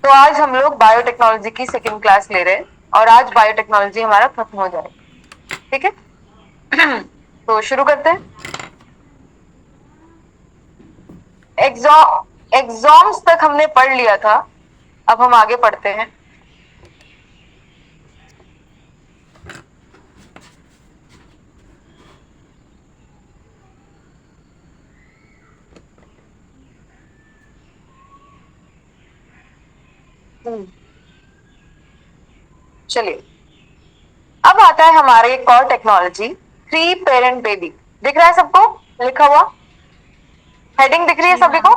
तो आज हम लोग बायोटेक्नोलॉजी की सेकंड क्लास ले रहे हैं और आज बायोटेक्नोलॉजी हमारा खत्म हो जाएगा। ठीक है। तो शुरू करते हैं। एग्जॉम्स तक हमने पढ़ लिया था, अब हम आगे पढ़ते हैं। चलिए, अब आता है हमारे एक और टेक्नोलॉजी, थ्री पेरेंट बेबी। दिख रहा है सबको लिखा हुआ? हेडिंग दिख रही है सभी को?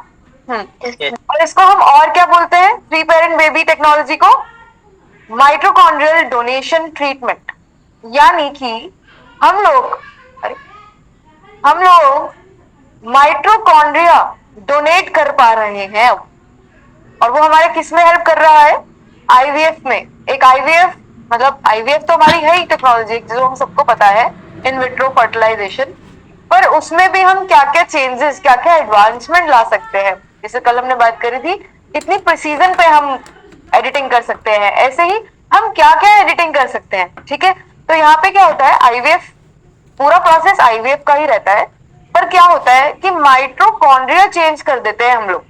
और इसको हम और क्या बोलते हैं? थ्री पेरेंट बेबी टेक्नोलॉजी को माइटोकॉन्ड्रियल डोनेशन ट्रीटमेंट। यानी कि हम लोग हम लोग माइटोकॉन्ड्रिया डोनेट कर पा रहे हैं अब। और वो हमारे किस में हेल्प कर रहा है? आईवीएफ में। एक आईवीएफ मतलब आईवीएफ तो हमारी है ही टेक्नोलॉजी जो हम सबको पता है, इन विट्रो फर्टिलाइजेशन। पर उसमें भी हम क्या क्या चेंजेस, क्या क्या एडवांसमेंट ला सकते हैं। जैसे कल हमने बात करी थी, कितनी प्रिसीजन पे हम एडिटिंग कर सकते हैं, ऐसे ही हम क्या क्या एडिटिंग कर सकते हैं। ठीक है, तो यहाँ पे क्या होता है, आईवीएफ पूरा प्रोसेस आईवीएफ का ही रहता है। पर क्या होता है कि माइटोकॉन्ड्रिया चेंज कर देते हैं हम लोग।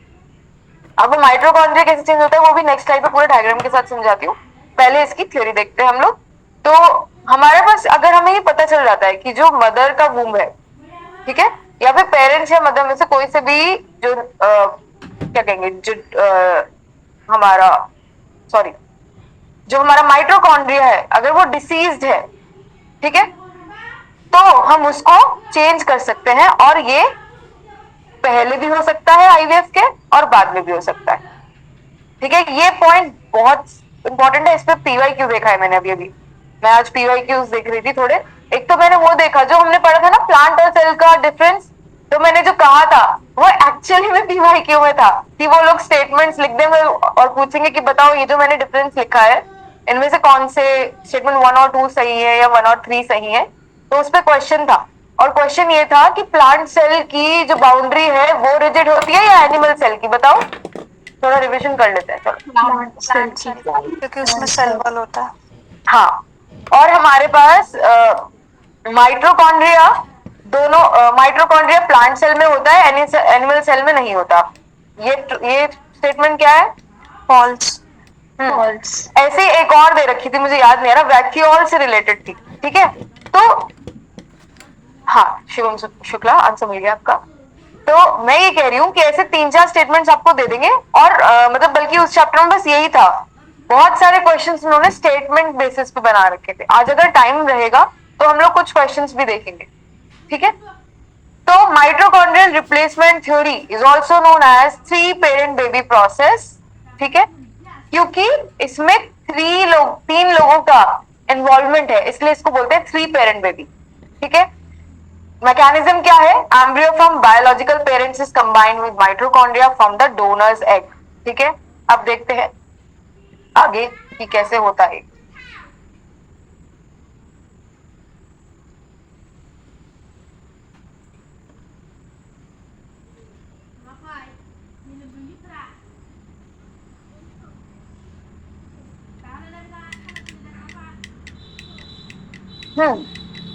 अब माइटोकॉन्ड्रिया कैसे चेंज होता है वो भी नेक्स्ट स्लाइड पे पूरे डायग्राम के साथ समझाती हूँ। पहले इसकी थ्योरी देखते हैं हम लोग। तो हमारे पास अगर हमें ये पता चल जाता है कि जो मदर का वूम्ब है, ठीक है, या फिर पेरेंट्स या मदर में से कोई से भी जो क्या कहेंगे, जो हमारा सॉरी जो हमारा माइटोकॉन्ड्रिया है, अगर वो डिसीज्ड है, ठीक है, तो हम उसको चेंज कर सकते हैं। और ये पहले भी हो सकता है आईवीएफ के और बाद में भी हो सकता है। ठीक है, ये पॉइंट बहुत इंपॉर्टेंट है। इस पे पीवाईक्यू देखा है मैंने अभी अभी। मैं आज पीवाईक्यूज देख रही थी थोड़े। एक तो मैंने वो देखा जो हमने पढ़ा था ना, प्लांट और सेल का डिफरेंस। तो मैंने जो कहा था वो एक्चुअली में पीवाईक्यू में था कि वो लोग स्टेटमेंट्स लिख देंगे और पूछेंगे कि बताओ ये जो मैंने डिफरेंस लिखा है इनमें से कौन से स्टेटमेंट 1 और 2 सही है या 1 और 3 सही है। तो उस पर क्वेश्चन था, और क्वेश्चन ये था कि प्लांट सेल की जो बाउंड्री है वो रिजिड होती है या एनिमल सेल की? बताओ, थोड़ा रिवीजन कर लेते हैं। चलो, क्योंकि उसमें सेल वॉल होता है। हाँ, और हमारे पास माइटोकॉन्ड्रिया, दोनों माइटोकॉन्ड्रिया प्लांट सेल में होता है, एनिमल सेल में नहीं होता। ये स्टेटमेंट क्या है? फॉल्स। ऐसे एक और दे रखी थी, मुझे याद नहीं आ रहा, वैक्यूऑल से रिलेटेड थी। ठीक है, तो हाँ, शिवम शुक्ला, आंसर मिल गया आपका। तो मैं ये कह रही हूँ कि ऐसे 3-4 स्टेटमेंट्स आपको दे देंगे और मतलब बल्कि उस चैप्टर में बस यही था। बहुत सारे क्वेश्चंस उन्होंने स्टेटमेंट बेसिस पे बना रखे थे। आज अगर टाइम रहेगा तो हम लोग कुछ क्वेश्चंस भी देखेंगे। ठीक है, तो mitochondrial replacement theory is also known as three parent baby process. ठीक है, क्योंकि इसमें तीन लोगों का इन्वॉल्वमेंट है, इसलिए इसको बोलते हैं थ्री पेरेंट बेबी। ठीक है, मैकेनिज्म क्या है? Embryo from biological parents is combined with mitochondria from the donors egg. ठीक है, अब देखते हैं आगे कि कैसे होता है।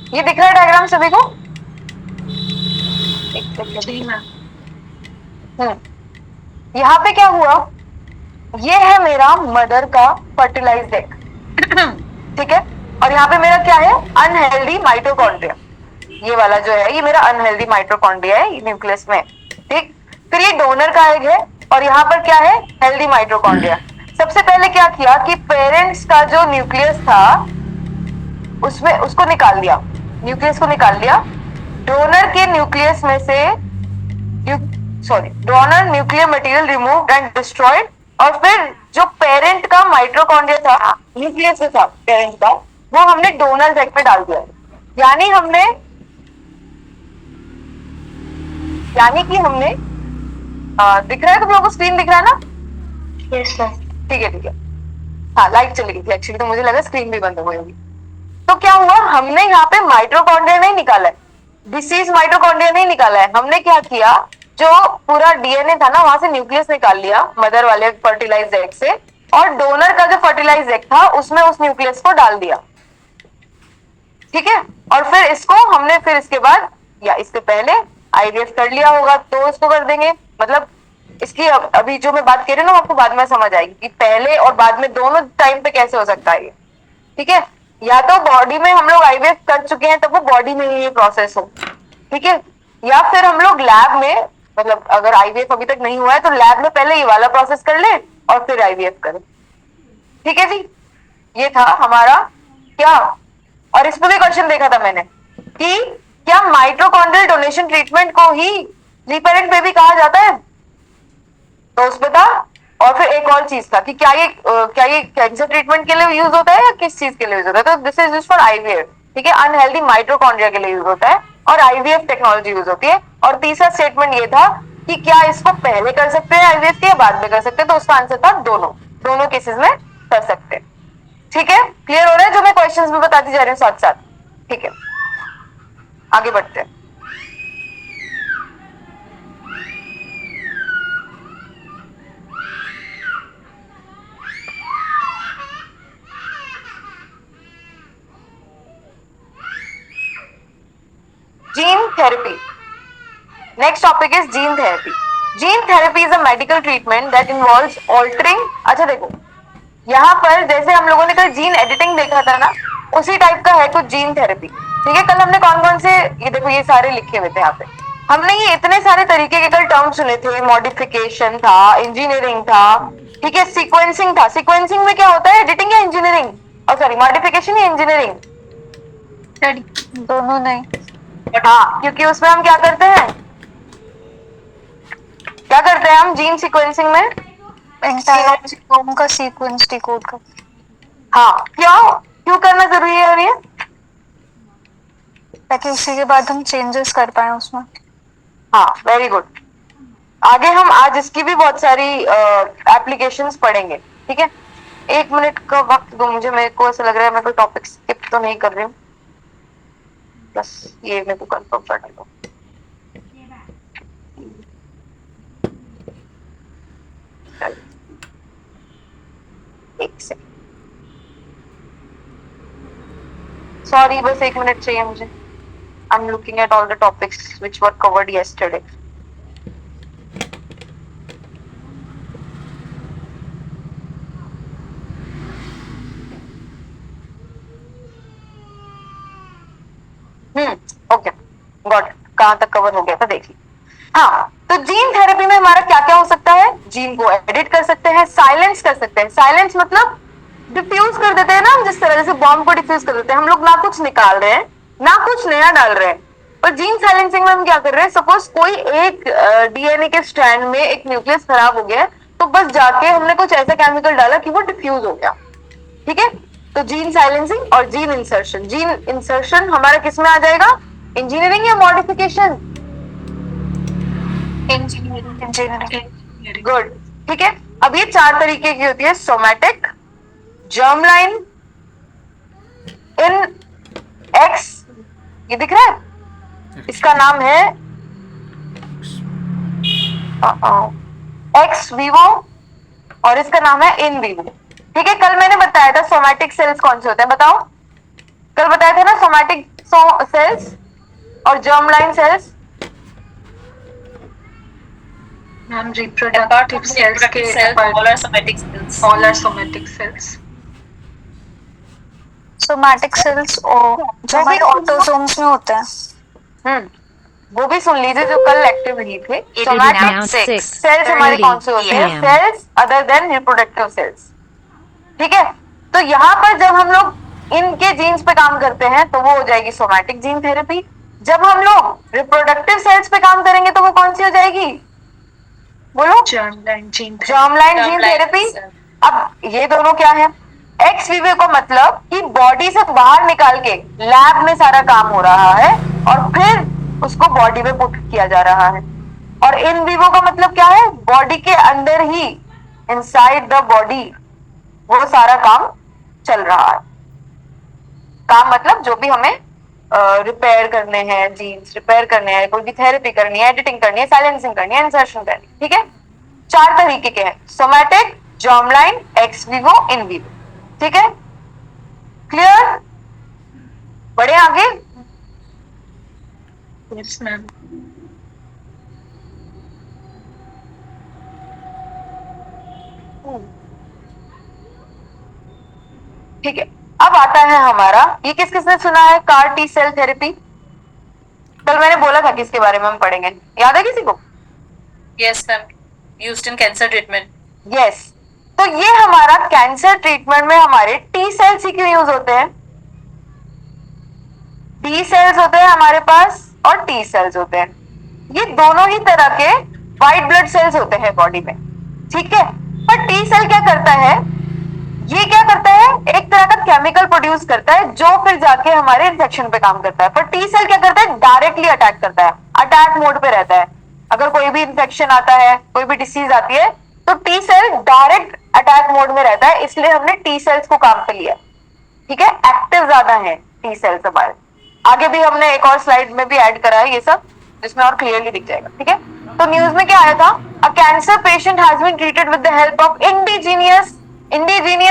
ये दिख रहा है डायग्राम सभी को? यहाँ पे क्या हुआ, ये है मेरा मदर का फर्टिलाइज्ड एग। ठीक है, और यहाँ पे मेरा क्या है? Unhealthy mitochondria. ये वाला जो है ये मेरा अनहेल्दी माइटोकॉन्ड्रिया है, ये न्यूक्लियस में। ठीक, फिर ये डोनर का एग है और यहाँ पर क्या है? Healthy mitochondria. सबसे पहले क्या किया कि पेरेंट्स का जो न्यूक्लियस था उसमें उसको निकाल लिया, न्यूक्लियस को निकाल लिया। डोनर के न्यूक्लियस में से donor nuclear material removed and destroyed. और फिर जो पेरेंट का माइटोकॉन्ड्रिया था, न्यूक्लियस जो था पेरेंट का, वो हमने डोनर एग पे डाल दिया। यानी कि हमने दिख रहा है तुम लोगों को? स्क्रीन दिख रहा है ना? Yes sir. ठीक है ठीक है, हाँ लाइट चली गई थी एक्चुअली, तो मुझे लगा स्क्रीन भी बंद हो गई होगी। तो क्या हुआ, हमने यहाँ पे माइटोकॉन्ड्रिया नहीं निकाला है, डिसीज माइटोकॉन्ड्रिया नहीं निकाला है। हमने क्या किया, जो पूरा डीएनए था ना वहां से न्यूक्लियस निकाल लिया मदर वाले फर्टिलाइज्ड एग से, और डोनर का जो फर्टिलाइज एग था उसमें उस न्यूक्लियस को डाल दिया, ठीक है। और फिर इसको हमने फिर इसके बाद या इससे पहले आईवीएफ कर लिया होगा तो इसको कर देंगे। मतलब इसकी अभी जो मैं बात कर रही हूँ ना आपको बाद में समझ आएगी कि पहले और बाद में दोनों टाइम पे कैसे हो सकता है ये, ठीक है। या तो बॉडी में हम लोग आईवीएफ कर चुके हैं तब वो बॉडी में ही ये प्रोसेस हो, ठीक है, या फिर हम लोग लैब में, मतलब अगर आईवीएफ अभी तक नहीं हुआ है तो लैब में पहले ये वाला प्रोसेस कर ले और फिर आईवीएफ करें, ठीक है जी। ये था हमारा क्या, और इसमें भी क्वेश्चन देखा था मैंने कि क्या माइटोकॉन्ड्रियल डोनेशन ट्रीटमेंट को ही रीपेरेंट बेबी कहा जाता है, तो उसमें था। और फिर एक और चीज था कि क्या ये कैंसर ट्रीटमेंट के लिए यूज होता है या किस चीज के लिए यूज होता है, तो this is use for IVF, ठीक है। अनहेल्दी माइटोकॉन्ड्रिया के लिए यूज होता है और आईवीएफ टेक्नोलॉजी यूज होती है। और तीसरा स्टेटमेंट ये था कि क्या इसको पहले कर सकते हैं आईवीएफ के या बाद में कर सकते हैं, तो उसका आंसर था दोनों, दोनों केसेस में कर सकते हैं, ठीक है। क्लियर हो रहा है जो मैं क्वेश्चंस भी बताती जा रही हूँ साथ साथ, ठीक है। आगे बढ़ते हैं। Gene therapy, next topic is gene therapy. Gene therapy is a medical treatment that involves altering, अच्छा देखो यहाँ पर जैसे हम लोगों ने कल जीन एडिटिंग देखा था ना, उसी टाइप का है कुछ जीन थेरेपी, ठीक है। कल हमने कौन कौन से, ये देखो ये सारे लिखे हुए थे यहाँ पे, हमने ये इतने सारे तरीके के कल टर्म सुने थे, मॉडिफिकेशन था, इंजीनियरिंग था, ठीक है, सीक्वेंसिंग था। सीक्वेंसिंग में क्या होता है, एडिटिंग या इंजीनियरिंग, और सॉरी मॉडिफिकेशन या इंजीनियरिंग, दोनों नहीं। हाँ क्योंकि उसमें हम क्या करते हैं, क्या करते हैं हम जीन सीक्वेंसिंग में, एंटायर जीनोम का सीक्वेंस डिकोड कर। हाँ क्यों क्यों करना जरूरी है और ये, ताकि उसी के बाद हम चेंजेस कर पाए उसमें। हाँ वेरी गुड। आगे हम आज इसकी भी बहुत सारी एप्लीकेशंस पढ़ेंगे, ठीक है। एक मिनट का वक्त दो मुझे, मेरे को ऐसा लग रहा है मैं कोई टॉपिक स्किप तो नहीं कर रही हूँ, बस ये मेरे को कंफर्म करने दो। एक सेकंड, सॉरी बस एक मिनट चाहिए मुझे। I'm looking at all the topics which were covered yesterday. Okay got, कहाँ तक कवर हो गया था देखिए। हाँ तो जीन थेरेपी में हमारा क्या क्या हो सकता है, जीन को एडिट कर सकते हैं, साइलेंस कर सकते हैं। साइलेंस मतलब डिफ्यूज कर देते हैं ना, हम जिस तरह से बॉम्ब को डिफ्यूज कर देते हैं, हम लोग ना कुछ निकाल रहे हैं ना कुछ नया डाल रहे हैं। और जीन साइलेंसिंग में हम क्या कर रहे हैं, सपोज कोई एक डीएनए के स्ट्रैंड में एक न्यूक्लियस खराब हो गया तो बस जाके हमने कुछ ऐसा केमिकल डाला कि वो डिफ्यूज हो गया, ठीक है। तो जीन साइलेंसिंग और जीन इंसर्शन, जीन इंसर्शन हमारा किस में आ जाएगा, इंजीनियरिंग या मॉडिफिकेशन, इंजीनियरिंग। गुड, ठीक है। अब ये चार तरीके की होती है, सोमैटिक, जर्म लाइन, इन एक्स, ये दिख रहा है, इसका नाम है एक्स वीवो और इसका नाम है इन वीवो, ठीक है। कल मैंने बताया था सोमैटिक सेल्स कौन से होते हैं, बताओ, कल बताया था ना सोमैटिक सेल्स और germ line cells. Ma'am reproductive cells के all are somatic cells. All are somatic cells. Somatic cells जो हमारे ऑटोसोम्स में होते हैं। वो भी सुन लीजिए जो कल एक्टिव नहीं थे। It is now somatic cells हमारे कौन से होते हैं, 6 cells other than reproductive cells, ठीक है। तो यहाँ पर जब हम लोग इनके जीन्स पे काम करते हैं तो वो हो जाएगी सोमैटिक जीन थेरेपी। जब हम लोग रिप्रोडक्टिव सेल्स पे काम करेंगे तो वो कौन सी हो जाएगी, बोलो, germ line gene gene therapy. अब ये दोनों क्या है, एक्स वीवो का मतलब कि बॉडी से बाहर निकाल के लैब में सारा काम हो रहा है और फिर उसको बॉडी में पुट किया जा रहा है। और इन वीवो का मतलब क्या है, बॉडी के अंदर ही, इनसाइड द बॉडी वो सारा काम चल रहा है। काम मतलब जो भी हमें रिपेयर करने हैं, जीन्स रिपेयर करने हैं, कोई भी थेरेपी करनी है, एडिटिंग करनी है, साइलेंसिंग करनी है, इंसर्शन करनी है, ठीक है। चार तरीके के हैं, somatic, germline, x Vivo, in vivo. ठीक है, क्लियर? बढ़े आगे। Yes, ma'am. ठीक है, अब आता है हमारा, ये किस किसने सुना है कार टी सेल थेरेपी? कल मैंने बोला था कि इसके बारे में हम पढ़ेंगे, याद है किसी को? Yes, ma'am. Used in cancer treatment. Yes. तो ये हमारा कैंसर ट्रीटमेंट में हमारे टी सेल्स ही क्यों यूज होते हैं? टी सेल्स होते हैं हमारे पास और टी सेल्स होते हैं, ये दोनों ही तरह के व्हाइट ब्लड सेल्स होते हैं बॉडी में। ठीक है, पर टी सेल क्या करता है? ये क्या करता है, एक तरह का केमिकल प्रोड्यूस करता है जो फिर जाके हमारे इन्फेक्शन पे काम करता है। पर टी सेल क्या करता है, डायरेक्टली अटैक करता है, अटैक मोड पे रहता है। अगर कोई भी इन्फेक्शन आता है, कोई भी डिसीज आती है, तो T cell direct attack mode में रहता है, इसलिए हमने टी सेल्स को काम पे लिया। ठीक है, एक्टिव ज्यादा है टी सेल्स हमारे। आगे भी हमने एक और स्लाइड में भी ऐड करा है ये सब, जिसमें और क्लियरली दिख जाएगा। ठीक है, तो न्यूज में क्या आया था, a cancer patient has been treated with the help of indigenous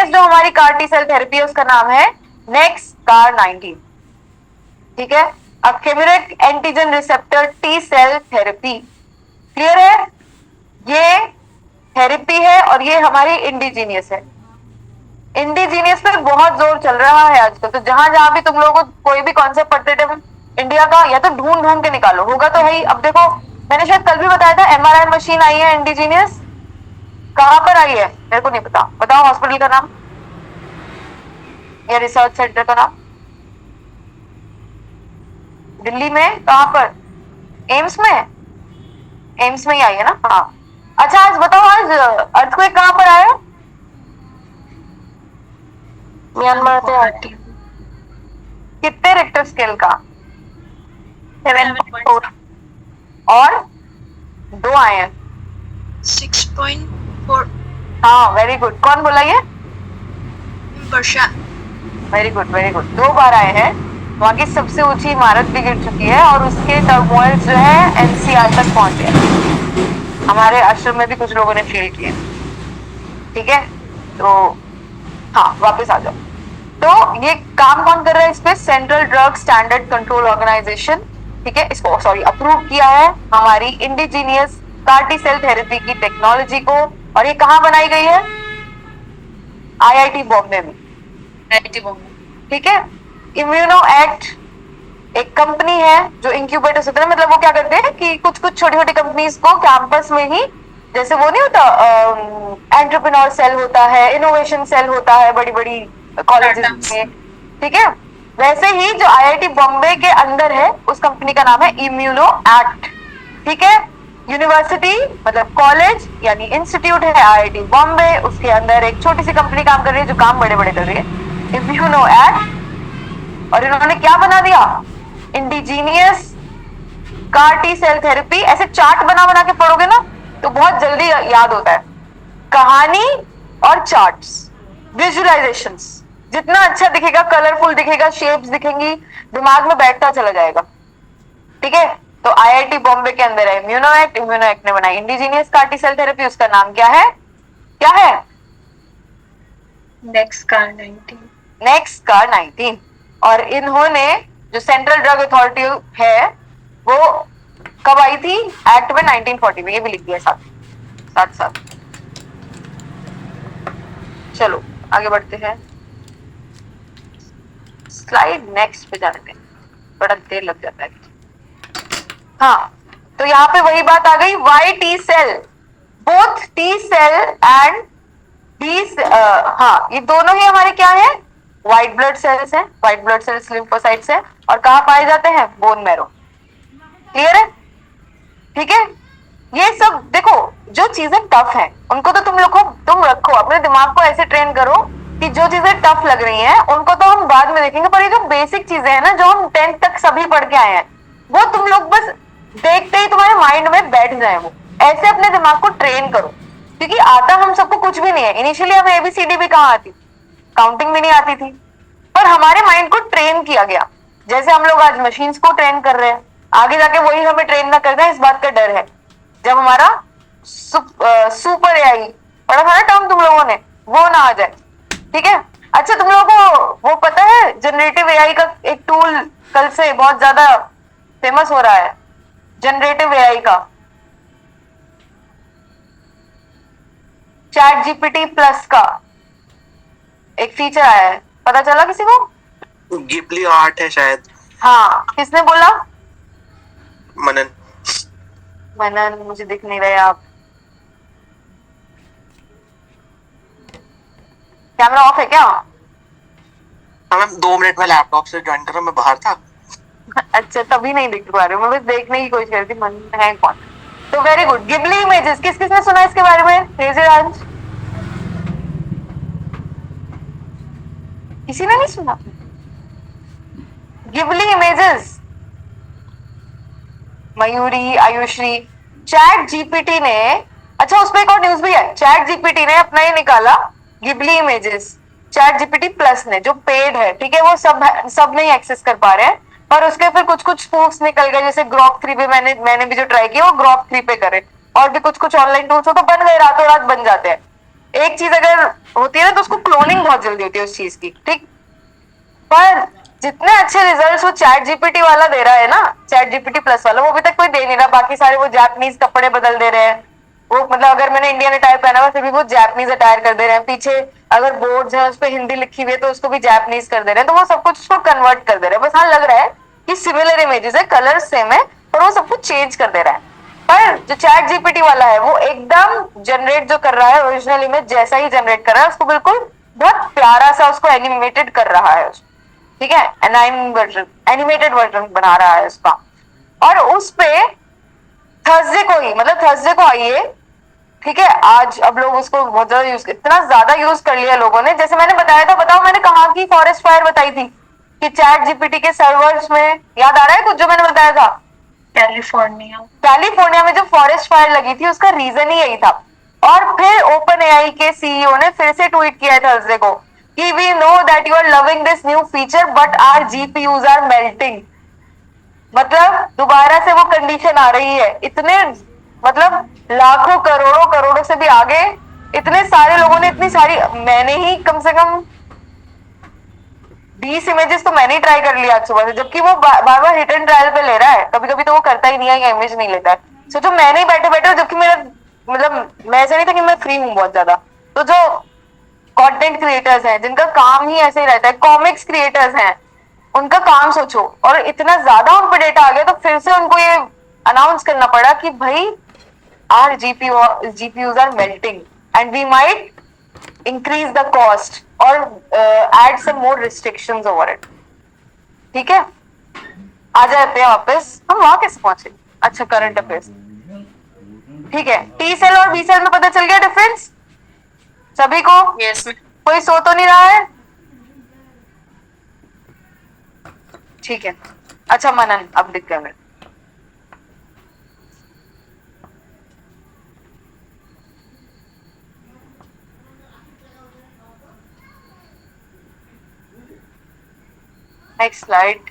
जो हमारी कार टी सेल थेरेपी है, उसका नाम है नेक्स्ट कार 19। ठीक है, अब chimeric antigen receptor T cell therapy, clear है? ये थेरेपी है और ये हमारी इंडिजीनियस है। इंडिजीनियस पे बहुत जोर चल रहा है आजकल, तो जहां जहां भी तुम लोगों को कोई भी कॉन्सेप्ट पढ़ते थे इंडिया का, या तो ढूंढ ढूंढ के निकालो, होगा तो है ही। अब देखो, मैंने शायद कल भी बताया था, एमआरआई मशीन आई है इंडिजीनियस, कहां पर आई है मेरे को नहीं पता, बताओ हॉस्पिटल का नाम या रिसर्च सेंटर का नाम। दिल्ली में कहां पर? एम्स में, एम्स में ही आई है ना? हाँ। अच्छा, आज बताओ, आज अर्थक्वेक कहां पर आया? म्यांमार पे आया। कितने रिक्टर स्केल का? 7.4। और 2 आए हैं। 6.4। हाँ, वेरी गुड। कौन बोला ये? Varsha. Very good, very good. 2 बार आए हैं। वहां की सबसे ऊंची इमारत भी गिर चुकी है और उसके टर्मोइल जो है एनसीआर तक पहुंचे। हमारे आश्रम में भी कुछ लोगों ने फील किए। ठीक है, तो हाँ, वापस आ जाओ। तो ये काम कौन कर रहा है इस पे? Central drug standard control organization. ठीक है, इसको अप्रूव किया है हमारी इंडिजीनियस कार्टी सेल थेरेपी की टेक्नोलॉजी को, और ये कहाँ बनाई गई है? आईआईटी बॉम्बे में। IIT Bombay. ठीक है, इम्यूनो एक्ट एक कंपनी है जो इंक्यूबेटर्स होते हैं, मतलब वो क्या करते हैं कि कुछ कुछ छोटी छोटी कंपनीज को कैंपस में ही, जैसे वो नहीं होता एंटरप्रेन्योर सेल होता है, इनोवेशन सेल होता है बड़ी बड़ी कॉलेजेस में, ठीक है, वैसे ही जो आईआईटी बॉम्बे के अंदर है उस कंपनी का नाम है इम्यूनो एक्ट। ठीक है, यूनिवर्सिटी मतलब कॉलेज यानी इंस्टीट्यूट है आईआईटी बॉम्बे, उसके अंदर एक छोटी सी कंपनी काम कर रही है जो काम बड़े बड़े कर रही है, इम्यूनो एक्ट। और इन्होंने क्या बना दिया? Indigenous CAR T cell therapy. ऐसे चार्ट बना बना के पढ़ोगे ना तो बहुत जल्दी याद होता है। कहानी और चार्ट्स, विजुअलाइजेशंस, जितना अच्छा दिखेगा, कलरफुल दिखेगा, शेप्स दिखेंगी, दिमाग में बैठता चला जाएगा। ठीक है, तो आईआईटी बॉम्बे के अंदर है इम्यूनो एक्ट ने बनाई indigenous CAR T cell therapy. उसका नाम क्या है? क्या है? Next car 19. Next CAR 19। और इन्होंने जो सेंट्रल ड्रग अथॉरिटी है वो कब आई थी? एक्ट में 1940 में, ये भी लिख दिया साथ साथ साथ। चलो आगे बढ़ते हैं, स्लाइड नेक्स्ट पे जाने दें, बड़ा देर लग जाता है। हाँ, तो यहाँ पे वही बात आ गई, Y T cell, both T cell and हाँ, ये दोनों ही हमारे क्या है? व्हाइट ब्लड सेल्स हैं। व्हाइट ब्लड सेल्स लिम्फोसाइट्स हैं और कहाँ पाए जाते हैं? Bone marrow. क्लियर है? ठीक है, ये सब देखो, जो चीजें टफ है उनको तो तुम रखो अपने दिमाग को, ऐसे ट्रेन करो कि जो चीजें टफ लग रही हैं उनको तो हम बाद में देखेंगे, पर ये जो बेसिक चीजें हैं ना, जो हम 10th तक सभी पढ़ के आए हैं, वो तुम लोग बस देखते ही तुम्हारे माइंड में बैठ जाए। वो ऐसे अपने दिमाग को ट्रेन करो, क्योंकि आता हम सबको कुछ भी नहीं है। इनिशियली हमें एबीसीडी भी कहाँ आती, काउंटिंग भी नहीं आती थी, पर हमारे माइंड को ट्रेन किया गया। जैसे हम लोग आज मशीन्स को ट्रेन कर रहे हैं, आगे जाके वही हमें ट्रेन ना कर दे, इस बात का डर है। जब हमारा सुपर एआई पढ़ा था ना टर्म तुम लोगों ने, वो ना आ जाए, ठीक है। अच्छा तुम लोगों को वो पता है जनरेटिव एआई का एक टूल कल से बहुत ज्यादा फेमस हो रहा है, जनरेटिव एआई का, चैट जीपीटी प्लस का एक फीचर आया है, पता चला किसी को? गिबली आर्ट है शायद। हाँ, किसने बोला? मनन। मनन, मुझे दिख नहीं रहे आप। कैमरा ऑफ है क्या? हाँ मैम, 2 मिनट में लैपटॉप से ज्वाइन कर रहा हूँ, मैं बाहर था। अच्छा तभी नहीं दिख पा रहे हो, मैं बस देखने की कोशिश कर रही थी मन है कौन। तो वेरी गुड, गिबली इमेजेस, किस किसने सुना इसके बारे में? Raise your hands. किसी ने नहीं सुना? Ghibli images, Mayuri, Ayushri, ChatGPT ने, अच्छा उसमें एक और न्यूज भी है, चैट जीपीटी ने अपना ये निकाला Ghibli images, chat GPT plus ने, जो पेड है, ठीक है, वो सब नहीं एक्सेस कर पा रहे हैं, पर उसके फिर कुछ कुछ स्पूफ्स निकल गए, जैसे ग्रॉक 3 पे मैंने भी जो ट्राई किया वो ग्रॉक 3 पे करे, और भी कुछ कुछ ऑनलाइन टूल्स हो तो बन गए, रातों रात बन जाते हैं। एक चीज अगर होती है ना तो उसको क्लोनिंग बहुत जल्दी होती है उस चीज की, ठीक। पर जितने अच्छे रिजल्ट्स वो चैट जीपीटी वाला दे रहा है ना, चैट जीपीटी प्लस वाला, वो अभी तक कोई दे नहीं रहा। बाकी सारे वो जापानीज कपड़े बदल दे रहे हैं, वो मतलब अगर मैंने इंडियन अटायर पहना हुआ फिर भी वो जापानीज अटायर कर दे रहे हैं, पीछे अगर बोर्ड्स है उस पर हिंदी लिखी हुई है तो उसको भी जापानीज कर दे रहे हैं, तो वो सब कुछ उसको कन्वर्ट कर दे रहे हैं। बस हाँ लग रहा है कि सिमिलर इमेजेस है, कलर सेम है, पर वो सब कुछ चेंज कर दे रहा है। पर जो चैट जीपीटी वाला है वो एकदम जनरेट जो कर रहा है ओरिजिनल इमेज जैसा ही जनरेट कर रहा है, उसको बिल्कुल बहुत प्यारा सा उसको एनिमेटेड कर रहा है, ठीक है, एनिमेटेड वर्जन बना रहा है उसका। और उस पे थर्सडे को ही, मतलब थर्सडे को आई है, ठीक है, आज अब लोग उसको बहुत ज्यादा इतना ज्यादा यूज कर लिया लोगों ने, जैसे मैंने बताया था, बताओ मैंने कहा की फॉरेस्ट फायर बताई थी कि चैट जीपीटी के सर्वर्स में, याद आ रहा है कुछ जो मैंने बताया था? कैलिफोर्निया में जो फॉरेस्ट फायर लगी थी उसका रीजन ही यही था। और फिर ओपन एआई के सीईओ ने फिर से ट्वीट किया थर्सडे को कि we know that you are loving this new feature but our GPUs are melting. मतलब दोबारा से वो कंडीशन आ रही है, इतने मतलब लाखों करोड़ों करोड़ों से भी आगे, इतने सारे लोगों ने इतनी सारी, मैंने ही कम से कम 20 इमेजेस तो मैंने ही ट्राई कर लिया आज सुबह से, जबकि वो बार बार हिट एंड ट्रायल पे ले रहा है, कभी कभी तो वो करता ही नहीं है, इमेज नहीं लेता है। सोचो मैंने ही बैठे बैठे, जबकि मेरा मतलब मैं ऐसा नहीं था कि मैं फ्री हूँ बहुत ज्यादा, तो जो कंटेंट क्रिएटर्स हैं जिनका काम ही ऐसे ही रहता है, कॉमिक्स क्रिएटर्स हैं, उनका काम सोचो, और इतना ज्यादा उन पर डेटा आ गया तो फिर से उनको ये अनाउंस करना पड़ा कि भाई our GPUs are melting and we might increase the cost और add some more restrictions over it, ठीक है। आ जाते हैं वापस, हम वहां कैसे पहुंचे? अच्छा करंट अफेयर्स, ठीक है। टी सेल और बी सेल में पता चल गया डिफरेंस सभी को? Yes, ma'am. कोई सो तो नहीं रहा है? ठीक है। अच्छा मनन अब दिख गया मेरे, नेक्स्ट स्लाइड,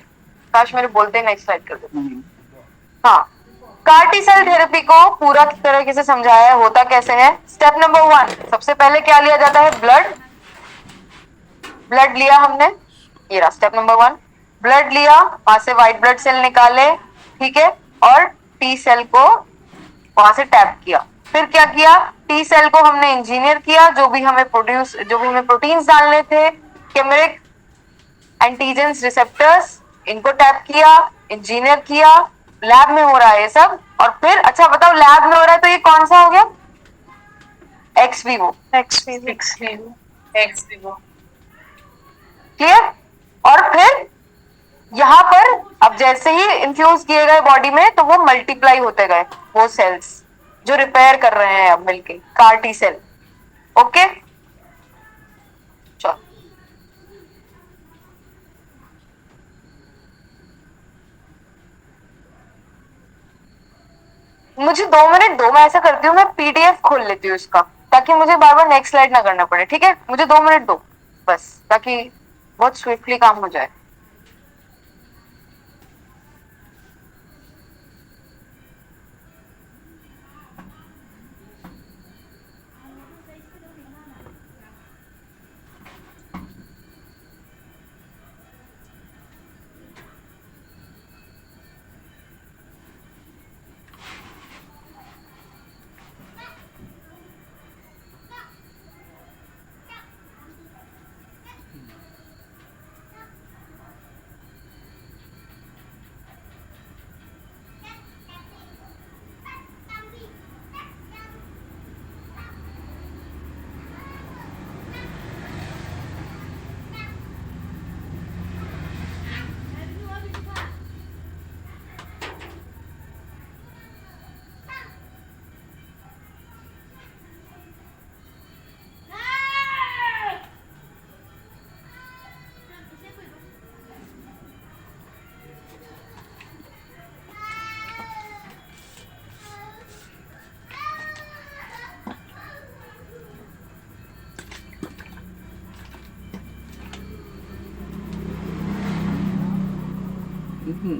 काश मेरे बोलते ही नेक्स्ट स्लाइड कर देते। हाँ, कार्टी सेल थेरेपी को पूरा तरीके से समझाया है, होता कैसे है। स्टेप नंबर 1, सबसे पहले क्या लिया जाता है? ब्लड। ब्लड लिया हमने, ये रहा स्टेप नंबर 1, ब्लड लिया, वहां से व्हाइट ब्लड सेल निकाले, ठीक है, और टी सेल को वहां से टैप किया। फिर क्या किया? टी सेल को हमने इंजीनियर किया, जो भी हमें प्रोटीन्स डालने थे, केमिक एंटीजेंस रिसेप्टर्स, इनको टैप किया, इंजीनियर किया, लैब में हो रहा है ये सब। और फिर अच्छा बताओ, लैब में हो रहा है तो ये कौन सा हो गया? X Vivo, Ex vivo. Clear. और फिर यहाँ पर अब जैसे ही इन्फ्यूज किए गए बॉडी में तो वो मल्टीप्लाई होते गए, वो सेल्स जो रिपेयर कर रहे हैं अब मिलके, कार टी सेल। ओके चलो, मुझे 2 मिनट दो, मैं ऐसा करती हूँ, मैं पीडीएफ खोल लेती हूँ इसका, ताकि मुझे बार बार नेक्स्ट स्लाइड ना करना पड़े, ठीक है। मुझे 2 मिनट दो बस, ताकि बहुत स्विफ्टली काम हो जाए। It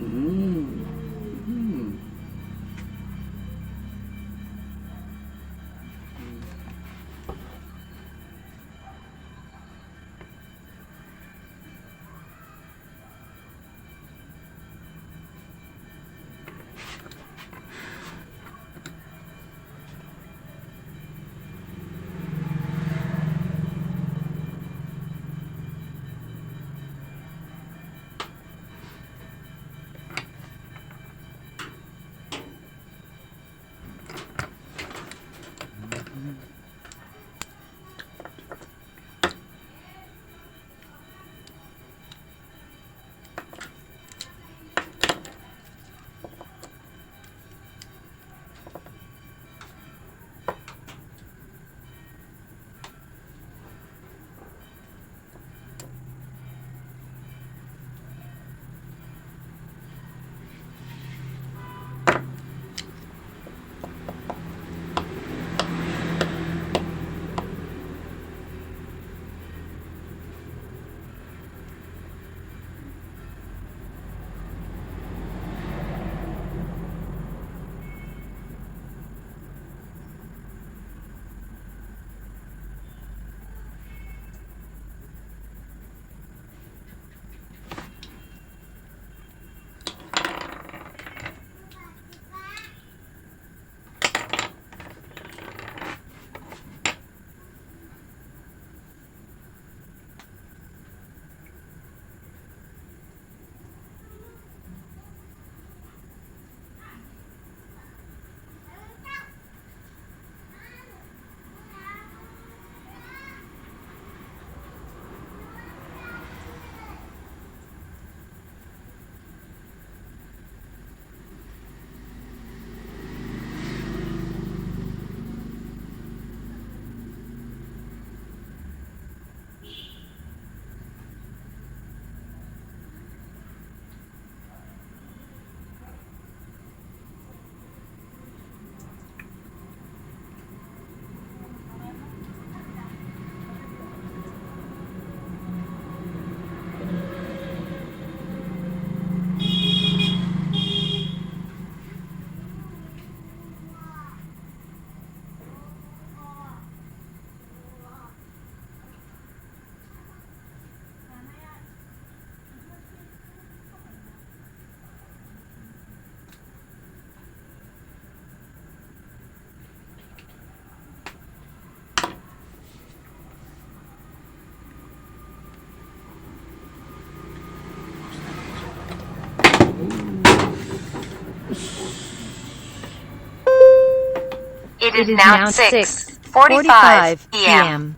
is now 6:45 p.m.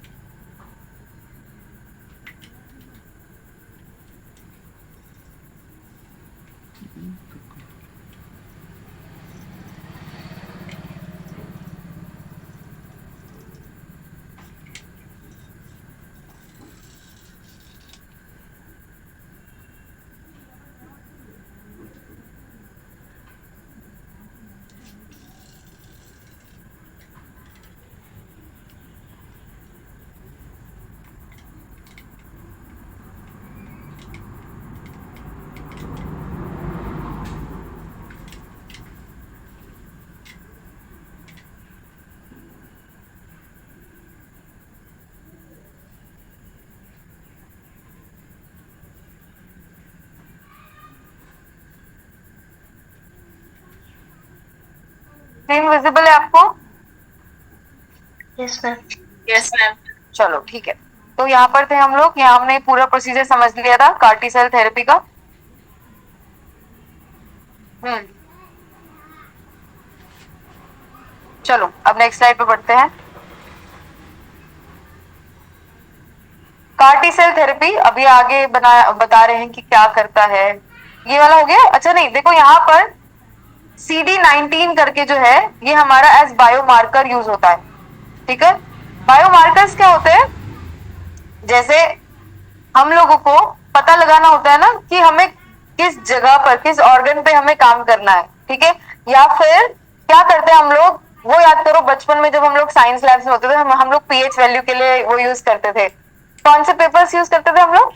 Screen visible है आपको? Yes, ma'am. Yes, ma'am. चलो ठीक है, तो यहाँ पर थे हम लोग। यहाँ हमने पूरा प्रोसीजर समझ लिया था कार्टी सेल थेरेपी का। चलो अब नेक्स्ट स्लाइड पे बढ़ते हैं। कार्टी सेल थेरेपी अभी आगे बता रहे हैं कि क्या करता है। ये वाला हो गया। अच्छा नहीं, देखो यहाँ पर CD19 करके जो है ये हमारा एज बायोमार्कर यूज होता है। ठीक है, बायोमार्कर्स क्या होते हैं? जैसे हम लोगों को पता लगाना होता है ना कि हमें किस जगह पर, किस ऑर्गन पे हमें काम करना है। ठीक है, या फिर क्या करते हैं हम लोग, वो याद करो बचपन में जब हम लोग साइंस लैब्स में होते थे, हम लोग पीएच वैल्यू के लिए वो यूज करते थे। कौन से पेपर्स यूज करते थे हम लोग?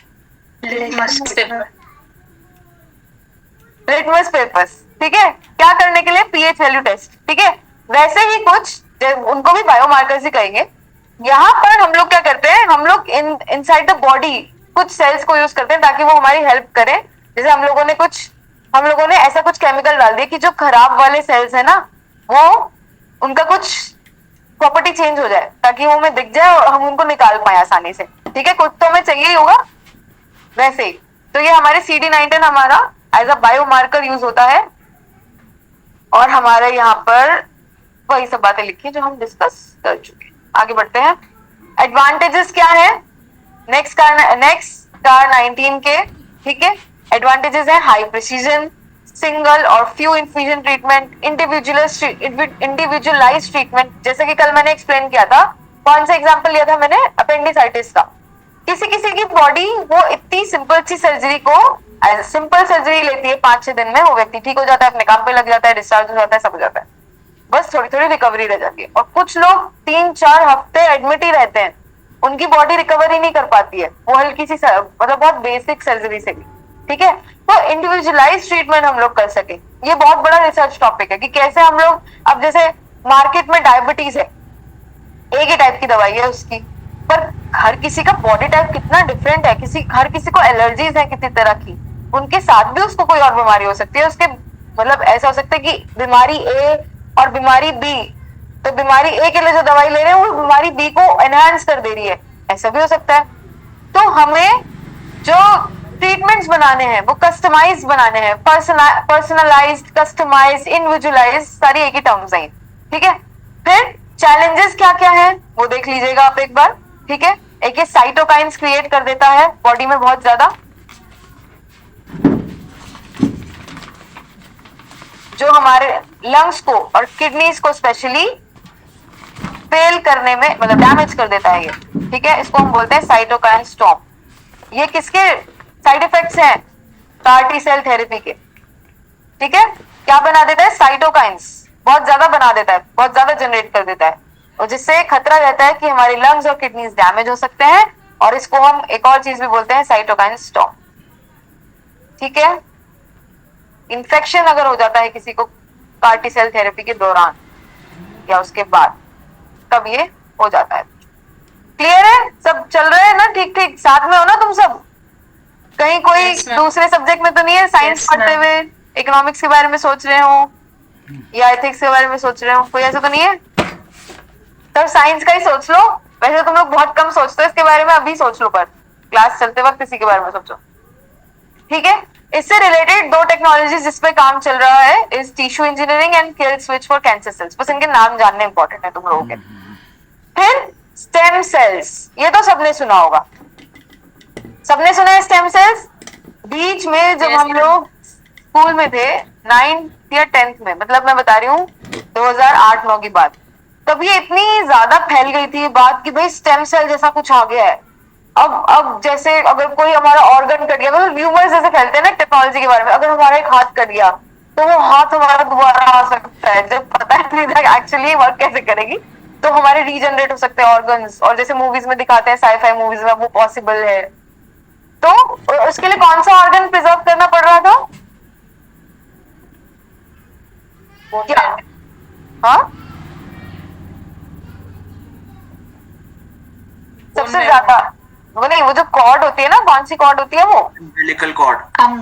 Paper. लिटमस पेपर्स, ठीक है, क्या करने के लिए? पीएच वैल्यू टेस्ट, ठीक है। वैसे ही कुछ उनको भी बायोमार्कर्स ही कहेंगे। यहाँ पर हम लोग क्या करते हैं, हम लोग इनसाइड द बॉडी कुछ सेल्स को यूज करते हैं ताकि वो हमारी हेल्प करे। जैसे हम लोगों ने ऐसा कुछ केमिकल डाल दिया कि जो खराब वाले सेल्स है ना, वो उनका कुछ प्रॉपर्टी चेंज हो जाए ताकि वो हमें दिख जाए और हम उनको निकाल पाए आसानी से, ठीक है। कुछ तो हमें चाहिए ही होगा वैसे ही। तो ये हमारे CD19 हमारा एज अ बायोमार्कर यूज होता है और हमारे यहाँ पर वही सब बातें लिखी है जो हम डिस्कस कर चुके हैं। आगे बढ़ते हैं। एडवांटेजेस क्या है नेक्स्ट कार 19 के, ठीक है। एडवांटेजेस है हाई प्रिसीजन, सिंगल और few infusion treatment, individualised treatment. जैसे कि कल मैंने एक्सप्लेन किया था, कौन सा एग्जांपल लिया था मैंने, अपेंडिसाइटिस का। किसी किसी की बॉडी वो इतनी सिंपल सी सर्जरी को सिंपल सर्जरी लेती है, 5-6 दिन में वो व्यक्ति ठीक हो जाता है, अपने काम पे लग जाता है, डिस्चार्ज हो जाता है, सब हो जाता है, बस थोड़ी थोड़ी रिकवरी रह जाती है। और कुछ लोग 3-4 हफ्ते एडमिट ही रहते हैं, उनकी बॉडी रिकवर ही नहीं कर पाती है, वो हल्की सी मतलब बहुत बेसिक सर्जरी से भी, ठीक है। तो इंडिविजुअलाइज ट्रीटमेंट हम लोग कर सके, ये बहुत बड़ा रिसर्च टॉपिक है कि कैसे हम लोग, अब जैसे मार्केट में डायबिटीज है, एक ही टाइप की दवाई है उसकी, पर हर किसी का बॉडी टाइप कितना डिफरेंट है, हर किसी को एलर्जीज है कितनी तरह की, उनके साथ भी उसको कोई और बीमारी हो सकती है। उसके मतलब ऐसा हो सकता है कि बीमारी ए और बीमारी बी, तो बीमारी ए के लिए जो दवाई ले रहे हैं वो बीमारी बी को एनहांस कर दे रही है, ऐसा भी हो सकता है। तो हमें जो ट्रीटमेंट्स बनाने हैं वो कस्टमाइज बनाने हैं, पर्सनलाइज्ड, कस्टमाइज्ड, इंडिविजुअलाइज्ड, सारी एक ही टर्म्स हैं, ठीक है। फिर चैलेंजेस क्या क्या है वो देख लीजिएगा आप एक बार, ठीक है। एक ये साइटोकाइंस क्रिएट कर देता है बॉडी में बहुत ज्यादा, जो हमारे लंग्स को और किडनीज को स्पेशली फेल करने में मतलब डैमेज कर देता है ये, ठीक है। इसको हम बोलते हैं साइटोकाइन स्टॉर्म। ये किसके साइड इफेक्ट्स हैं? CAR-T सेल थेरेपी के, ठीक है। क्या बना देता है? साइटोकाइंस बहुत ज्यादा बना देता है, बहुत ज्यादा जनरेट कर देता है, और जिससे खतरा रहता है कि हमारी लंग्स और किडनीज डैमेज हो सकते हैं। और इसको हम एक और चीज भी बोलते हैं, साइटोकाइन स्टॉर्म, ठीक है। इन्फेक्शन अगर हो जाता है किसी को CAR-T सेल थेरेपी के दौरान या उसके बाद, तब ये हो जाता है। क्लियर है? सब चल रहा है ना ठीक ठीक? साथ में हो ना तुम सब? कहीं कोई Yes, ma'am. दूसरे सब्जेक्ट में तो नहीं है? साइंस Yes, पढ़ते ma'am. हुए इकोनॉमिक्स के बारे में सोच रहे हो या एथिक्स के बारे में सोच रहे हो? कोई ऐसा तो नहीं है? तब साइंस का ही सोच लो। वैसे तुम लोग बहुत कम सोचते हो इसके बारे में, अभी सोच लो, पर क्लास चलते वक्त इसी के बारे में सोचो, ठीक है। इससे रिलेटेड 2 टेक्नोलॉजीज जिस पे काम चल रहा है is tissue engineering and kill switch for cancer cells. बस इनके नाम जानने इंपॉर्टेंट है तुम लोगों के। फिर स्टेम सेल्स, ये तो सबने सुना होगा, सबने सुना है स्टेम सेल्स। बीच में जब Yes, हम लोग स्कूल में थे 9th या 10th में, मतलब मैं बता रही हूँ 2008-9 की बात, तब ये इतनी ज्यादा फैल गई थी बात कि भाई स्टेम सेल जैसा कुछ आ गया है। अब जैसे अगर कोई हमारा ऑर्गन कट गया, मतलब र्यूमर्स जैसे फैलते हैं ना टेक्नोलॉजी के बारे में, अगर हमारा एक हाथ कट गया तो वो हाथ हमारा दोबारा आ सकता है, जब पता नहीं था एक्चुअली वर्क कैसे करेगी, तो हमारे रीजनरेट हो सकते हैं ऑर्गन्स, और जैसे मूवीज में दिखाते हैं, साई-फाई मूवीज में वो पॉसिबल है। तो उसके लिए कौन सा ऑर्गन प्रिजर्व करना पड़ रहा था? क्या? हाँ, सबसे ज्यादा वो नहीं, वो जो कॉर्ड होती है ना, कौन सी कॉर्ड होती है वो? umbilical cord. हाँ,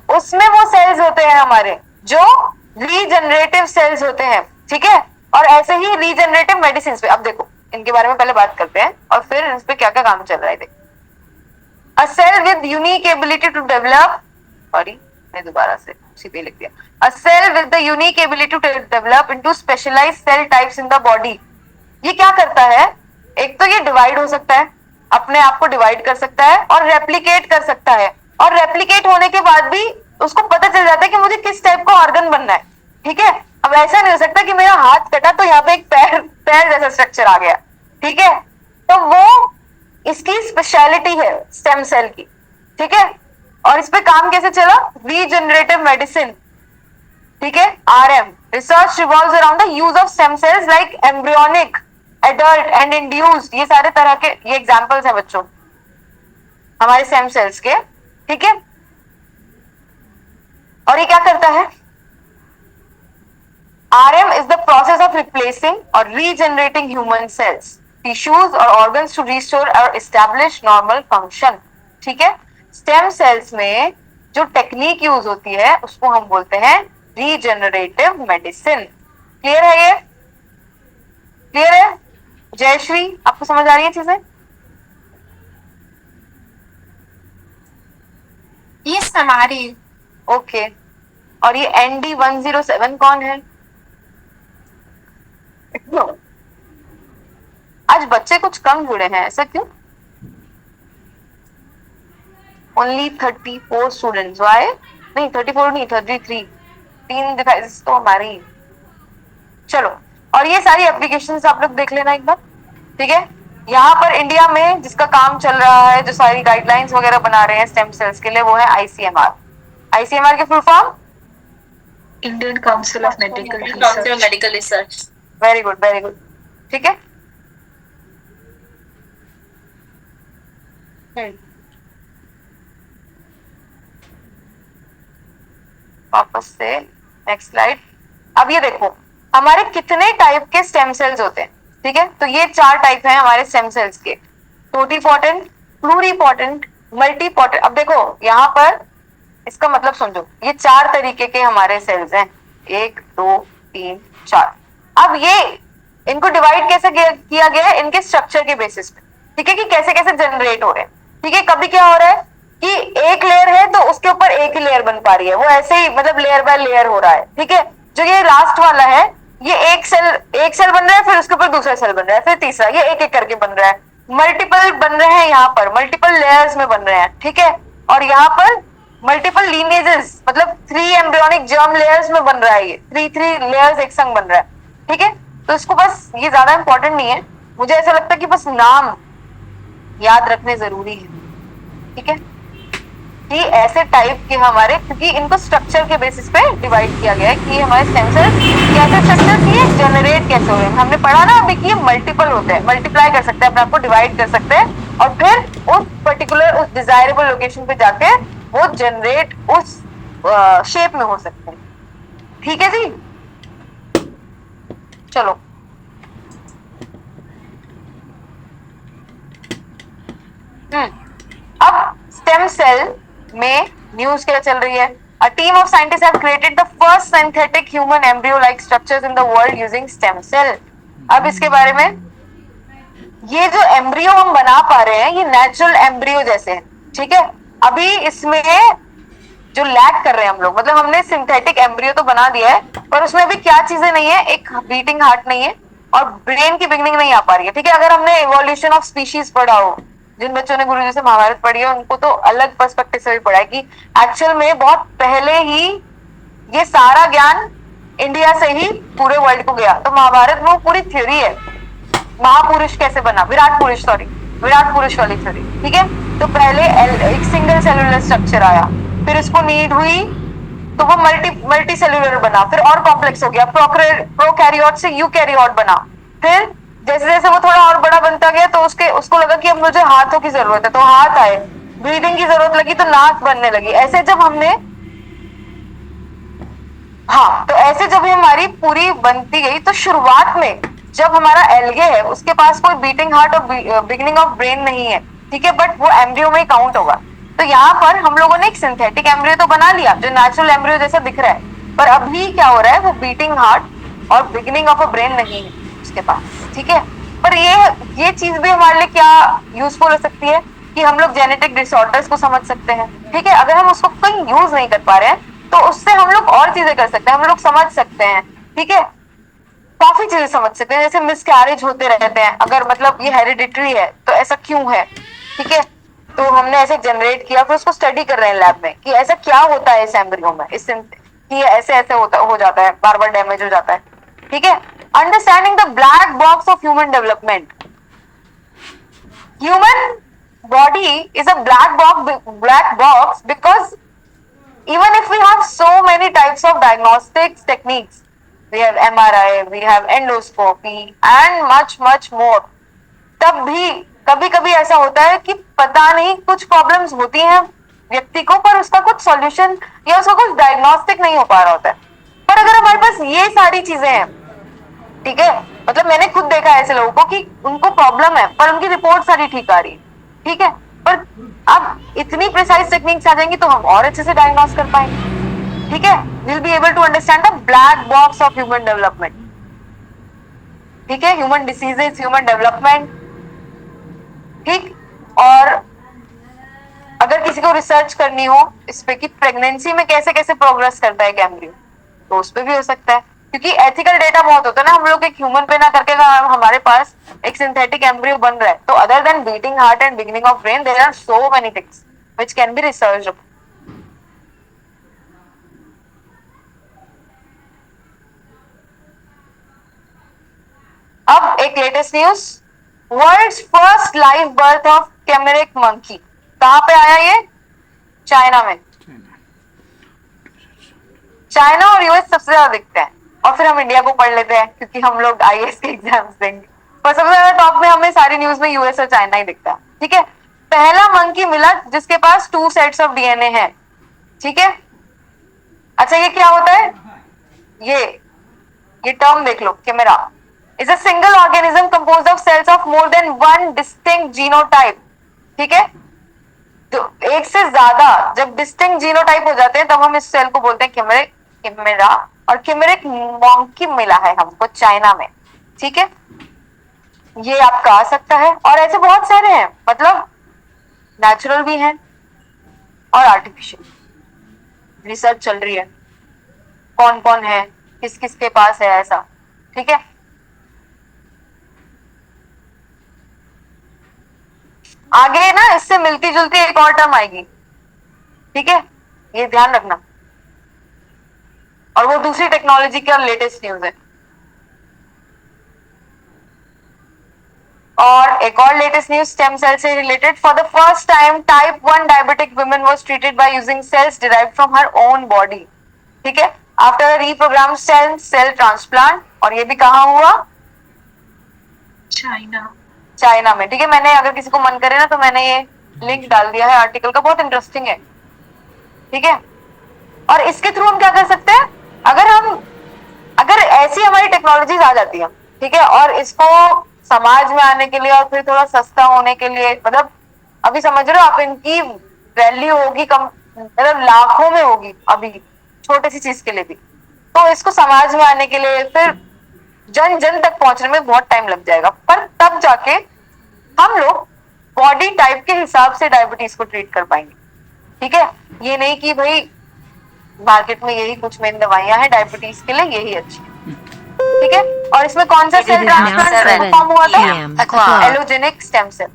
उसमें वो सेल्स होते हैं हमारे जो रीजनरेटिव सेल्स होते हैं, ठीक है। और ऐसे ही रीजनरेटिव मेडिसिन पे, अब देखो इनके बारे में पहले बात करते हैं और फिर इस पे क्या क्या काम चल रहा है। देखो, a cell with unique ability to develop, sorry मैं दोबारा से उसी पे लिख दिया, a cell with the unique ability to develop into specialised cell types in the body. ये क्या करता है? एक तो ये डिवाइड हो सकता है, अपने आप को डिवाइड कर सकता है और रेप्लिकेट कर सकता है, और रेप्लिकेट होने के बाद भी उसको पता चल जाता है कि मुझे किस टाइप का ऑर्गन बनना है, ठीक है। अब ऐसा नहीं हो सकता कि मेरा हाथ कटा तो यहाँ पे एक पैर जैसा स्ट्रक्चर आ गया, ठीक है। तो वो इसकी स्पेशलिटी है स्टेम सेल की, ठीक है। और इस पे काम कैसे चला? रीजनरेटिव मेडिसिन, ठीक है, RM research revolves around the use of stem cells like embryonic, adult and induced. ये सारे तरह के ये एग्जांपल्स हैं बच्चों हमारे स्टेम सेल्स के, ठीक है। और ये क्या करता है? RM is the process of replacing or regenerating human cells, tissues or organs to restore or establish normal function. ठीक है, स्टेम सेल्स में जो टेक्निक यूज होती है उसको हम बोलते हैं रीजेनरेटिव मेडिसिन. क्लियर है? ये क्लियर है? जयश्री, आपको समझ आ रही है चीजें? Yes, मैम आ रही है. ओके. और ये ND107 कौन है? आज बच्चे कुछ कम जुड़े हैं, ऐसा क्यों? Only 34 students. वाई? नहीं 34 नहीं, 33. 3 डिवाइसेस तो हमारी ही. चलो, और ये सारी एप्लीकेशंस आप लोग देख लेना एक बार. ठीक है, यहाँ पर इंडिया में जिसका काम चल रहा है, जो सारी गाइडलाइंस वगैरह बना रहे हैं स्टेम सेल्स के लिए, वो है ICMR. ICMR की full form? Indian Council of Medical Research. Very good, very good. ठीक है. वापस से नेक्स्ट स्लाइड. अब ये देखो हमारे कितने टाइप के स्टेम सेल्स होते हैं. ठीक है, तो ये 4 टाइप हैं हमारे स्टेम सेल्स के. Totipotent, pluripotent, multipotent. अब देखो यहाँ पर इसका मतलब समझो, ये 4 तरीके के हमारे सेल्स हैं. 1 2 3 4. अब ये इनको डिवाइड कैसे किया गया है? इनके स्ट्रक्चर के बेसिस पे. ठीक है, कि कैसे कैसे जनरेट हो रहे हैं. ठीक है, कभी क्या हो रहा है कि एक लेयर है तो उसके ऊपर एक ही लेयर बन पा रही है, वो ऐसे ही मतलब लेयर बाय लेयर हो रहा है. ठीक है, जो ये लास्ट वाला है, ये एक सेल बन रहा है, फिर उसके ऊपर दूसरा सेल बन रहा है, फिर तीसरा, ये एक एक करके बन रहा है. मल्टीपल बन रहे हैं यहाँ पर, मल्टीपल लेयर्स में बन रहे हैं. ठीक है, और यहाँ पर मल्टीपल लीनेजेस, मतलब 3 एम्ब्रियोनिक जर्म लेयर्स में बन रहा है. ये 3 लेयर्स एक संग बन रहा है. ठीक है, तो इसको बस, ये ज्यादा इंपॉर्टेंट नहीं है, मुझे ऐसा लगता है कि बस नाम याद रखने जरूरी है. ठीक है, कि ऐसे टाइप के हमारे, क्योंकि इनको स्ट्रक्चर के बेसिस पे डिवाइड किया गया है कि हमारे स्टेम सेल्स कैसे स्ट्रक्चर किए, जनरेट कैसे हो रहे हैं. हमने पढ़ा ना अभी कि ये मल्टीपल होते हैं, मल्टीप्लाई कर सकते हैं, अपने आप को डिवाइड कर सकते हैं, और फिर उस पर्टिकुलर, उस डिजायरेबल लोकेशन पे जाके वो जनरेट उस शेप में हो सकते हैं. ठीक है जी, चलो. अब स्टेम सेल में न्यूज क्या चल रही है? A team of scientists have created the first synthetic human embryo-like structures in the world using stem cell. अब इसके बारे में, ये जो एम्ब्रियो हम बना पा रहे हैं, ये नेचुरल एम्ब्रियो जैसे हैं. ठीक है, अभी इसमें जो लैक कर रहे हैं हम लोग, मतलब हमने सिंथेटिक एम्ब्रियो तो बना दिया है, पर उसमें अभी क्या चीजें नहीं है? एक बीटिंग हार्ट नहीं है, और ब्रेन की बिगनिंग नहीं आ पा रही है. ठीक है, अगर हमने इवोल्यूशन ऑफ स्पीशीज पढ़ा हो, जिन बच्चों ने गुरुजी से महाभारत पढ़ी है, उनको तो अलग पर्सपेक्टिव से भी पढ़ा है कि एक्चुअल में बहुत पहले ही ये सारा ज्ञान इंडिया से ही पूरे वर्ल्ड को गया. तो महाभारत में वो पूरी थ्योरी है, महापुरुष कैसे बना, विराट पुरुष वाली थ्योरी. ठीक है, तो पहले एक सिंगल सेलुलर स्ट्रक्चर आया, फिर उसको नीड हुई तो वो मल्टी सेलुलर बना, फिर और कॉम्प्लेक्स हो गया, प्रोकैरियोट से यूकैरियोट बना. फिर जैसे जैसे वो थोड़ा और बड़ा बनता गया तो उसको लगा कि अब मुझे हाथों की जरूरत है, तो हाथ आए. ब्रीदिंग की जरूरत लगी तो नाक बनने लगी. ऐसे जब हमने, हाँ, तो ऐसे जब हमारी पूरी बनती गई, तो शुरुआत में जब हमारा एल्गे है उसके पास कोई बीटिंग हार्ट और बिगिनिंग ऑफ ब्रेन नहीं है. ठीक है, बट वो एम्ब्रियो में काउंट होगा. तो यहाँ पर हम लोगों ने एक सिंथेटिक एम्ब्रियो तो बना लिया जो नेचुरल एम्ब्रियो जैसा दिख रहा है, पर अभी क्या हो रहा है, वो बीटिंग हार्ट और बिगिनिंग ऑफ अ ब्रेन नहीं है उसके पास. ठीक है, पर ये चीज भी हमारे लिए क्या यूजफुल हो सकती है कि हम लोग जेनेटिक डिसऑर्डर्स को समझ सकते हैं. ठीक है, अगर हम उसको कहीं यूज नहीं कर पा रहे हैं तो उससे हम लोग और चीजें कर सकते हैं, हम लोग समझ सकते हैं. ठीक है, काफी चीजें समझ सकते हैं, जैसे मिसकैरेज होते रहते हैं, अगर मतलब ये हेरिडिटरी है तो ऐसा क्यों है. ठीक है, तो हमने ऐसे जनरेट किया, फिर उसको स्टडी कर रहे हैं लैब में कि ऐसा क्या होता है इस एम्ब्रियो में, इस कि ऐसे ऐसे हो जाता है, बार बार डैमेज हो जाता है. ठीक है, understanding the black box of human development. Human body is a black box because even if we have so many types of diagnostics techniques, we have MRI, we have endoscopy and much more, तब भी कभी कभी ऐसा होता है कि पता नहीं कुछ प्रॉब्लम्स होती हैं व्यक्ति को, पर उसका कुछ सॉल्यूशन या उसका कुछ डायग्नोस्टिक नहीं हो पा रहा होता है। पर अगर हमारे पास ये सारी चीजें हैं, ठीक है, मतलब मैंने खुद देखा है ऐसे लोगों को कि उनको प्रॉब्लम है पर उनकी रिपोर्ट सारी ठीक आ रही है, ठीक है, पर अब इतनी प्रिसाइज टेक्निक्स आ जाएंगी तो हम और अच्छे से डायग्नोस कर पाएंगे, ठीक है, will be able to understand the black box of human development, ठीक है, ह्यूमन डिसीजेस, ह्यूमन डेवलपमेंट, ठीक। और अगर किसी को रिसर्च करनी हो इस पे कि प्रेगनेंसी में कैसे कैसे प्रोग्रेस करता है एक एम्ब्रियो, तो उस पे भी हो सकता है, क्योंकि एथिकल डेटा बहुत होता है ना, हम लोग एक ह्यूमन पे ना करके अगर हमारे पास एक सिंथेटिक एम्ब्रियो बन रहा है, तो other than beating heart and beginning of brain there are so many things which can be researched. अब एक latest news, world's first live birth of chimeric monkey, कहां पे आया ये? चाइना में। चाइना और यूएस सबसे ज्यादा दिखते हैं, और फिर हम इंडिया को पढ़ लेते हैं क्योंकि हम लोग आईएएस के एग्जाम्स देंगे, पर सबसे ज्यादा टॉप में हमें सारी न्यूज में यूएस और चाइना ही दिखता है, ठीक है। पहला मंकी मिला जिसके पास 2 सेट्स ऑफ डीएनए है, ठीक है। अच्छा ये क्या होता है? ये टर्म देख लो, camera is a single organism composed of cells of more than one distinct genotype, ठीक है। तो एक से ज्यादा जब डिस्टिंक्ट जीनोटाइप हो जाते हैं तब हम इस सेल को बोलते हैं कैमरा, और कैमरिक मंकी मिला है हमको चाइना में, ठीक है। ये आपका आ सकता है, और ऐसे बहुत सारे हैं, मतलब नेचुरल भी हैं और आर्टिफिशियल, रिसर्च चल रही है कौन कौन है, किस किस के पास है ऐसा, ठीक है। आगे ना इससे मिलती जुलती एक और टर्म आएगी, ठीक है, ये ध्यान रखना, और वो दूसरी टेक्नोलॉजी का लेटेस्ट न्यूज है। और एक और लेटेस्ट न्यूज स्टेम सेल से related, for the first time type 1 diabetic women was treated by using cells derived from her own body, ठीक है, आफ्टर रीप्रोग्राम सेल ट्रांसप्लांट, और ये भी कहाँ हुआ? चाइना में, ठीक है। मैंने अगर किसी को मन करे ना तो मैंने ये लिंक डाल दिया है आर्टिकल का, बहुत इंटरेस्टिंग है, ठीक है। और इसके थ्रू हम क्या कर सकते हैं, अगर ऐसी हमारी टेक्नोलॉजीज आ जाती है, ठीक है, और इसको समाज में आने के लिए और फिर थोड़ा सस्ता होने के लिए, मतलब अभी समझ रहे हो आप, इनकी वैल्यू होगी कम, मतलब लाखों में होगी अभी छोटी सी चीज के लिए भी, तो इसको समाज में आने के लिए फिर जन जन तक पहुंचने में बहुत टाइम लग जाएगा, पर तब जाके हम लोग बॉडी टाइप के हिसाब से डायबिटीज को ट्रीट कर पाएंगे, ठीक है। ये नहीं कि भाई मार्केट में यही कुछ मेन दवाइयां हैं डायबिटीज के लिए, यही अच्छी है, ठीक है। और इसमें कौन सा सेल ट्रांसप्लांट परफॉर्म हुआ था? Allogenic stem cell,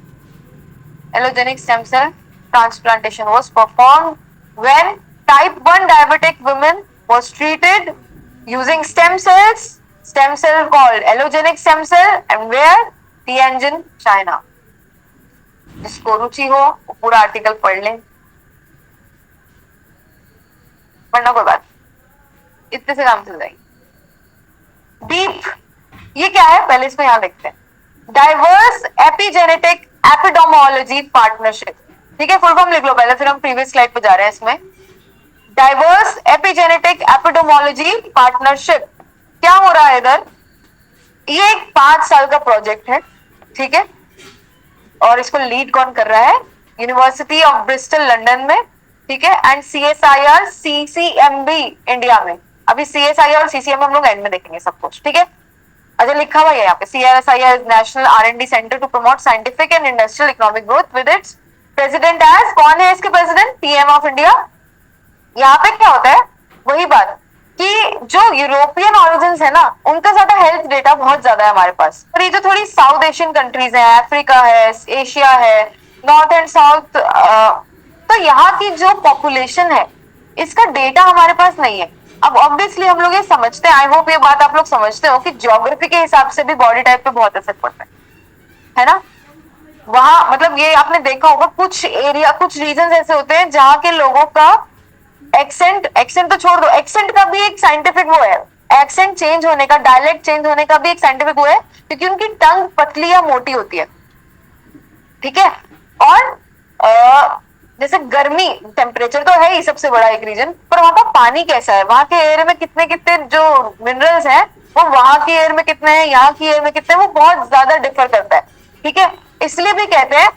allogenic stem cell transplantation was performed when type 1 diabetic women was treated using stem cell called allogenic stem cell, and where? Tianjin, China. जिसको रुचि हो वो पूरा आर्टिकल पढ़ लें, पढ़ना कोई बात, इतने से काम चल जाएगी। डीप, ये क्या है पहले इसको यहाँ देखते हैं, डाइवर्स एपिजेनेटिक एपिडोमोलॉजी पार्टनरशिप, ठीक है, फुल फॉर्म लिख लो पहले, फिर हम प्रीवियस स्लाइड पे जा रहे हैं। इसमें डाइवर्स एपिजेनेटिक एपिडोमोलॉजी पार्टनरशिप क्या हो रहा है इधर? ये एक 5 साल का प्रोजेक्ट है, ठीक है, और इसको लीड कौन कर रहा है? यूनिवर्सिटी ऑफ ब्रिस्टल लंदन में, ठीक है, एंड CSIR CCMB इंडिया में। अभी CSIR और CCM हम लोग एंड में देखेंगे सब कुछ, ठीक है। अच्छा लिखा हुआ है यहाँ पे, CSIR is national R&D centre to promote scientific and industrial economic growth with its president as, कौन है इसके प्रेसिडेंट? PM of India. यहाँ पे क्या होता है, वही बात कि जो यूरोपियन ऑरिजिन्स है ना, उनका ज्यादा हेल्थ डेटा बहुत ज्यादा है हमारे पास, और ये जो थोड़ी साउथ एशियन कंट्रीज है, अफ्रीका है, एशिया है, नॉर्थ एंड साउथ, तो यहाँ की जो पॉपुलेशन है इसका डेटा हमारे पास नहीं है। अब ऑब्वियसली हम लोग ये समझते हैं, आई होप ये बात आप लोग समझते हो कि ज्योग्राफी के हिसाब से भी बॉडी टाइप पे बहुत असर पड़ता है ना। वहां मतलब ये आपने देखा होगा, कुछ एरिया, कुछ रीजन ऐसे होते हैं जहाँ के लोगों का एक्सेंट तो छोड़ दो, एक्सेंट का भी एक साइंटिफिक वो है, एक्सेंट चेंज होने का, डायलेक्ट चेंज होने का भी एक साइंटिफिक वो है, क्योंकि उनकी टंग पतली या मोटी होती है, ठीक है। और जैसे गर्मी, टेम्परेचर तो है ही सबसे बड़ा एक रीजन, पर वहां का पानी कैसा है, वहां के एयर में कितने कितने जो मिनरल्स हैं वो वहां की एयर में कितने हैं, यहाँ की एयर में कितने हैं, वो बहुत ज्यादा डिफर करता है। ठीक है, इसलिए भी कहते हैं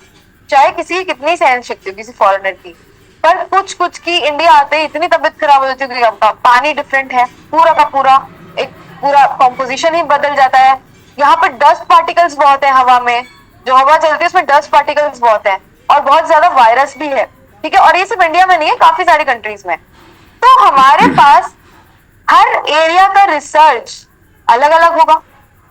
चाहे किसी की कितनी सहन शक्ति हो किसी फॉरेनर की, पर कुछ कुछ की इंडिया आते ही इतनी तबीयत खराब हो जाती है क्योंकि पानी डिफरेंट है, पूरा का पूरा एक पूरा कॉम्पोजिशन ही बदल जाता है। यहाँ पर डस्ट पार्टिकल्स बहुत है हवा में, जो हवा चलती है उसमें डस्ट पार्टिकल्स बहुत है, और बहुत ज्यादा वायरस भी है। ठीक है, और ये सिर्फ इंडिया में नहीं है, काफी सारी कंट्रीज में। तो हमारे पास हर एरिया का रिसर्च अलग अलग होगा,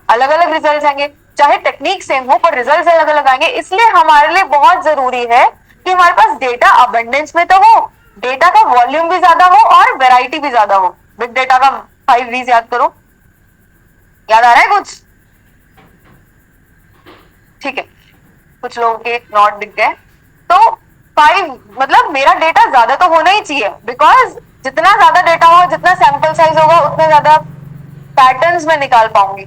अलग अलग रिजल्ट आएंगे, चाहे टेक्निक सेम हो पर रिजल्ट अलग अलग आएंगे। इसलिए हमारे लिए बहुत जरूरी है कि हमारे पास डेटा अबंडेंस में तो हो, डेटा का वॉल्यूम भी ज्यादा हो और वेराइटी भी ज्यादा हो। बिग डेटा का 5 V's याद करो, याद आ रहा है कुछ? ठीक है, कुछ लोगों के नॉट दिख गए। तो 5 मतलब मेरा डेटा ज्यादा तो होना ही चाहिए, बिकॉज जितना ज्यादा डेटा होगा, जितना सैंपल साइज होगा, उतना ज्यादा पैटर्न्स में निकाल पाऊंगी।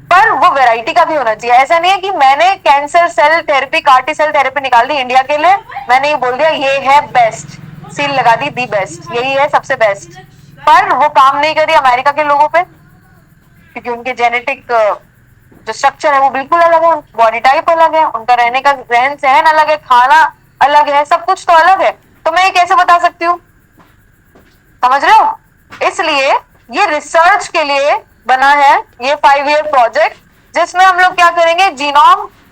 पर वो वैरायटी का भी होना चाहिए। ऐसा नहीं है कि मैंने cancer cell therapy, CAR T cell therapy निकाल दी इंडिया के लिए, मैंने ये बोल दिया ये है बेस्ट, सील लगा दी बेस्ट, यही है सबसे बेस्ट, पर वो काम नहीं करी अमेरिका के लोगों पे, क्योंकि उनके जेनेटिक जो स्ट्रक्चर है वो बिल्कुल अलग है, बॉडी टाइप अलग है, उनका रहने का रहन सहन अलग है, खाना अलग है, सब कुछ तो अलग है। तो मैं ये कैसे बता सकती हूँ? समझ रहे हो? इसलिए ये रिसर्च के लिए बना है ये 5 ईयर प्रोजेक्ट, जिसमें हम लोग क्या करेंगे,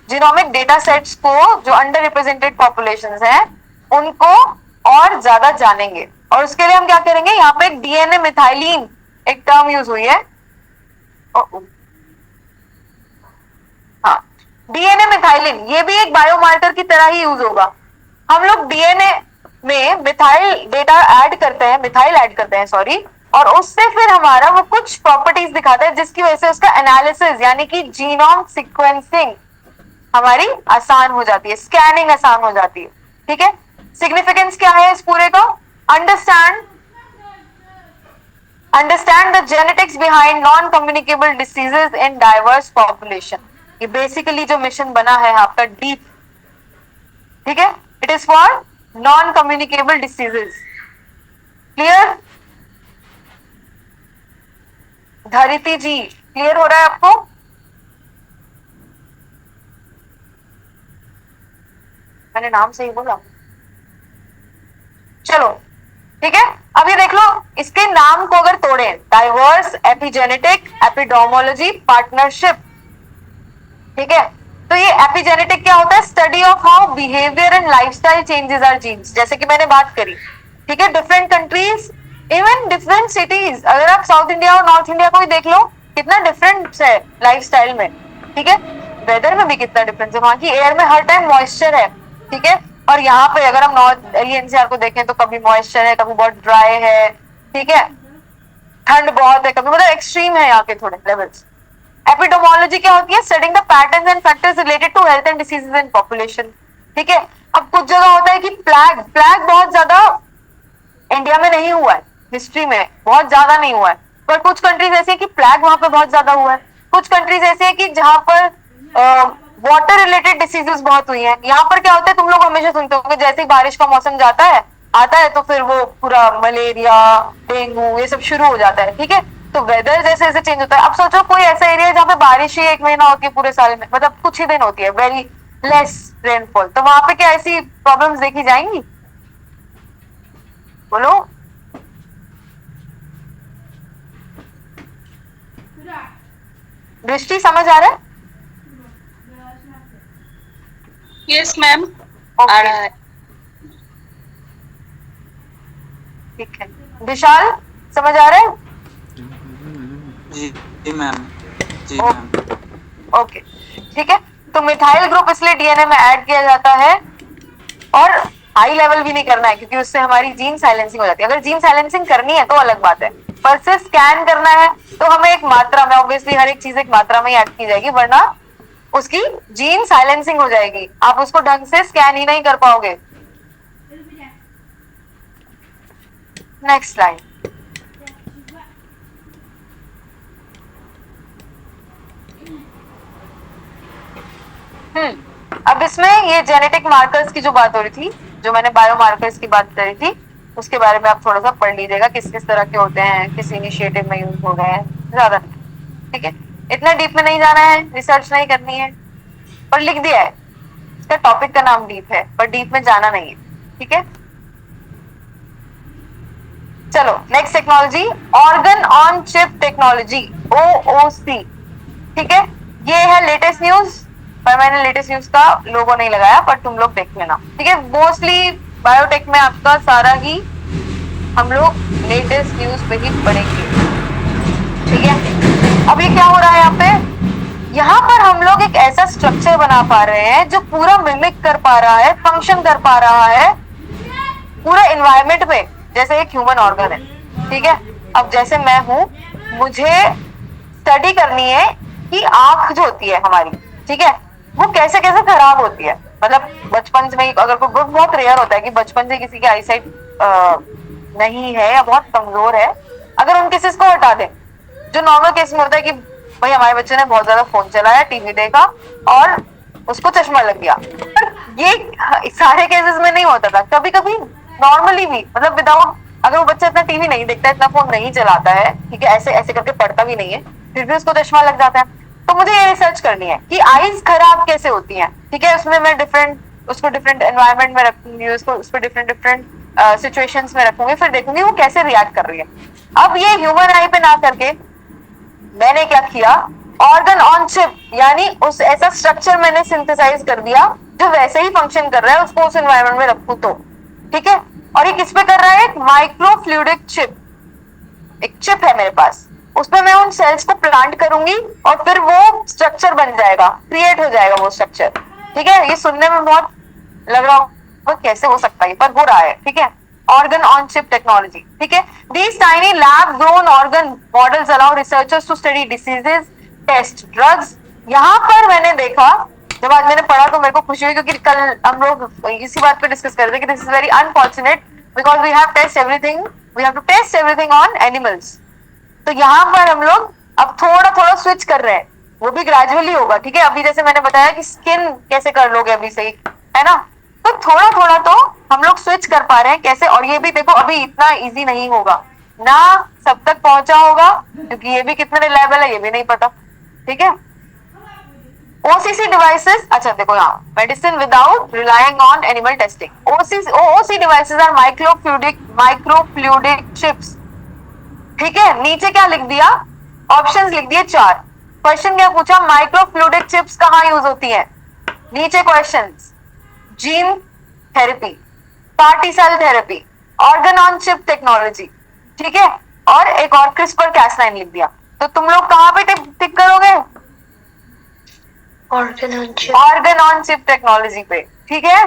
जीनोमिक डेटा सेट्स को, जो अंडर रिप्रेजेंटेड पॉपुलेशंस हैं उनको और ज्यादा जानेंगे। और उसके लिए हम क्या करेंगे, यहाँ पे एक डीएनए मिथाइलिन एक टर्म यूज हुई है, हाँ, डीएनए मिथाइलिन, ये भी एक बायोमार्कर की तरह ही यूज होगा। हम लोग डीएनए में मिथाइल डेटा ऐड करते हैं, मिथाइल ऐड करते हैं सॉरी, और उससे फिर हमारा वो कुछ प्रॉपर्टीज दिखाता है जिसकी वजह से उसका एनालिसिस यानी कि जीनोम सीक्वेंसिंग हमारी आसान हो जाती है, स्कैनिंग आसान हो जाती है। ठीक है, सिग्निफिकेंस क्या है इस पूरे का? Understand the genetics behind non communicable diseases in diverse population. ये बेसिकली जो मिशन बना है आपका डीप, ठीक है, it is for non communicable diseases. Clear? Dharitri ji, clear हो रहा है आपको? मैंने नाम सही बोला? चलो ठीक है, अब ये देख लो, इसके नाम को अगर तोड़े, डाइवर्स, एपिजेनेटिक, एपिडोमोलॉजी, पार्टनरशिप। ठीक है, तो ये एपिजेनेटिक क्या होता है? Study of how behaviour and lifestyle changes are genes, जैसे कि मैंने बात करी। ठीक है, different countries, even different cities, अगर आप साउथ इंडिया और नॉर्थ इंडिया को ही देख लो, कितना डिफरेंस है लाइफस्टाइल में। ठीक है, वेदर में भी कितना डिफरेंस है, वहां की एयर में हर टाइम मॉइस्चर है। ठीक है, और यहाँ पे अगर हम नॉर्थ दिल्ली एनसीआर को देखें तो कभी मॉइस्चर है, कभी बहुत ड्राई है। ठीक है, ठंड बहुत है, कभी मतलब एक्सट्रीम है यहाँ के थोड़े लेवल्स। एपिडोमोलॉजी क्या होती है? Studying the patterns and factors related to health and diseases in population. ठीक है, अब कुछ जगह होता है कि प्लेग बहुत ज्यादा इंडिया में नहीं हुआ है, हिस्ट्री में बहुत ज्यादा नहीं हुआ है, पर कुछ कंट्रीज ऐसी है कि प्लेग वहां पे बहुत ज्यादा हुआ है। कुछ कंट्रीज ऐसी है कि जहां पर वाटर रिलेटेड डिसीजेस बहुत हुई हैं। यहाँ पर क्या होता है, तुम लोग हमेशा सुनते हो कि जैसे ही बारिश का मौसम आता है तो फिर वो पूरा मलेरिया, डेंगू ये सब शुरू हो जाता है। ठीक है, तो वेदर जैसे जैसे चेंज होता है, अब सोचो कोई ऐसा एरिया है जहाँ पे बारिश ही 1 महीना होती है पूरे साल में, मतलब कुछ ही दिन होती है, वेरी लेस रेनफॉल, तो वहां पे क्या ऐसी प्रॉब्लम्स देखी जाएंगी? बोलो। दृष्टि समझ आ रहा है? Yes, ma'am. Okay. ठीक है, विशाल समझ आ रहा है? जी मैम, जी मैम। ओके, ठीक है, तो मिथाइल ग्रुप इसलिए डीएनए में ऐड किया जाता है, और हाई लेवल भी नहीं करना है क्योंकि उससे हमारी जीन साइलेंसिंग हो जाती है। अगर जीन साइलेंसिंग करनी है तो अलग बात है, पर से स्कैन करना है तो हमें एक मात्रा में, ऑब्वियसली हर एक चीज एक मात्रा में ही ऐड की जाएगी, वरना उसकी जीन साइलेंसिंग हो जाएगी, आप उसको ढंग से स्कैन ही नहीं कर पाओगे। Next slide. अब इसमें ये जेनेटिक मार्कर्स की जो बात हो रही थी, जो मैंने बायोमार्कर्स की बात करी थी उसके बारे में आप थोड़ा सा पढ़ लीजिएगा, किस किस तरह के होते हैं, किस इनिशिएटिव में यूज हो रहे हैं, ज्यादा नहीं, ठीक है। इतना डीप में नहीं जाना है, रिसर्च नहीं करनी है, पर लिख दिया है, इसका टॉपिक का नाम डीप है, पर डीप में जाना नहीं है, ठीक है। चलो next technology, organ on chip technology, OOC, ठीक है। ये है लेटेस्ट न्यूज, पर मैंने लेटेस्ट न्यूज का लोगो नहीं लगाया, पर तुम लोग देख लेना, ठीक है। मोस्टली बायोटेक में आपका सारा ही हम लोग लेटेस्ट न्यूज पे ही पढ़ेंगे, ठीक है। अब ये क्या हो रहा है यहाँ पर हम लोग एक ऐसा स्ट्रक्चर बना पा रहे हैं जो पूरा मिमिक कर पा रहा है, फंक्शन कर पा रहा है पूरा एनवायरमेंट में, जैसे एक ह्यूमन ऑर्गन है, ठीक है। अब जैसे मैं हूं, मुझे स्टडी करनी है कि आंख जो होती है हमारी, ठीक है, वो कैसे कैसे खराब होती है। मतलब बचपन में अगर कोई बहुत रेयर होता है कि बचपन से किसी की आईसाइट नहीं है या बहुत कमजोर है, अगर उन केसेस को हटा दें, जो नॉर्मल केस में होता है कि भाई हमारे बच्चे ने बहुत ज्यादा फोन चलाया, टीवी देखा और उसको चश्मा लग गया, पर ये सारे केसेस में नहीं होता था, कभी कभी नॉर्मली भी, मतलब विदाउट, अगर वो बच्चा इतना टीवी नहीं देखता, इतना फोन नहीं चलाता है, ठीक है, ऐसे ऐसे करके पढ़ता भी नहीं है, फिर भी उसको चश्मा लग जाता है। तो मुझे ये रिसर्च करनी है कि आईज खराब कैसे होती हैं, ठीक है। उसमें मैं उसको डिफरेंट एनवायरनमेंट में रखूंगी, उसको डिफरेंट सिचुएशंस में रखूंगी, फिर देखूंगी वो कैसे रिएक्ट कर रही है। अब ये ह्यूमन आई पे ना करके मैंने क्या किया, ऑर्गन ऑन चिप, यानी उस ऐसा स्ट्रक्चर मैंने सिंथेसाइज कर दिया जो वैसे ही फंक्शन कर रहा है, उसको उस एनवायरनमेंट में रखूं तो, ठीक है। और ये किस पे कर रहा है, एक माइक्रोफ्लूइडिक चिप, एक चिप है मेरे पास, उसमें मैं उन सेल्स को प्लांट करूंगी और फिर वो स्ट्रक्चर बन जाएगा, क्रिएट हो जाएगा वो स्ट्रक्चर, ठीक है। ये सुनने में बहुत लग रहा होगा कैसे हो सकता है, पर हो रहा है, ठीक है। ऑर्गन ऑन चिप टेक्नोलॉजी, ठीक है। These tiny lab grown organ models allow researchers to study diseases, test drugs। यहाँ पर मैंने देखा, जब आज मैंने पढ़ा तो मेरे को खुशी हुई, क्योंकि कल हम लोग इसी बात पे डिस्कस कर रहे थे कि this is very unfortunate because we have to test everything on animals. तो यहाँ पर हम लोग अब थोड़ा थोड़ा स्विच कर रहे हैं, वो भी ग्रेजुअली होगा, ठीक है। अभी जैसे मैंने बताया कि स्किन कैसे कर लोगे अभी से ही, है ना, तो थोड़ा थोड़ा तो हम लोग स्विच कर पा रहे हैं कैसे। और ये भी देखो अभी इतना इजी नहीं होगा ना, सब तक पहुंचा होगा, क्योंकि ये भी कितना रिलायबल है ये भी नहीं पता, ठीक है। OCC डिवाइसेस, अच्छा देखो यहाँ, medicine without relying on animal testing. OOC devices are microfluidic chips, ठीक है। नीचे क्या लिख दिया, ऑप्शंस लिख दिए 4। क्वेश्चन क्या पूछा, माइक्रोफ्लूइडिक चिप्स कहाँ यूज होती हैं, नीचे questions, gene therapy, CAR T cell therapy, organ on chip technology, ठीक है, और एक और CRISPR-Cas9 लिख दिया। तो तुम लोग कहाँ पे टिक करोगे, ऑर्गन ऑन चिप टेक्नोलॉजी पे, ठीक है।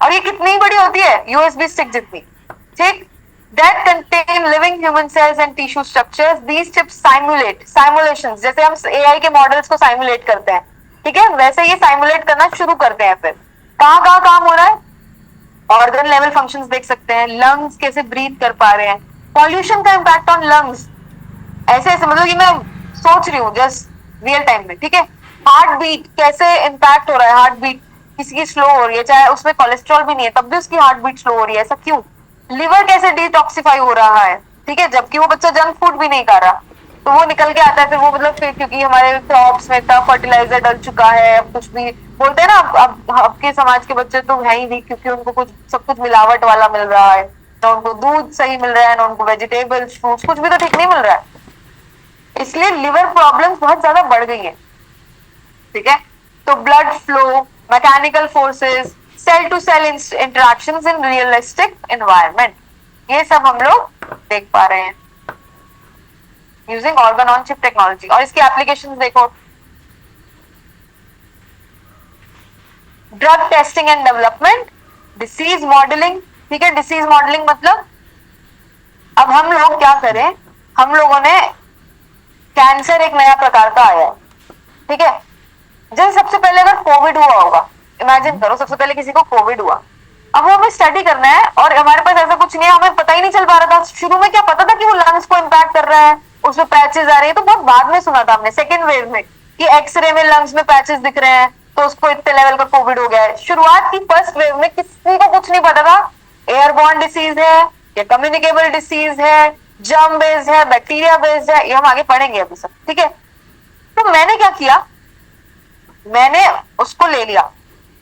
और ये कितनी बड़ी होती है, USB स्टिक जितनी, ठीक। That contain living human cells and tissue structures. These chips simulations, जैसे हम AI के मॉडल्स को साइमुलेट करते हैं, ठीक है, वैसे ये साइमुलेट करना शुरू करते हैं। फिर कहाँ कहाँ काम हो रहा है, ऑर्गन लेवल फंक्शंस देख सकते हैं, लंग्स कैसे ब्रीथ कर पा रहे हैं, पॉल्यूशन का इम्पैक्ट ऑन लंग्स, ऐसे ऐसे, मतलब कि मैं सोच रही हूँ जस्ट रियल टाइम में, ठीक है। हार्ट बीट कैसे इम्पैक्ट हो रहा है, हार्ट बीट किसी की स्लो हो रही है, चाहे उसमें कोलेस्ट्रॉल भी नहीं है तब भी उसकी हार्ट बीट स्लो हो रही है, ऐसा क्यों। लिवर कैसे डिटॉक्सिफाई हो रहा है, ठीक है, जबकि वो बच्चा जंक फूड भी नहीं खा रहा, तो वो निकल के आता है फिर वो, मतलब फिर क्योंकि हमारे क्रॉप्स में इतना फर्टिलाइजर डल चुका है, अब कुछ भी बोलते हैं ना, अब आपके समाज के बच्चे तो है ही नहीं, क्योंकि उनको कुछ सब कुछ मिलावट वाला मिल रहा है, ना उनको दूध सही मिल रहा है, ना उनको वेजिटेबल्स फ्रूट्स कुछ भी तो ठीक नहीं मिल रहा है, इसलिए लिवर प्रॉब्लम्स बहुत ज्यादा बढ़ गई है, ठीक है। तो blood flow, mechanical forces, cell to cell interactions in realistic environment, ये सब हम लोग देख पा रहे हैं using organ on chip technology. और इसकी एप्लीकेशंस देखो, drug testing and development, disease modelling, ठीक है। डिसीज मॉडलिंग मतलब अब हम लोग क्या करें, हम लोगों ने कैंसर एक नया प्रकार का आया है, ठीक है। जैसे सबसे पहले अगर कोविड हुआ होगा, इमेजिन करो सबसे पहले किसी को कोविड हुआ, अब वो हमें स्टडी करना है और हमारे पास ऐसा कुछ नहीं है, हमें पता ही नहीं चल पा रहा था शुरू में, क्या पता था कि वो लंग्स को इम्पैक्ट कर रहा है, उसमें पैचेस आ रही है, तो बहुत बाद में सुना था हमने सेकेंड वेव में कि एक्सरे में लंग्स में पैचेस दिख रहे हैं, तो उसको इतने लेवल का कोविड हो गया है। शुरुआत की फर्स्ट वेव में किसी को कुछ नहीं पता था एयरबॉर्न डिसीज है या कम्युनिकेबल डिसीज है, जर्म बेस्ड है, बैक्टीरिया बेस्ड है, ये हम आगे पढ़ेंगे अभी सब, ठीक है। तो मैंने क्या किया, मैंने उसको ले लिया,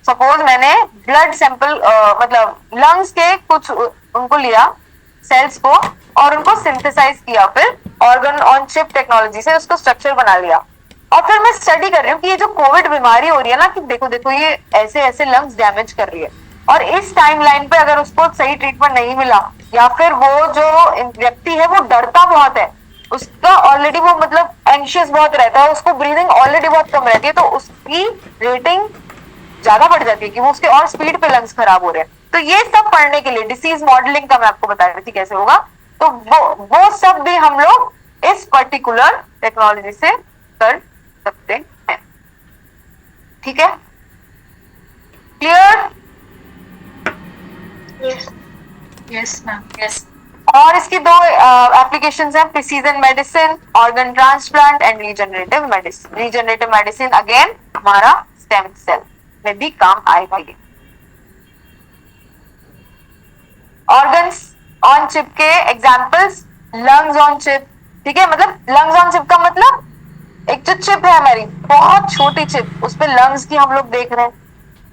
सपोज मैंने ब्लड सैंपल मतलब लंग्स के कुछ उनको लिया सेल्स को और उनको सिंथेसाइज किया, फिर ऑर्गन ऑन चिप टेक्नोलॉजी से उसको स्ट्रक्चर बना लिया और फिर मैं स्टडी कर रही हूँ कि ये जो कोविड बीमारी हो रही है ना, कि देखो देखो ये ऐसे ऐसे लंग्स डैमेज कर रही है और इस टाइमलाइन पे अगर उसको सही ट्रीटमेंट नहीं मिला या फिर वो जो व्यक्ति है वो डरता बहुत है, उसका ऑलरेडी वो मतलब एंशियस बहुत रहता है, उसको ब्रीदिंग ऑलरेडी बहुत कम रहती है, तो उसकी रेटिंग ज्यादा बढ़ जाती है कि वो उसके और स्पीड पे लंग्स खराब हो रहे हैं। तो ये सब पढ़ने के लिए डिसीज मॉडलिंग का मैं आपको बता रही थी कैसे होगा, तो वो सब भी हम लोग इस पर्टिकुलर टेक्नोलॉजी से कर सकते हैं, ठीक है, क्लियर? Yes, ma'am. Yes. और इसकी दो एप्लीकेशंस हैं, precision medicine, organ transplant and regenerative medicine. Regenerative medicine again हमारा स्टेम सेल में भी काम आएगा ये। ऑर्गन्स ऑन चिप के एग्जांपल्स, लंग्स ऑन चिप, ठीक है, मतलब लंग्स ऑन चिप का मतलब एक जो चिप है हमारी बहुत छोटी चिप, उस पे लंग्स की हम लोग देख रहे हैं,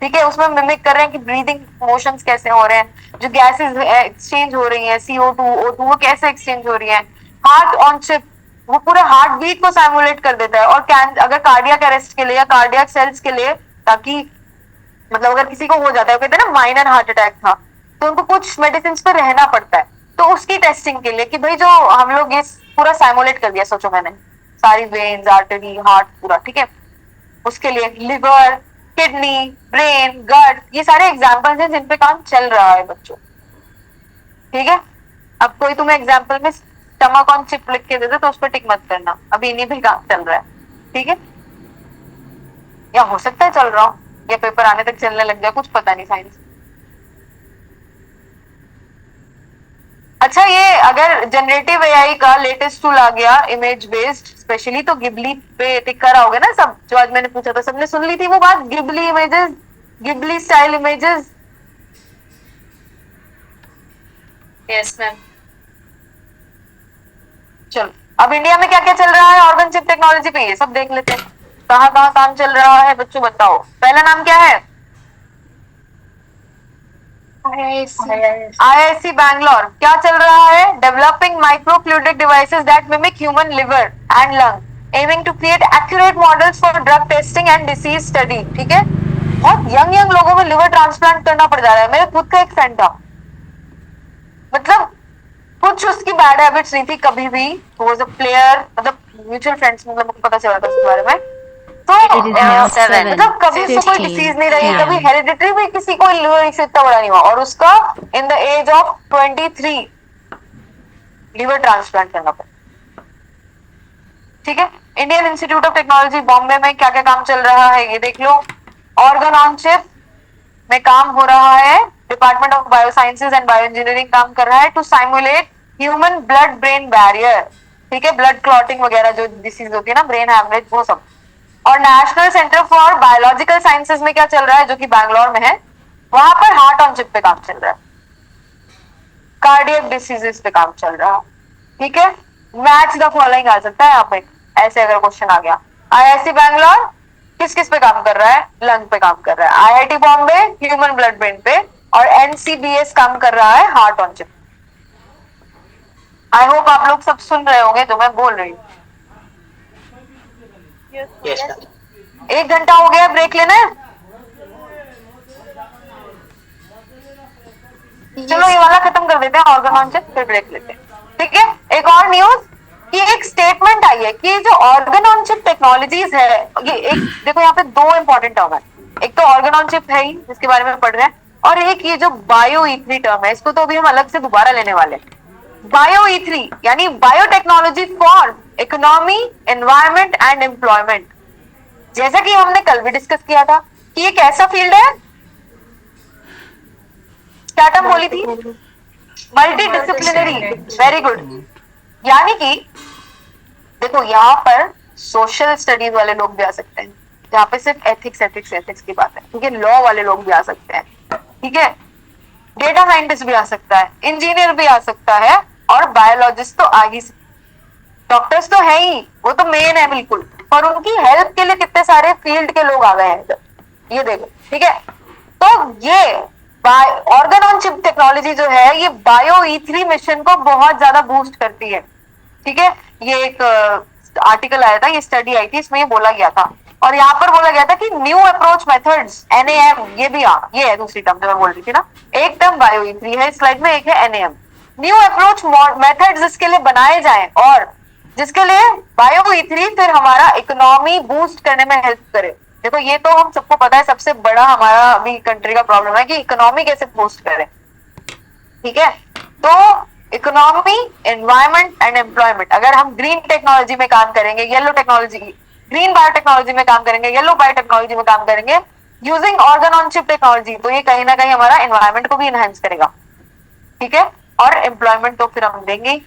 ठीक है, उसमें मिमिक कर रहे हैं कि ब्रीदिंग मोशंस कैसे हो रहे हैं, जो गैसेस एक्सचेंज हो रही हैं CO2 O2 वो कैसे एक्सचेंज हो रही हैं। हार्ट ऑन चिप वो पूरे हार्ट बीट को सिमुलेट कर देता है, और अगर कार्डियक अरेस्ट के लिए या कार्डियक सेल्स के लिए, ताकि मतलब अगर किसी को हो जाता है, कहते हैं ना माइनर हार्ट अटैक था, तो उनको कुछ मेडिसिन पे रहना पड़ता है, तो उसकी टेस्टिंग के लिए कि भाई जो हम लोग ये पूरा सिमुलेट कर दिया, सोचो मैंने सारी वेन्स, आर्टरी, हार्ट पूरा, ठीक है, उसके लिए लिवर, किडनी, ब्रेन, गट, ये सारे एग्जाम्पल्स हैं जिन पे काम चल रहा है बच्चों, ठीक है। अब कोई तुम्हें एग्जाम्पल में स्टमक ऑन चिप लिख के दे दे तो उस पर टिक मत करना, अभी इन्हीं पे काम चल रहा है, ठीक है, या हो सकता है चल रहा हो या पेपर आने तक चलने लग जाए, कुछ पता नहीं साइंस। अच्छा, ये अगर जनरेटिव एआई का लेटेस्ट टूल आ गया इमेज बेस्ड स्पेशली, तो गिबली पे टिक करा होगा ना सब, जो आज मैंने पूछा था सबने सुन ली थी वो बात, Ghibli images, Ghibli style images. Yes, ma'am. चलो अब इंडिया में क्या क्या चल रहा है ऑर्गन चिप टेक्नोलॉजी पे, ये सब देख लेते हैं, कहाँ कहाँ काम चल रहा है बच्चों, बताओ। पहला नाम क्या है? IISc बैंगलोर। क्या चल रहा है? Developing microfluidic devices that mimic human liver and lung, aiming to create accurate models for drug testing and disease study, ठीक है। बहुत यंग लोगों में लिवर ट्रांसप्लांट करना पड़ जा रहा है। मेरे खुद का एक फ्रेंड था, मतलब कुछ उसकी बैड हैबिट्स नहीं थी कभी भी, वाज अ प्लेयर, मतलब म्यूचुअल फ्रेंड्स, मतलब मुझे पता चला था उसके बारे में, तो It is now 7, मतलब कभी उसको कोई 15 डिसीज नहीं रही, PM. कभी हेरिडिटरी भी किसी को लिवर से इतना बड़ा नहीं हुआ, और उसका in the age of 23 liver transplant करना पड़ा, ठीक है। Indian Institute of Technology Bombay में क्या क्या काम चल रहा है ये देख लो। ऑर्गन ऑन चिप में काम हो रहा है, department of biosciences and bioengineering काम कर रहा है to simulate human blood brain barrier, ठीक है, ब्लड क्लॉटिंग वगैरह जो डिसीज होती है ना, ब्रेन हैमरेज, वो सब। और national centre for biological sciences में क्या चल रहा है, जो कि बैंगलोर में है, वहां पर हार्ट ऑन चिप पे काम चल रहा है, कार्डियक डिसीजेस पे काम चल रहा है, ठीक है। मैच द फॉलोइंग आ सकता है यहाँ पे, ऐसे अगर क्वेश्चन आ गया। IISc बैंगलोर किस किस पे काम कर रहा है? लंग पे काम कर रहा है। IIT Bombay human blood brain पे, और NCBS काम कर रहा है heart on chip. I hope आप लोग सब सुन रहे होंगे जो मैं बोल रही हूँ। Yes, 1 घंटा हो गया, ब्रेक लेना है? चलो ये वाला खत्म कर देते हैं, ऑर्गन ऑन चिप, फिर ब्रेक लेते हैं, ठीक है। एक और न्यूज कि एक स्टेटमेंट आई है कि जो ऑर्गन ऑन चिप टेक्नोलॉजीज है, ये एक देखो यहाँ पे 2 इंपॉर्टेंट टर्म है, एक तो ऑर्गन ऑन चिप है ही जिसके बारे में पढ़ रहे हैं, और एक ये जो बायो E3 टर्म है, इसको तो अभी हम अलग से दोबारा लेने वाले हैं। बायो E3 यानी biotechnology for economy, environment and employment. जैसा कि हमने कल भी डिस्कस किया था कि ये कैसा फील्ड है, क्या टर्म बोली थी? Multi disciplinary, very good. यानी कि देखो यहाँ पर सोशल स्टडीज वाले लोग भी आ सकते हैं, यहाँ पे सिर्फ एथिक्स की बात है, क्योंकि लॉ वाले लोग भी आ सकते हैं, ठीक है, डेटा साइंटिस्ट भी आ सकता है, इंजीनियर भी आ सकता है, और बायोलॉजिस्ट तो आ ही, डॉक्टर्स तो है ही, वो तो मेन है बिल्कुल, पर उनकी हेल्प के लिए कितने सारे फील्ड के लोग आ गए हैं इधर, ये देखो, ठीक है। तो ये ऑर्गन ऑन चिप टेक्नोलॉजी जो है, ये बायो E3 मिशन को बहुत ज्यादा बूस्ट करती है, ठीक है। ये एक आर्टिकल आया था, ये स्टडी आई थी, इसमें ये बोला गया था, और यहाँ पर बोला गया था कि न्यू अप्रोच मेथड्स NAM, ये भी ये है दूसरी टर्म जो मैं बोल रही थी ना, एक टर्म बायो E3 है स्लाइड में, एक है NAM, न्यू अप्रोच मेथड्स जिसके लिए बनाए जाएं, और जिसके लिए बायो E3 फिर हमारा इकोनॉमी बूस्ट करने में हेल्प करे। देखो ये तो हम सबको पता है, सबसे बड़ा हमारा अभी कंट्री का प्रॉब्लम है कि इकोनॉमी कैसे बूस्ट करें, ठीक है। तो इकोनॉमी, एनवायरमेंट एंड एम्प्लॉयमेंट, अगर हम ग्रीन टेक्नोलॉजी में काम करेंगे, येलो टेक्नोलॉजी, ग्रीन बायोटेक्नोलॉजी में काम करेंगे, येलो बायोटेक्नोलॉजी में काम करेंगे, using organ on chip technology, तो ये कहीं ना कहीं हमारा एनवायरमेंट को भी इनहेंस करेगा, ठीक है, और एम्प्लॉयमेंट तो फिर हम देंगे।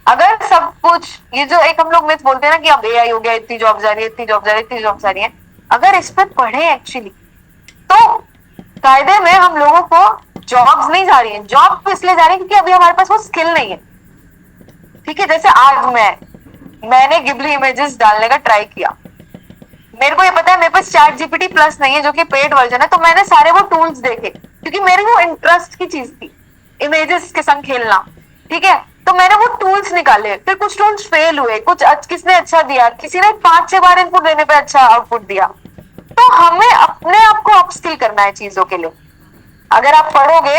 अगर सब कुछ, ये जो एक हम लोग मिथ बोलते हैं ना कि अब AI हो गया, इतनी जॉब जा रही है, इतनी जॉब जा रही है, इतनी जॉब जा रही है, अगर इस पर पढ़े एक्चुअली, तो कायदे में हम लोगों को जॉब्स नहीं जा रही है, जॉब इसलिए जा रही है क्योंकि अभी हमारे पास वो स्किल नहीं है, ठीक है। जैसे आज मैंने गिबली इमेजेस डालने का ट्राई किया, मेरे को ये पता है मेरे पास चैट GPT प्लस नहीं है जो कि पेड वर्जन है, तो मैंने सारे वो टूल्स देखे क्योंकि मेरी वो इंटरेस्ट की चीज थी, इमेजेस के संग खेलना, ठीक है। तो मैंने वो टूल्स निकाले, फिर कुछ टूल्स फेल हुए, कुछ किसने अच्छा दिया, किसी ने 5-6 बार इनपुट देने पे अच्छा आउटपुट दिया। तो हमें अपने आप को अपस्किल करना है चीजों के लिए। अगर आप पढ़ोगे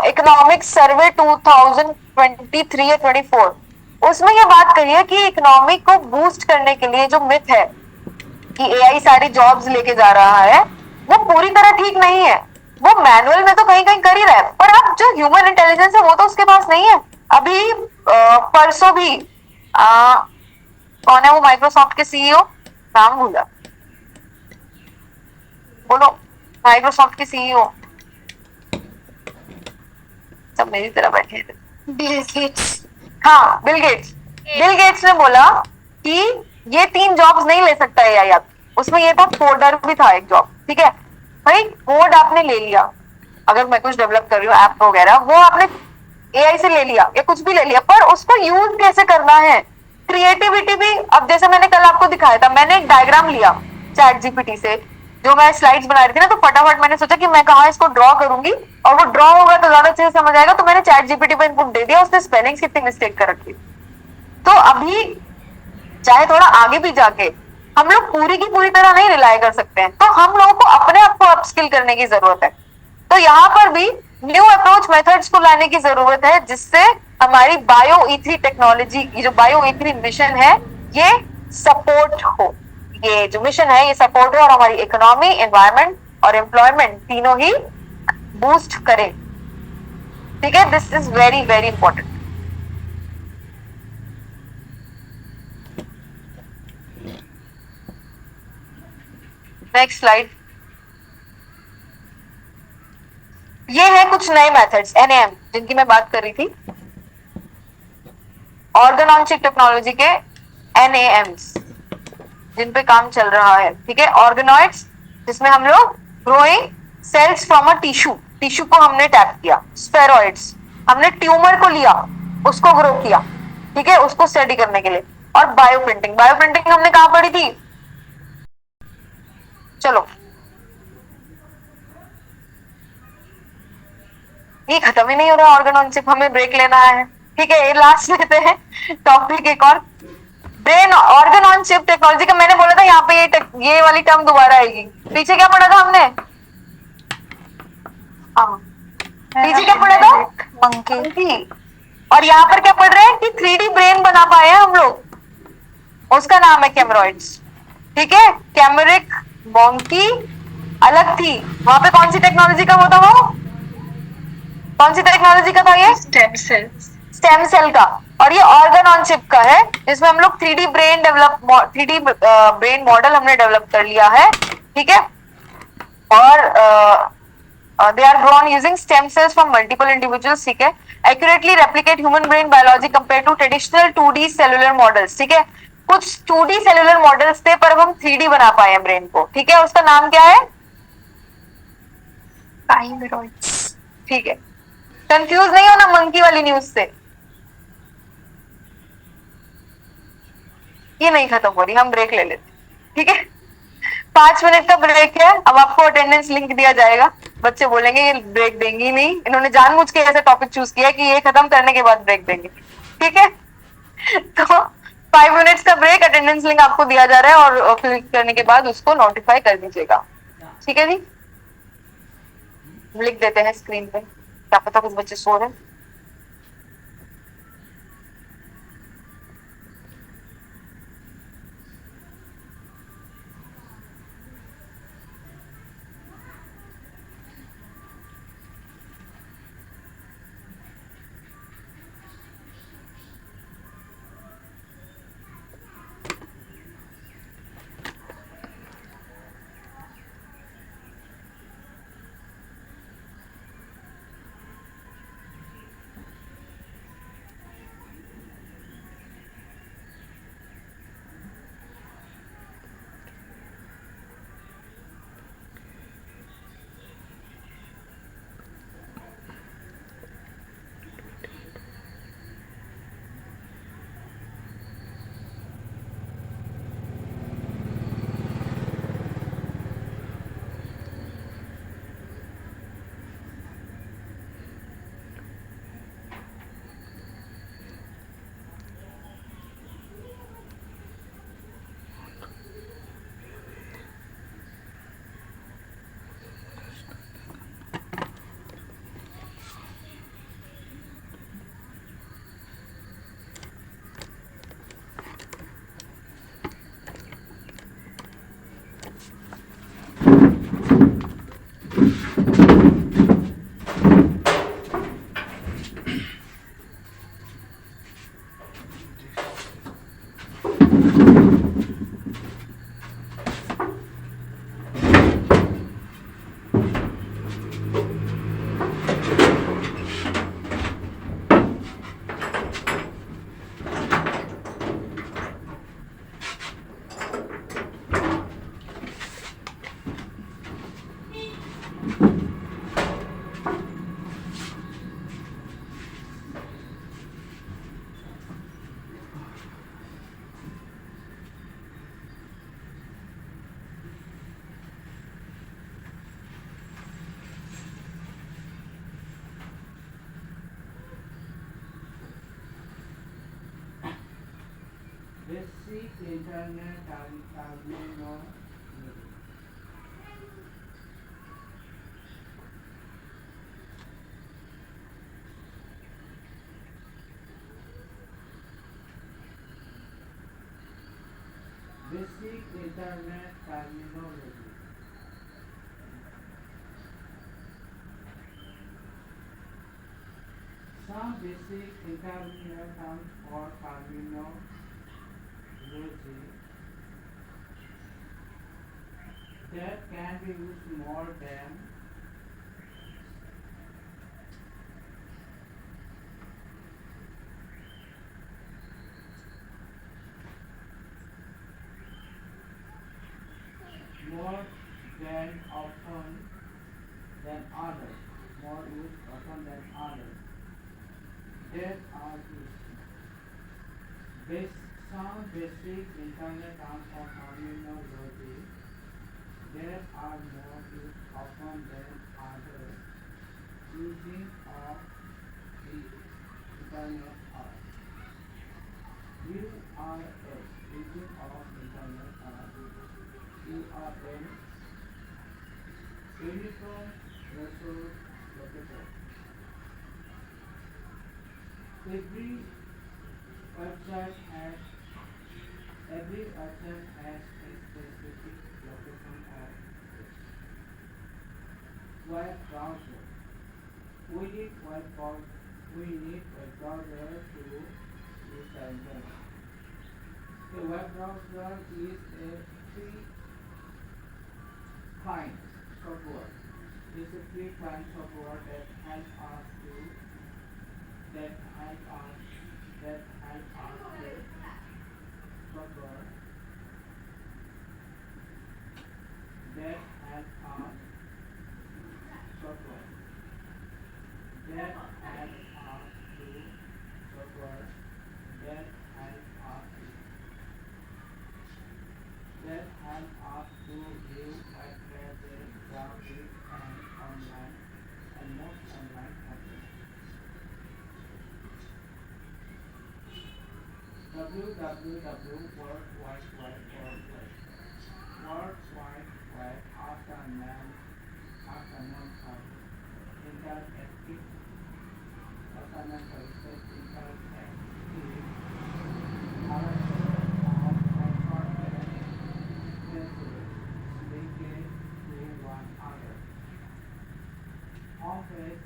इकोनॉमिक सर्वे 2023 या 24, उसमें ये बात कही है कि इकोनॉमी को बूस्ट करने के लिए जो मिथ है कि AI सारी जॉब्स लेके जा रहा है, वो पूरी तरह ठीक नहीं है। वो मैनुअल में तो कहीं कहीं कर ही रहा है, पर अब जो ह्यूमन इंटेलिजेंस है वो तो उसके पास नहीं है। अभी परसों भी कौन है वो माइक्रोसॉफ्ट के CEO, नाम भूला, बोलो, माइक्रोसॉफ्ट के CEO, सब मेरी तरह बैठे हैं। Bill Gates. हाँ, बिल गेट्स ने बोला कि ये 3 जॉब्स नहीं ले सकता AI आप, उसमें ये था कोडर भी था एक जॉब, ठीक है भाई। कोड आपने ले लिया, अगर मैं कुछ डेवलप कर रही हूँ ऐप वगैरह, वो आपने AI से ले लिया या कुछ भी ले लिया, पर उसको यूज कैसे करना है, क्रिएटिविटी भी। अब जैसे मैंने कल आपको दिखाया था, मैंने एक डायग्राम लिया चैट GPT से, जो मैं स्लाइड्स बना रही थी ना, तो फटाफट मैंने सोचा कि मैं कहाँ इसको ड्रॉ करूंगी और वो ड्रॉ होगा तो ज्यादा अच्छे से समझ आएगा, तो मैंने चैट GPT पे इनपुट दे दिया, उसने स्पेलिंग्स कितनी मिस्टेक कर रखी। तो अभी चाहे थोड़ा आगे भी जाके हम लोग पूरी की पूरी तरह नहीं रिलाई कर सकते हैं, तो हम लोगों को अपने आप को अपस्किल करने की जरूरत है। तो यहाँ पर भी न्यू अप्रोच मेथड्स को लाने की जरूरत है, जिससे हमारी बायो E3 टेक्नोलॉजी, ये जो बायो E3 मिशन है, ये सपोर्ट हो, ये जो मिशन है ये सपोर्ट हो और हमारी इकोनॉमी, एनवायरमेंट और एम्प्लॉयमेंट तीनों ही बूस्ट करे, ठीक है। This is very very important. Next slide. ये है कुछ नए मेथड्स NAM जिनकी मैं बात कर रही थी, ऑर्गन ऑन चिप टेक्नोलॉजी के NAMs जिन पे काम चल रहा है, ठीक है। ऑर्गेनॉइड्स, जिसमें हम लोग growing cells from a tissue को हमने टैप किया। स्फेरॉइड्स, हमने ट्यूमर को लिया, उसको ग्रो किया, ठीक है, उसको स्टडी करने के लिए। और बायोप्रिंटिंग हमने कहाँ पढ़ी थी, चलो ये खत्म ही नहीं हो रहा ऑर्गन ऑन चिप, हमें ब्रेक लेना है, ठीक है। ये लास्ट लेते हैं टॉपिक एक और, brain organ on chip technology का। मैंने बोला था यहाँ पे ये वाली टर्म दोबारा आएगी। पीछे क्या पढ़ा था हमने, पीछे क्या पढ़ा था, मंकी। और यहाँ पर क्या पढ़ रहे हैं कि 3D ब्रेन बना पाए हैं हम लोग, उसका नाम है कैमरॉइड्स, ठीक है। कैमरिक मंकी अलग थी, वहां पे कौन सी टेक्नोलॉजी का वो था, वो कौन सी टेक्नोलॉजी का था, ये स्टेम सेल का। और ये ऑर्गन ऑन चिप का है, जिसमें हम लोग 3D ब्रेन मॉडल हमने डेवलप कर लिया है, ठीक है। और they are grown using stem cells from multiple individuals, ठीक है। Accurately replicate human brain biology compare to traditional 2D cellular models, ठीक है। कुछ 2D सेलुलर मॉडल्स थे, पर अब हम 3D बना पाए हैं ब्रेन को। ठीक है, उसका नाम क्या है? फाइब्रॉइड्स। ठीक है, कंफ्यूज नहीं होना मंकी वाली न्यूज से। ये नहीं खत्म हो रही, हम ब्रेक ले लेते। ठीक है, 5 मिनट का ब्रेक है। अब आपको अटेंडेंस लिंक दिया जाएगा। बच्चे बोलेंगे ये ब्रेक देंगी ही नहीं, इन्होंने जानबूझ के ऐसे टॉपिक चूज किया कि ये खत्म करने के बाद ब्रेक देंगे। ठीक है, तो 5 मिनट्स का ब्रेक, अटेंडेंस लिंक आपको दिया जा रहा है और फिल करने के बाद उसको नोटिफाई कर दीजिएगा। ठीक है जी, लिख देते हैं स्क्रीन पे, क्या पता कुछ बच्चे सो रहे हैं। Basic internet terminal. Basic internet terminology. Some basic internet terms or terminology that can be used more than often than others, more used often than others. That are some basic internet terms or terminology that are more used often than others. Using of the internet are URL, using of internet are URL, Uniform Resource Locator. Every website has a specific location of its web browser. We need a browser to use the internet. A web browser is a free client software. It's a free client software that helps us to software that help us to software that help us to view web pages, browsing and online and most online content. www World Wide Web World Wide Web afternoon interactive assignment services interactive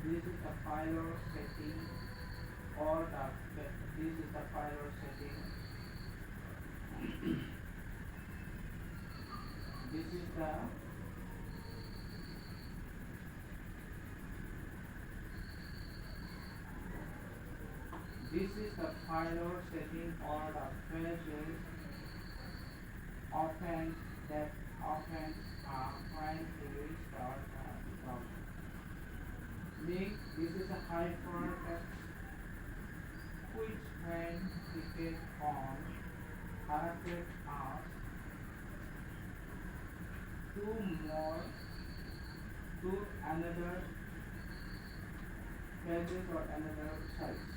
this is the file setting or this is the file setting. This is the file setting or the pages often are when you start the browser. Link. This is a hypertext which when clicked on directed us to another pages or another sites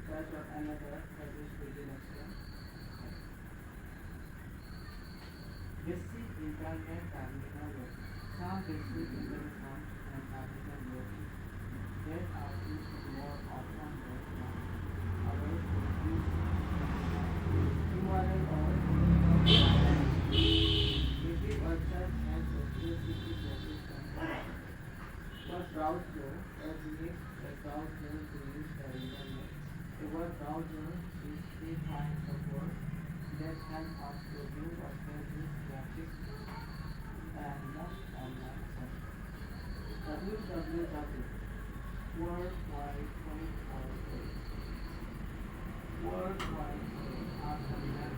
or another pages within a same. Basic internet terminal work. Some basic internet terms and terminal work that are used more often than not. Others use URL or basic website and specific message control. Web browser as makes a browser to use the internet. A web browser is a kind of work that helps us to view web pages, graphics, and most online sites. www World Wide Web World Wide Web after that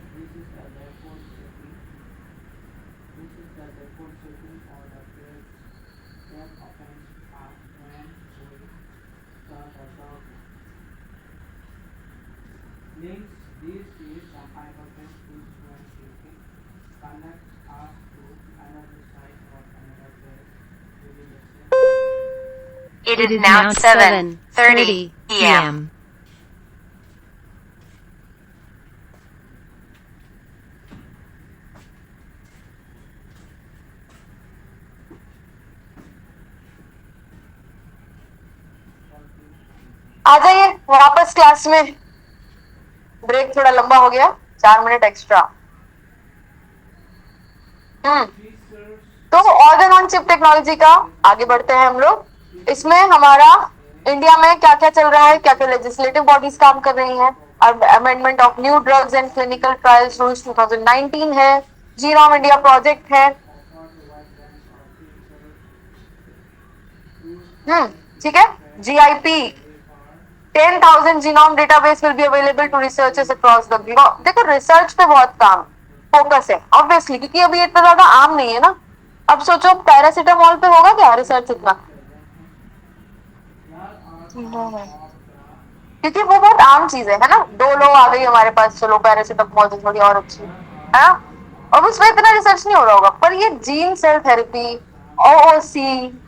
this is the default setting. This is the default setting or the page that opens up when we start the browser. Links. This is the hypertext which when clicking connects us to another site or another page within the same. It is now 7:30 p.m. आ जाइए वापस class में। Break थोड़ा लंबा हो गया, 4 minute extra. तो organ on chip technology का आगे बढ़ते हैं हम लोग। इसमें हमारा इंडिया में क्या क्या चल रहा है, क्या क्या लेजिस्लेटिव बॉडीज काम कर रही हैं। Amendment of new drugs and clinical trials rules 2019 है, जीनोम इंडिया प्रोजेक्ट है। ठीक है। GIP 10,000 genome database will be available to researchers across the globe. देखो रिसर्च पे बहुत काम फोकस है ऑब्वियसली, क्योंकि अभी इतना ज्यादा आम नहीं है ना। अब सोचो पैरासिटामोल पे होगा क्या रिसर्च इतना, क्योंकि वो बहुत आम चीज है ना। डोलो आ गई हमारे पास, चलो पैरासिटामोल तो थोड़ी और अच्छी है ना, और उसमें इतना रिसर्च नहीं हो रहा होगा। पर ये gene cell therapy, OOC,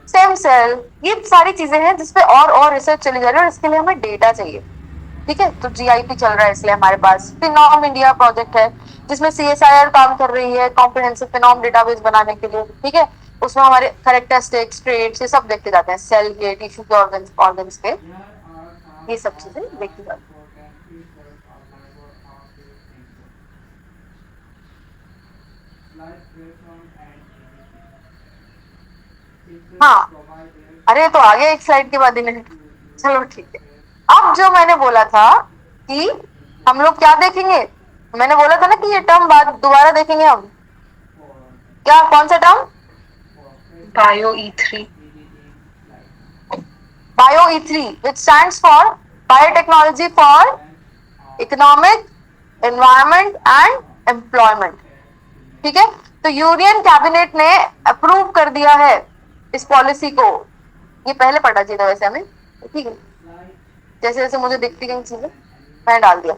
stem cell, ये सारी चीजें हैं जिसपे और रिसर्च चली जा रही है, और इसके लिए हमें डेटा चाहिए। ठीक है, तो जीआईपी चल रहा है इसलिए हमारे पास फिनोम इंडिया प्रोजेक्ट है जिसमें सीएसआईआर काम कर रही है कॉम्प्रिहेंसिव फिनोम डेटाबेस बनाने के लिए। ठीक है, उसमें हमारे कैरेक्टरिस्टिक्स, ट्रेड्स, ये सब देखे जाते हैं, सेल के, टिश्यू के, ऑर्गन्स के, ये सब चीजें देखी जाती हैं। हाँ, अरे तो आ गया एक स्लाइड के बाद ही नहीं। चलो ठीक है। अब जो मैंने बोला था कि हम लोग क्या देखेंगे, मैंने बोला था ना कि ये टर्म बाद दोबारा देखेंगे हम। क्या, कौन सा term? Bio E3. Bio E3 which stands for biotechnology for economic environment and employment. ठीक है, तो यूनियन कैबिनेट ने अप्रूव कर दिया है इस पॉलिसी को। ये पहले पढ़ा चाहिए था वैसे हमें, ठीक है, जैसे जैसे मुझे दिखती गई चीजें मैंने डाल दिया।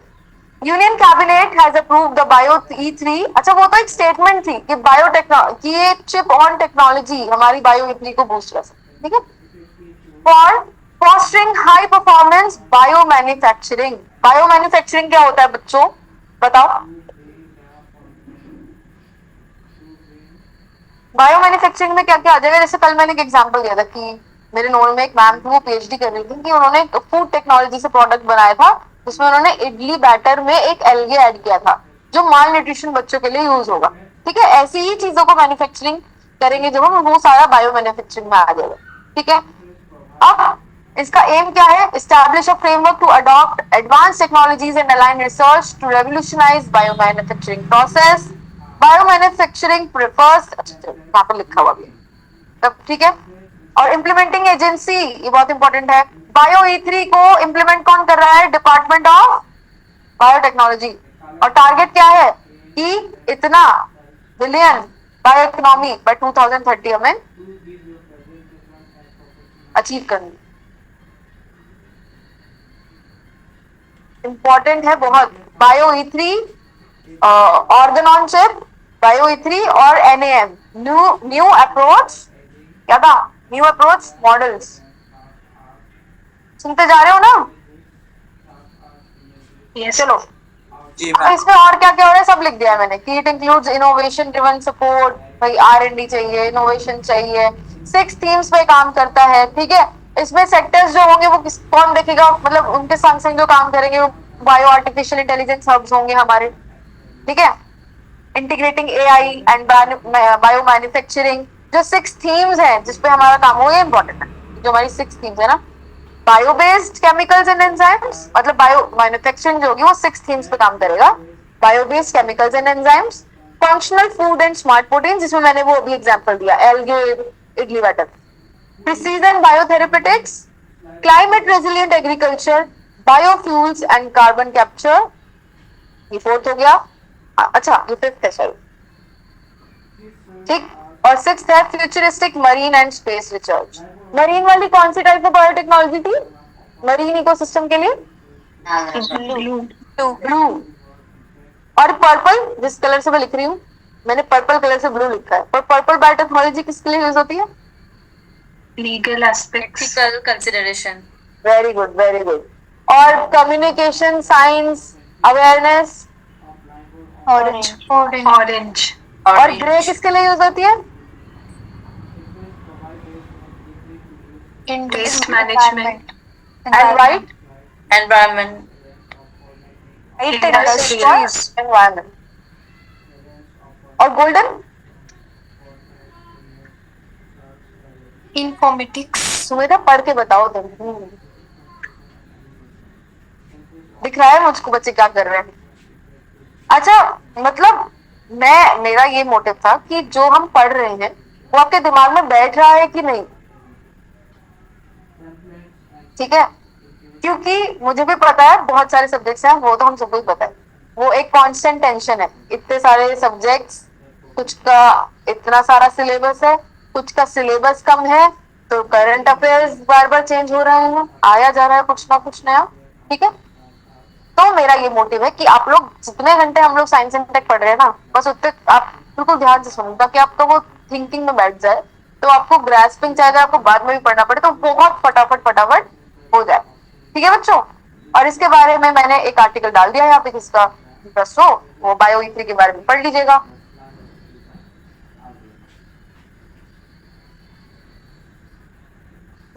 Union cabinet has approved the bio E3। अच्छा, वो तो एक स्टेटमेंट थी कि बायोटेक्नोलॉजी की ये चिप ऑन टेक्नोलॉजी हमारी बायो E3 को बूस्ट कर सकती है, ठीक है। For fostering high performance bio manufacturing. Bio manufacturing क्या होता है बच्चों, बताओ। बायो मैन्युफैक्चरिंग में क्या क्या आ जाएगा? जैसे कल मैंने एक एग्जांपल दिया था कि मेरे नोन में एक मैम थी, वो PhD कर रही थी कि उन्होंने फूड टेक्नोलॉजी से प्रोडक्ट बनाया था जिसमें उन्होंने इडली बैटर में एक एल्गे ऐड किया था जो माल न्यूट्रिशन बच्चों के लिए यूज होगा। ठीक है, ऐसी ही चीजों को मैन्युफैक्चरिंग करेंगे जब हम, वो सारा बायो मैन्युफैक्चरिंग में आ जाएगा। ठीक है, अब इसका एम क्या है? Establish a framework to adopt advance technologies and align research to revolutionize bio manufacturing process. Bio manufacturing prefers, यहाँ पर लिखा हुआ भी है तब, ठीक है। और इम्प्लीमेंटिंग एजेंसी, ये बहुत इंपॉर्टेंट है। बायो E3 को इम्प्लीमेंट कौन कर रहा है? Department of biotechnology. और टारगेट क्या है कि इतना बिलियन बायो इकोनॉमी बाय 2030 हमें अचीव करनी। इंपॉर्टेंट है बहुत। Bio E3, organ on chip, bio E3 और NAM, न्यू अप्रोच, क्या था? New approach models. सुनते जा रहे हो ना? Yes. चलो, जी अब मैम। इसमें और क्या क्या हो रहा है सब लिख दिया है मैंने कि it includes innovation driven support, भाई R&D चाहिए, इनोवेशन चाहिए। 6 थीम्स पे काम करता है, ठीक है। इसमें सेक्टर्स जो होंगे वो कौन देखेगा, मतलब उनके संग संग जो काम करेंगे वो बायो आर्टिफिशियल इंटेलिजेंस हब्स होंगे हमारे, ठीक है। Integrating AI and bio manufacturing, जो 6 थीम्स हैं जिसपे हमारा काम हो, ये इंपॉर्टेंट है। जो हमारी 6 थीम्स है ना, bio based chemicals and enzymes, मतलब बायो मैन्युफैक्चरिंग जो होगी वो 6 थीम्स पे काम करेगा। Bio based chemicals and enzymes, functional food and smart protein, जिसमें मैंने वो अभी एग्जांपल दिया, algae, idli batter. Precision biotherapeutics, climate resilient agriculture, biofuels and carbon capture, ये 4th हो गया। अच्छा, ये 5th है सॉरी, ठीक। और 6th है futuristic marine and space research. Marine वाली कौन सी टाइप ऑफ बायोटेक्नोलॉजी थी मरीन इकोसिस्टम के लिए? ब्लू। और पर्पल, जिस कलर से मैं लिख रही हूँ, मैंने पर्पल कलर से ब्लू लिखा है। पर पर्पल बायोटेक्नोलॉजी किसके लिए यूज होती है? Legal aspects. Ethical consideration. Very good, very good. और communication science, awareness, orange. Orange. और ग्रे किसके लिए यूज होती है? Waste management. And white? Environment. Industries. Environment. और गोल्डन? इन्फॉर्मेटिक्स। सुमेधा पढ़ के बताओ तुम। दिख रहा है मुझको बच्चे क्या कर रहे हैं। अच्छा, मतलब मेरा ये मोटिव था कि जो हम पढ़ रहे हैं वो आपके दिमाग में बैठ रहा है कि नहीं, ठीक है। क्योंकि मुझे भी पता है बहुत सारे सब्जेक्ट्स हैं, वो तो हम सबको ही पता है, वो एक कांस्टेंट टेंशन है। इतने सारे सब्जेक्ट्स, कुछ का इतना सारा सिलेबस है, कुछ का सिलेबस कम है, तो करंट अफेयर्स बार बार चेंज हो रहे हैं, आया जा रहा है कुछ ना कुछ नया, ठीक है। तो मेरा ये मोटिव है कि आप लोग जितने घंटे हम लोग साइंस एंड टेक पढ़ रहे हैं ना, बस उतने आप बिल्कुल ध्यान से सुनो ताकि आपका वो थिंकिंग में बैठ जाए, तो आपको ग्रास्पिंग चाहे आपको बाद में भी पढ़ना पड़े तो बहुत फटाफट हो जाए, ठीक है बच्चों। और इसके बारे में मैंने एक आर्टिकल डाल दिया यहाँ पे, किसका इंटरेस्ट हो वो बायो E3 के बारे में पढ़ लीजिएगा।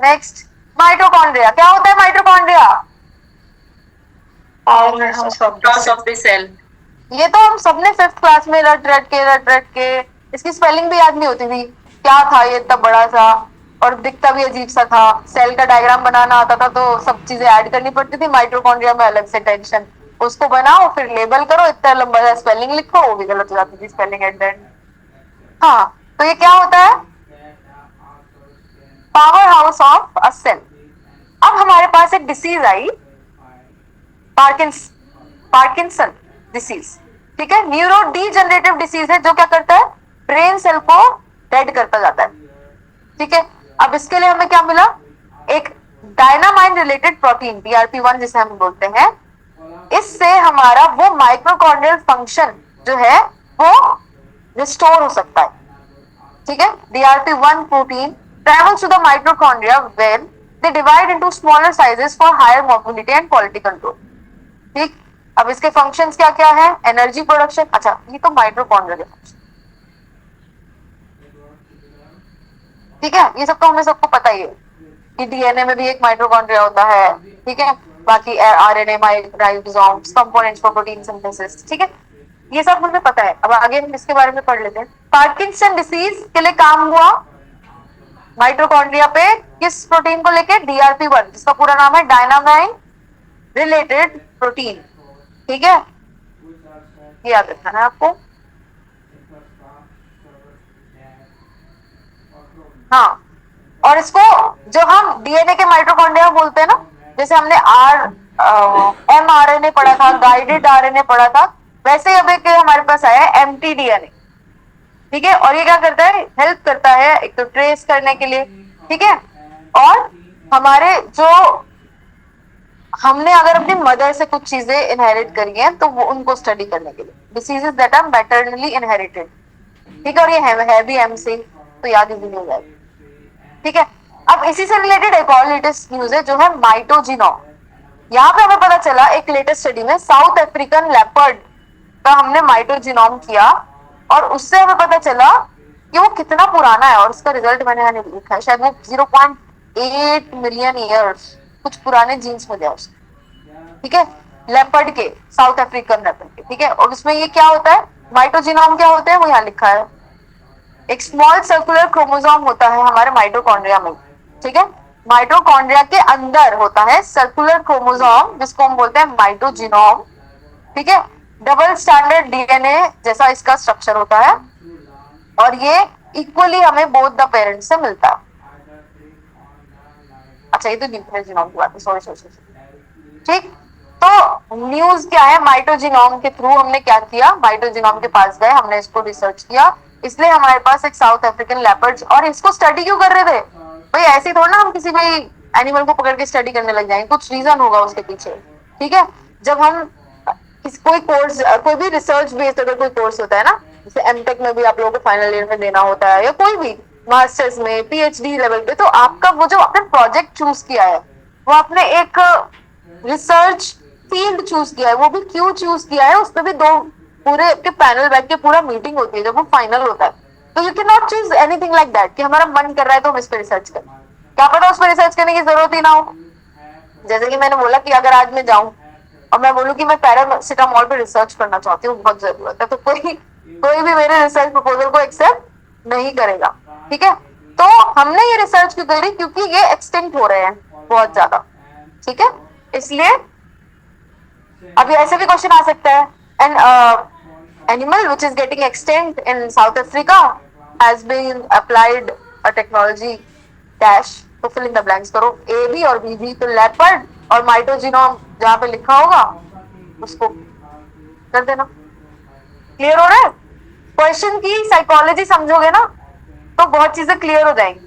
Next, mitochondria. क्या होता है mitochondria? Powerhouse of the cell. ये तो हम सबने 5th क्लास में रट रट के इसकी स्पेलिंग भी याद नहीं होती थी। क्या था ये इतना बड़ा सा और दिखता भी अजीब सा था। सेल का डायग्राम बनाना आता था तो सब चीजें ऐड करनी पड़ती थी। माइटोकॉन्ड्रिया में अलग से टेंशन, उसको बनाओ फिर लेबल करो, इतना लंबा सा स्पेलिंग लिखो, वो भी गलत हो जाती थी स्पेलिंग एट द एंड। हाँ, तो ये क्या होता है? Power house of a cell. अब हमारे पास एक डिसीज आई, पार्किंसन, डिसीज, ठीक है। न्यूरो डीजनरेटिव डिसीज है जो क्या करता है, ब्रेन सेल को डेड करता जाता है, ठीक है। अब इसके लिए हमें क्या मिला, एक डायनामाइन रिलेटेड प्रोटीन DRP1 जिसे हम बोलते हैं। इससे हमारा वो माइक्रोकॉन्ड्रियल फंक्शन जो है वो रिस्टोर हो सकता है, ठीक है। DRP1 protein travels to the mitochondria where they divide into smaller sizes for higher mobility and quality control, ठीक। अब इसके फंक्शंस क्या क्या है, एनर्जी प्रोडक्शन, अच्छा ये तो माइटोकॉन्ड्रिया के फंक्शन, ठीक है। ये सब तो हमें सबको पता ही है कि डीएनए में भी एक माइटोकॉन्ड्रिया होता है, ठीक है। बाकी RNA, ribosomes, components for protein synthesis, ठीक है। ये सब हमें पता है। अब आगे हम इसके बारे में पढ़ लेते हैं। पार्किंसन डिसीज के लिए काम हुआ माइटोकॉन्ड्रिया पे, किस प्रोटीन को लेके, DRP1 जिसका पूरा नाम है डायनामाइन रिलेटेड प्रोटीन, ठीक है। ये याद रखना है आपको। हाँ, और इसको जो हम डीएनए के माइटोकॉन्ड्रिया बोलते हैं ना, जैसे हमने mRNA पढ़ा था, गाइडेड आरएनए पढ़ा था, वैसे ही अब एक हमारे पास आया है mtDNA, ठीक है। और ये क्या करता है, हेल्प करता है एक तो ट्रेस करने के लिए, ठीक है। और हमारे जो हमने अगर अपनी मदर से कुछ चीजें इनहेरिट करी हैं तो वो उनको स्टडी करने के लिए, diseases that are maternally inherited, ठीक है। और ये है भी एम से, तो याद इजीली हो जाएगा, ठीक है। अब इसी से रिलेटेड एक और लेटेस्ट न्यूज है जो है माइटोजिनोम। यहाँ पे हमें पता चला एक लेटेस्ट स्टडी में साउथ अफ्रीकन लेपर्ड का हमने माइटोजिनोम किया और उससे हमें पता चला कि वो कितना पुराना है, और उसका रिजल्ट मैंने यहाँ लिखा है, शायद वो 0.8 मिलियन ईयर्स कुछ पुराने जीन्स में गया उसके, ठीक है, लेपर्ड के, साउथ अफ्रीकन लेपर्ड के, ठीक है। और उसमें ये क्या होता है, माइटोजिनोम क्या होते हैं वो यहाँ लिखा है। एक स्मॉल सर्कुलर क्रोमोसोम होता है हमारे माइटोकॉन्ड्रिया में, ठीक है। माइटोकॉन्ड्रिया के अंदर होता है सर्कुलर क्रोमोसोम जिसको हम बोलते हैं माइटोजिनोम, ठीक है। डबल स्टैंडर्ड डीएनए जैसा इसका स्ट्रक्चर होता है और ये इक्वली हमें बोथ द पेरेंट्स से मिलता है। अच्छा ये तो न्यूक्लियर जीनोम की बात है, सॉरी सॉरी सॉरी, ठीक। तो न्यूज क्या है, माइटोजिनोम के थ्रू हमने क्या किया, माइटोजिनोम के पास गए, हमने इसको रिसर्च किया, इसलिए हमारे पास एक साउथ अफ्रीकन लेपर्ड। और इसको स्टडी क्यों कर रहे थे भाई, ऐसे थोड़ा ना हम किसी भी एनिमल को पकड़ के स्टडी करने लग जाएंगे, कुछ रीजन होगा उसके पीछे, ठीक है। जब हम कोई कोर्स, कोई भी रिसर्च बेस्ड अगर कोई कोर्स होता है ना, जैसे एमटेक में भी आप लोगों को फाइनल ईयर में देना होता है, या कोई भी मास्टर्स में, पीएचडी लेवल पे, तो आपका वो जो आपने प्रोजेक्ट चूज किया है वो आपने एक रिसर्च फील्ड चूज किया है, वो भी क्यों चूज किया है, उसमें भी दो पूरे के पैनल बैठ के पूरा मीटिंग होती है जब वो फाइनल होता है। तो you can not choose anything like that कि हमारा मन कर रहा है तो हम इस पर रिसर्च करें, क्या पता उस पर रिसर्च करने की जरूरत ही ना हो। जैसे कि मैंने बोला कि अगर आज मैं जाऊं और मैं बोलूं कि मैं पैरासिटामोल पे रिसर्च करना चाहती हूँ, बहुत जरूरत है, तो कोई भी मेरे रिसर्च प्रपोजल को एक्सेप्ट नहीं करेगा, ठीक है। तो हमने ये रिसर्च क्यों करी, क्योंकि ये एक्सटिंक्ट हो रहे हैं बहुत ज्यादा, ठीक है, इसलिए। अभी ऐसे भी क्वेश्चन आ सकता है, an animal which is getting extinct in South Africa has been applied a technology dash, तो फिल इन द ब्लैंक्स करो, ए भी और बी भी, तो लेपर्ड और माइटोजिनोम जहां पे लिखा होगा उसको कर देना। क्लियर हो रहा है, क्वेश्चन की साइकोलॉजी समझोगे ना तो बहुत चीजें क्लियर हो जाएंगी।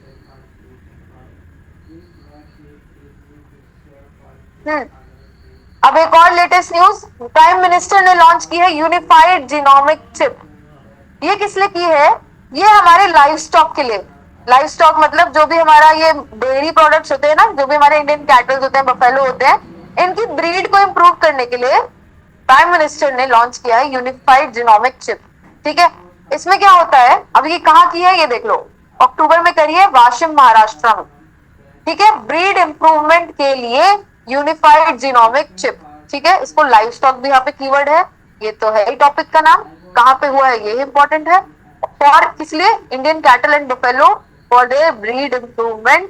अब एक और लेटेस्ट न्यूज, प्राइम मिनिस्टर ने लॉन्च की है यूनिफाइड जीनोमिक चिप। ये किस लिए की है, ये हमारे लाइव स्टॉक के लिए, लाइव स्टॉक मतलब जो भी हमारा ये डेयरी प्रोडक्ट्स होते हैं ना, जो भी हमारे इंडियन कैटल्स होते हैं, बफेलो होते हैं, इनकी ब्रीड को इंप्रूव करने के लिए प्राइम मिनिस्टर ने लॉन्च किया है यूनिफाइड जीनोमिक चिप, ठीक है। इसमें क्या होता है, अब ये कहाँ की है ये देख लो, अक्टूबर में करी है वाशिम महाराष्ट्र में, ठीक है, ब्रीड इंप्रूवमेंट के लिए यूनिफाइड जीनोमिक चिप, ठीक है। इसको लाइव स्टॉक भी यहाँ पे कीवर्ड है, ये तो है ही टॉपिक का नाम, कहाँ पे हुआ है ये इंपॉर्टेंट है, फॉर किस लिए, Indian cattle and buffalo for their breed improvement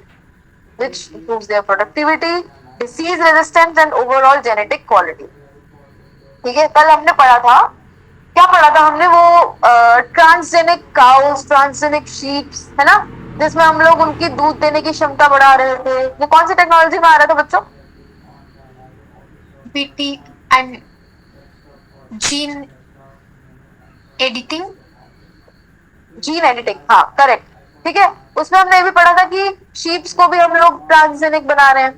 which improves their productivity, disease resistance and overall genetic quality, ठीक है। कल हमने पढ़ा था, क्या पढ़ा था हमने, वो ट्रांसजेनिक काउस, ट्रांसजेनिक शीप्स, है ना, जिसमें हम लोग उनकी दूध देने की क्षमता बढ़ा रहे थे। वो कौन सी टेक्नोलॉजी में आ रहा था बच्चों, BT and gene editing. Gene editing, हाँ करेक्ट। ठीक है, उसमें हमने ये भी पढ़ा था कि शीप्स को भी हम लोग ट्रांसजेनिक बना रहे हैं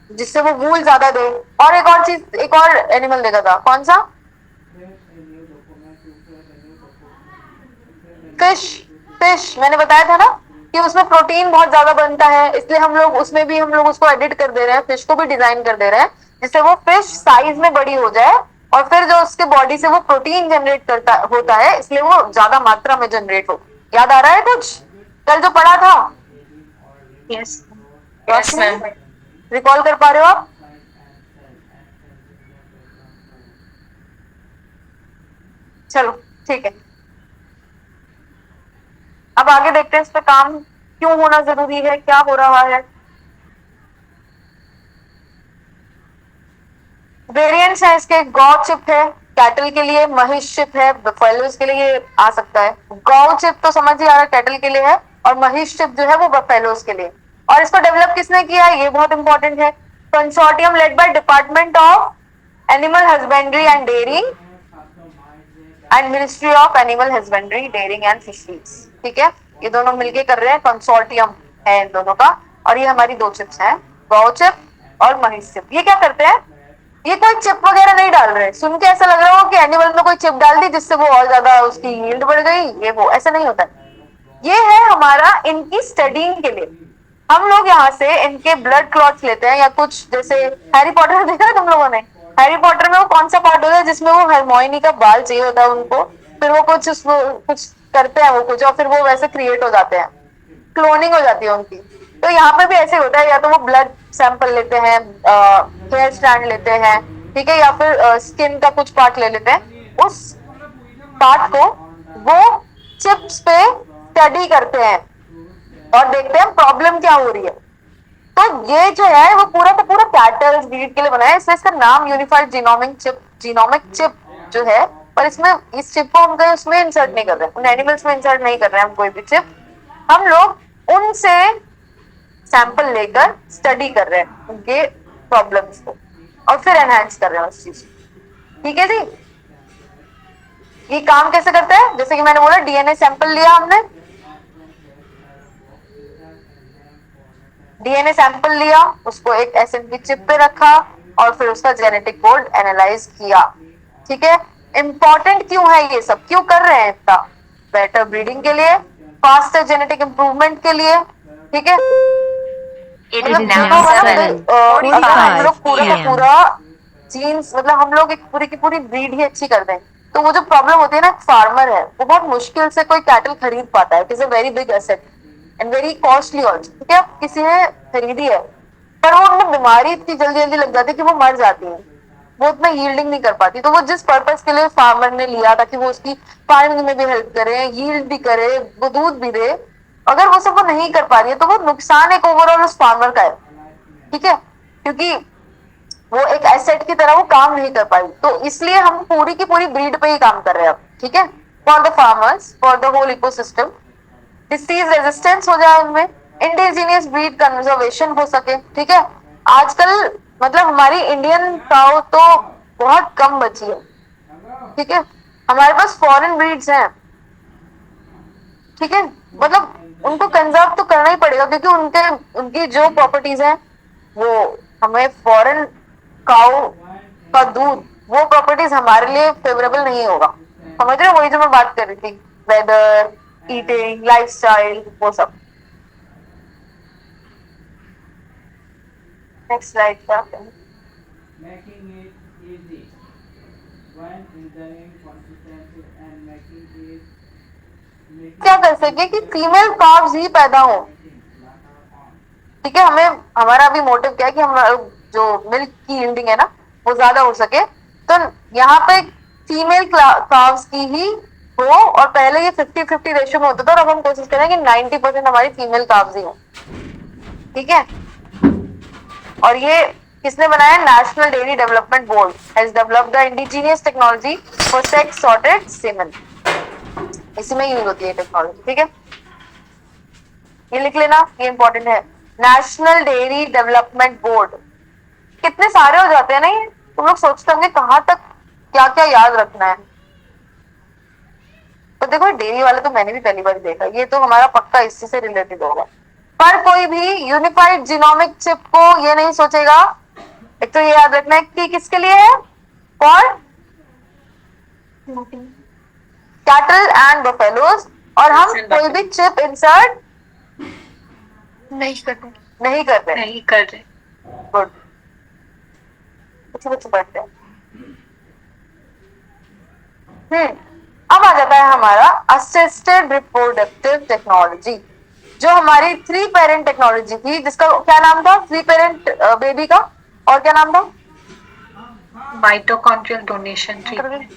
जिससे वो वूल ज्यादा दे। और एक और चीज, एक और एनिमल देखा था, कौन सा? फिश। फिश मैंने बताया था ना कि उसमें प्रोटीन बहुत ज्यादा बनता है, इसलिए हम लोग उसमें भी हम लोग उसको एडिट कर दे रहे हैं, फिश को भी डिजाइन कर दे रहे हैं जिससे वो फिश साइज में बड़ी हो जाए और फिर जो उसके बॉडी से वो प्रोटीन जनरेट करता होता है, इसलिए वो ज्यादा मात्रा में जनरेट हो। याद आ रहा है कुछ कल जो पढ़ा था? यस। Yes, ma'am. रिकॉल कर पा रहे हो आप? चलो ठीक है, अब आगे देखते हैं इस पे काम क्यों होना जरूरी है, क्या हो रहा है। वेरिएंट्स है इसके, गौ चिप है कैटल के लिए, महिष चिप है बफेलोज के लिए, ये आ सकता है। गौ चिप तो समझ ही आ रहा है कैटल के लिए है, और महिष चिप जो है वो बफेलोज के लिए। और इसको डेवलप किसने किया है, ये बहुत इंपॉर्टेंट है। Consortium led by department of animal husbandry and dairying and ministry of animal husbandry dairying and fisheries. ठीक है, ये दोनों मिलके कर रहे हैं, कंसोर्टियम है इन दोनों का। और ये हमारी दो चिप्स हैं, गौ चिप और महिष चिप। ये क्या करते हैं, ये कोई चिप वगैरह नहीं डाल रहे। सुन के ऐसा लग रहा हो कि एनिमल में कोई चिप डाल दी जिससे वो और ज्यादा उसकी यील्ड बढ़ गई, ये वो, ऐसा नहीं होता है। ये है हमारा इनकी स्टडीइंग के लिए। हम लोग यहाँ से इनके ब्लड क्लॉट्स लेते हैं, या कुछ जैसे हैरी पॉटर देखा है तुम लोगों ने? हैरी पॉटर में वो कौन सा पार्ट होता है जिसमें वो हरमोइनी का बाल चाहिए होता है उनको, फिर वो कुछ कुछ करते हैं वो कुछ, और फिर वो वैसे क्रिएट हो जाते हैं, क्लोनिंग हो जाती है उनकी। तो यहाँ पे भी ऐसे होता है, या तो वो ब्लड सैंपल लेते हैं, हेयर स्ट्रैंड लेते हैं, ठीक है, या फिर स्किन का कुछ पार्ट ले लेते हैं, उस पार्ट को वो चिप्स पे स्टडी करते हैं और देखते हैं प्रॉब्लम क्या हो रही है। तो ये जो है वो पूरा का पूरा कैटल ब्रीड के लिए बना है, इसलिए इसका नाम यूनिफाइड जीनोमिक चिप जो है। पर इसमें इस चिप को हम कहीं उसमें इंसर्ट नहीं कर रहे हैं, उन एनिमल्स में इंसर्ट नहीं कर रहे हैं हम कोई भी चिप। हम लोग उनसे सैंपल लेकर स्टडी कर रहे हैं उनके प्रॉब्लम्स को और फिर एनहांस कर रहे हैं उस चीज। ठीक है जी, ये काम कैसे करता है? जैसे कि मैंने बोला, डीएनए सैंपल लिया हमने, डीएनए सैंपल लिया, उसको एक एसिड की चिप पे रखा और फिर उसका जेनेटिक कोड एनालाइज किया। ठीक है, इंपॉर्टेंट क्यों है ये सब, क्यों कर रहे हैं इतना? बेटर ब्रीडिंग के लिए, फास्टर जेनेटिक इंप्रूवमेंट के लिए। ठीक है, It is मतलब now देखो ना, 7:45 अगर हम लोग पूरा का PM. पूरा जीन्स, मतलब हम लोग एक पूरी की पूरी ब्रीड ही अच्छी कर दें, तो वो जो प्रॉब्लम होती है ना, फार्मर है वो बहुत मुश्किल से कोई कैटल खरीद पाता है। It is a very big asset and very costly also. ठीक है, किसी ने खरीदी है पर वो उनमें बीमारी इतनी जल्दी जल्दी लग जाती है कि वो मर जाती है, वो उतना यील्डिंग नहीं कर पाती। तो वो जिस पर्पस के लिए फार्मर ने लिया था कि वो उसकी फार्मिंग में भी हेल्प करे, यील्ड भी करे, वो दूध भी दे, अगर वो सब वो नहीं कर पा रही है तो वो नुकसान एक ओवरऑल उस फार्मर का है। ठीक है, क्योंकि वो एक एसेट की तरह वो काम नहीं कर पाई, तो इसलिए हम पूरी की पूरी ब्रीड पे ही काम कर रहे हैं अब। ठीक है, for the farmers, for the whole ecosystem, disease resistance हो जाए उनमें, इंडिजीनियस ब्रीड कंजर्वेशन हो सके। ठीक है, आजकल मतलब हमारी इंडियन काउ तो बहुत कम बची है। ठीक है, हमारे पास फॉरेन ब्रीड्स हैं। ठीक है, मतलब उनको कंजर्व तो करना ही पड़ेगा क्योंकि उनके उनकी जो प्रॉपर्टीज हैं वो हमें, फॉरेन काउ का दूध, वो प्रॉपर्टीज हमारे लिए फेवरेबल नहीं होगा। समझ रहे हो, वही जो मैं बात कर रही थी, वेदर, ईटिंग, लाइफस्टाइल, वो सब। नेक्स्ट स्लाइड पे आते हैं। making it easy when ensuring consistency and making क्या कर सके कि फीमेल काव्स ही पैदा हो। ठीक है, हमें, हमारा अभी मोटिव क्या है कि हम जो मिल्क की यील्डिंग है ना वो ज्यादा हो सके, तो यहाँ पे फीमेल काव्स की ही हो, और पहले ये 50-50 रेशियो में होता था और अब हम कोशिश करें कि 90% हमारी फीमेल काव्स ही हो। ठीक है, और ये किसने बनाया? National Dairy Development Board has developed the indigenous technology for sex sorted semen. इसी में यूज होती है टेक्नोलॉजी। ठीक है, ये लिख लेना, ये इंपॉर्टेंट है। नेशनल डेयरी डेवलपमेंट बोर्ड, कितने सारे हो जाते हैं ना ये, तुम लोग सोचते होंगे कहाँ तक क्या क्या याद रखना है। तो देखो डेयरी वाला तो मैंने भी पहली बार देखा, ये तो हमारा पक्का इसी से रिलेटेड होगा। पर कोई भी यूनिफाइड जीनोमिक चिप को ये नहीं सोचेगा, एक तो ये याद रखना है कि किसके लिए है, फॉर कैटल एंड बफेलोज, और हम कोई भी चिप इंसर्ट नहीं करते, नहीं करते। नहीं कर रहे। गुड, बच्चे पढ़ते हैं। अब आ जाता है हमारा असिस्टेड रिप्रोडक्टिव टेक्नोलॉजी, जो हमारी 3 पेरेंट टेक्नोलॉजी थी, जिसका क्या नाम था, 3 पेरेंट बेबी का, और क्या नाम था, माइटोकॉन्ड्रियल डोनेशन ट्रीटमेंट।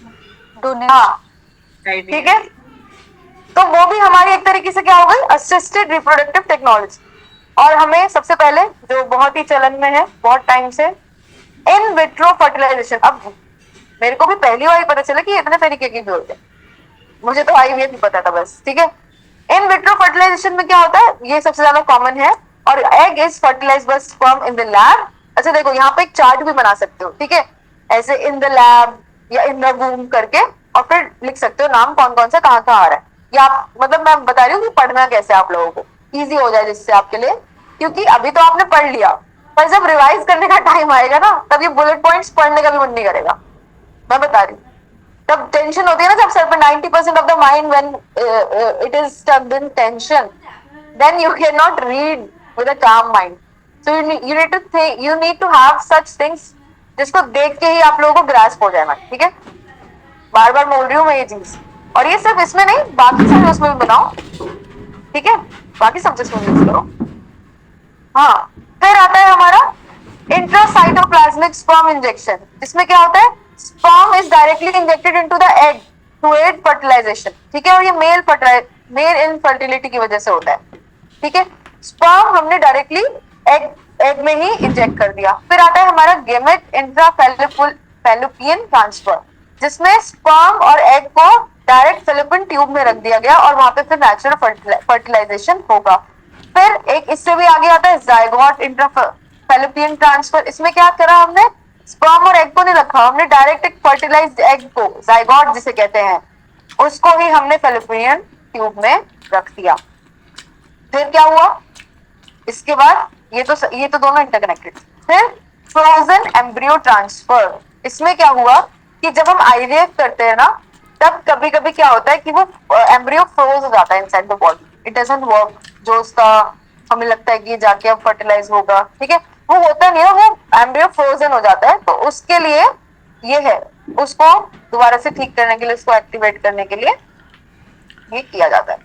हाँ ठीक है, तो वो भी हमारी एक तरीके से क्या हो गई, असिस्टेड रिप्रोडक्टिव टेक्नोलॉजी। और हमें सबसे पहले जो बहुत ही चलन में है बहुत टाइम से, इन विट्रो फर्टिलाइजेशन। अब मेरे को भी पहली बार पता चला कि इतने तरीके की भी होते हैं, मुझे तो आईवीएफ ही पता था बस, ठीक है। इन विट्रो फर्टिलाइजेशन में क्या होता है, ये सबसे ज्यादा कॉमन है, और egg is fertilized by sperm in the lab. अच्छा देखो यहाँ पे एक चार्ट भी बना सकते हो, ठीक है, ऐसे इन द लैब या इन द वूम करके, और फिर लिख सकते हो नाम कौन कौन सा कहाँ कहाँ आ रहा है। या मतलब मैं बता रही हूँ कि पढ़ना कैसे आप लोगों को इजी हो जाए जिससे आपके लिए, क्योंकि अभी तो आपने पढ़ लिया, पर जब रिवाइज करने का टाइम आएगा ना, तब ये बुलेट पॉइंट्स पढ़ने का भी मन नहीं करेगा, मैं बता रही हूँ। तब टेंशन होती है ना, जब सर पे 90% of the mind when it is stucked in tension, then you can not read with a calm mind. So you need to think, you need to have such things जिसको देख के ही आप लोगों को ग्रास्प हो जाए, ठीक है। बार बार बोल रही हूँ मैं ये चीज, और ये सिर्फ इसमें नहीं, बाकी सारे उसमें भी बनाओ, ठीक है, बाकी सब्जेक्ट्स में यूज करो। हाँ, फिर आता है हमारा इंट्रासाइटोप्लाज्मिक स्पर्म इंजेक्शन, जिसमें क्या होता है, sperm is directly injected into the egg to aid fertilization, ठीक है, और ये मेल इनफर्टिलिटी की वजह से होता है, ठीक है। स्पर्म हमने डायरेक्टली एग में ही इंजेक्ट कर दिया। फिर आता है हमारा गेमेट इंट्राफैलोपियन ट्रांसफर, जिसमें स्पर्म और एग को डायरेक्ट फैलोपियन ट्यूब में रख दिया गया, और वहां पे फिर नेचुरल फर्टिलाइजेशन होगा। फिर एक इससे भी आगे आता है जायगोट इंट्राफैलोपियन ट्रांसफर। इसमें क्या करा हमने, स्पर्म और एग को नहीं रखा, हमने डायरेक्ट एक फर्टिलाइज्ड एग को, जायगोट जिसे कहते हैं, उसको ही हमने फैलोपियन ट्यूब में रख दिया। फिर क्या हुआ इसके बाद, ये तो दोनों इंटरकनेक्टेड। फिर फ्रोजन एम्ब्रियो ट्रांसफर, इसमें क्या हुआ कि जब हम आईवीएफ करते हैं ना, तब कभी कभी क्या होता है कि वो एम्ब्रियो फ्रोज हो जाता है inside the body, it doesn't work, जो उसका हमें लगता है कि जाके अब फर्टिलाइज होगा, ठीक है, वो होता नहीं है, वो एम्ब्रियो फ्रोजन हो जाता है। तो उसके लिए ये है, उसको दोबारा से ठीक करने के लिए, उसको एक्टिवेट करने के लिए ये किया जाता है।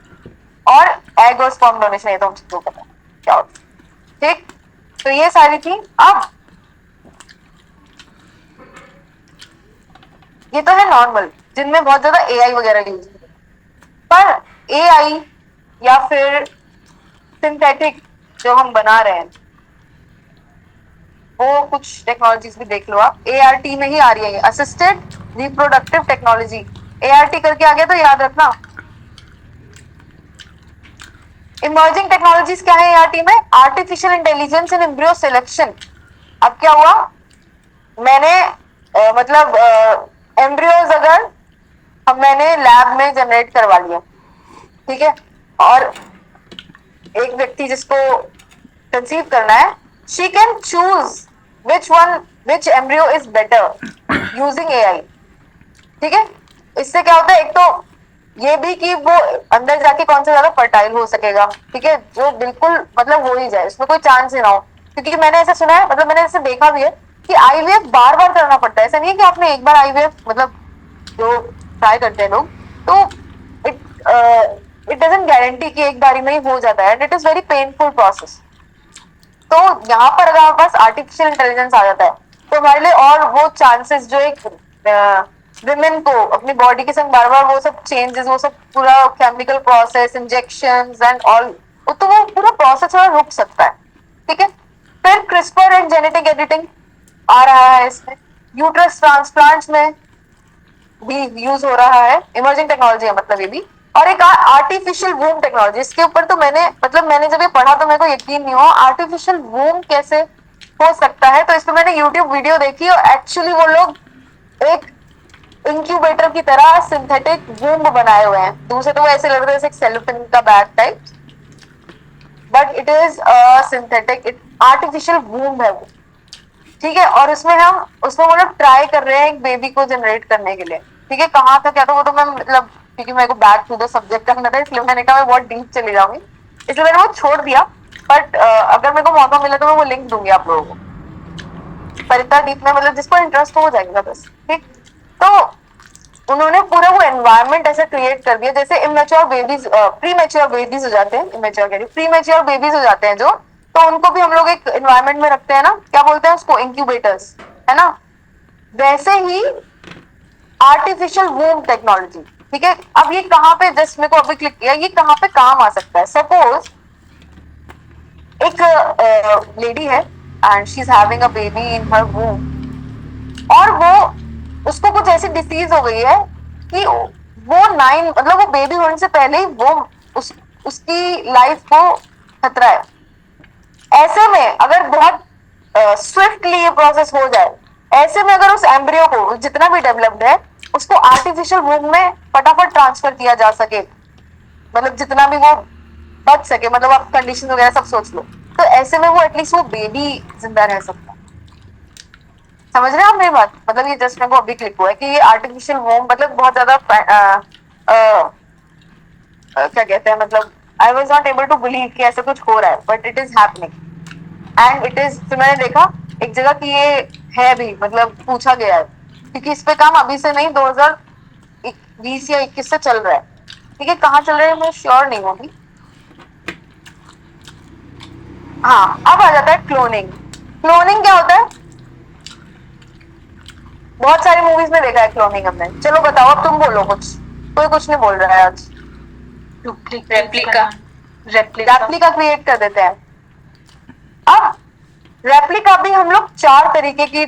और एग और स्पर्म डोनेशन, ये तो हम सबको पता है क्या होता है, ठीक। तो ये सारी थी। अब ये तो है नॉर्मल, जिनमें बहुत ज्यादा एआई वगैरह यूज है, पर एआई या फिर सिंथेटिक जो हम बना रहे हैं, वो कुछ टेक्नोलॉजीज भी देख लो आप, एआरटी में ही आ रही है, असिस्टेड रिप्रोडक्टिव टेक्नोलॉजी। एआरटी करके आ गया तो याद रखना। इमर्जिंग टेक्नोलॉजीज क्या है एआरटी में, आर्टिफिशियल इंटेलिजेंस इन एम्ब्रियो सिलेक्शन। अब क्या हुआ, मैंने मतलब एम्ब्रियोज अगर मैंने लैब में जनरेट करवा लिया, ठीक है, और एक व्यक्ति जिसको कंसीव करना है, she can choose which embryo is better using AI, ठीक है। इससे क्या होता है, एक तो ये भी कि वो अंदर जाके कौन सा ज्यादा फर्टाइल हो सकेगा, ठीक है, जो बिल्कुल मतलब हो ही जाए, उसमें कोई चांस ही ना हो। क्योंकि मैंने ऐसा सुना है, मतलब मैंने ऐसे देखा भी है कि आईवीएफ बार बार करना पड़ता है, ऐसा नहीं है कि आपने एक बार आईवीएफ मतलब जो ट्राई करते हैं लोग, तो इट डजंट गारंटी कि एक बारी में ही हो जाता है, it is very painful process. तो यहाँ पर अगर हमारे पास आर्टिफिशियल इंटेलिजेंस आ जाता है, तो हमारे लिए और वो चांसेस जो एक विमेन को अपनी बॉडी के संग बार बार वो सब चेंजेस, वो सब पूरा chemical process, injections and all, तो वो पूरा प्रोसेस थोड़ा रुक सकता है, ठीक है। फिर क्रिस्पर एंड जेनेटिक एडिटिंग आ रहा है इसमें, यूट्रस ट्रांसप्लांट्स में भी यूज हो रहा है, इमर्जिंग टेक्नोलॉजी है मतलब ये भी। और एक आर्टिफिशियल वूम टेक्नोलॉजी, इसके ऊपर तो मैंने जब ये पढ़ा तो मेरे को यकीन नहीं हुआ आर्टिफिशियल वूम कैसे हो सकता है। तो इस पर मैंने यूट्यूब वीडियो देखी, और एक्चुअली वो लोग एक इंक्यूबेटर की तरह सिंथेटिक वूम्ब बनाए हुए हैं। दूर से तो वो ऐसे लग रहा है जैसे सेलोफिन का bag type, but it is synthetic, artificial womb है वो, ठीक है। और उसमें वो लोग ट्राई कर रहे हैं एक बेबी को जनरेट करने के लिए, ठीक है। कहाँ था क्या था वो तो मैं मतलब, क्योंकि मेरे को बैक टू द सब्जेक्ट करना था, इसलिए मैंने कहा मैं बहुत डीप चली जाऊंगी, इसलिए मैंने वो छोड़ दिया। बट अगर मेरे को मौका मिला तो मैं वो लिंक दूंगी आप लोगों को, पर इतना डीप में मतलब जिसको इंटरेस्ट हो जाएगा बस, ठीक। तो उन्होंने पूरा वो एनवायरनमेंट ऐसा क्रिएट कर दिया जैसे immature babies, pre mature babies हो जाते हैं, इमेच्योर कह रही, प्री मेच्योर बेबीज हो जाते हैं जो, तो उनको भी हम लोग एक एनवायरनमेंट में रखते हैं ना, क्या बोलते हैं उसको, इंक्यूबेटर्स, है ना। वैसे ही आर्टिफिशियल वूम्ब टेक्नोलॉजी, ठीक है। अब ये कहाँ पे, जस्ट मेरे को अभी क्लिक किया, ये कहाँ पे काम आ सकता है। सपोज एक लेडी है and she is having a baby in her womb, और वो उसको कुछ ऐसी डिसीज हो गई है कि वो 9 मतलब वो बेबी होने से पहले ही वो उसकी लाइफ को खतरा है। ऐसे में अगर बहुत स्विफ्टली ये प्रोसेस हो जाए, ऐसे में अगर उस एम्ब्रियो को जितना भी डेवलप्ड है उसको आर्टिफिशियल वूम में फटाफट ट्रांसफर किया जा सके, मतलब जितना भी वो बच सके, मतलब आप कंडीशन वगैरह सब सोच लो, तो ऐसे में वो एटलीस्ट वो बेबी जिंदा रह सकता है। समझ रहे हैं आप मेरी बात? मतलब ये जस्ट मेरे को अभी क्लिक हुआ है कि ये आर्टिफिशियल वोम मतलब बहुत ज्यादा क्या कहते हैं, मतलब I was not able to believe कि ऐसा कुछ हो रहा है, but it is happening and it is. फिर मैंने देखा एक जगह कि ये है भी, मतलब पूछा गया है, क्योंकि इस पे काम अभी से नहीं 2020 या 21 से चल रहा है, ठीक है। कहाँ चल रहा है मैं श्योर नहीं होगी। हाँ, अब आ जाता है क्लोनिंग। क्लोनिंग क्या होता है? बहुत सारी मूवीज में देखा है क्लोनिंग हमने। चलो बताओ, अब तुम बोलो कुछ, कोई कुछ नहीं बोल रहा है आज। रेप्लिका रेप्लिका क्रिएट कर देते हैं। अब रेप्लिका भी हम लोग 4 तरीके की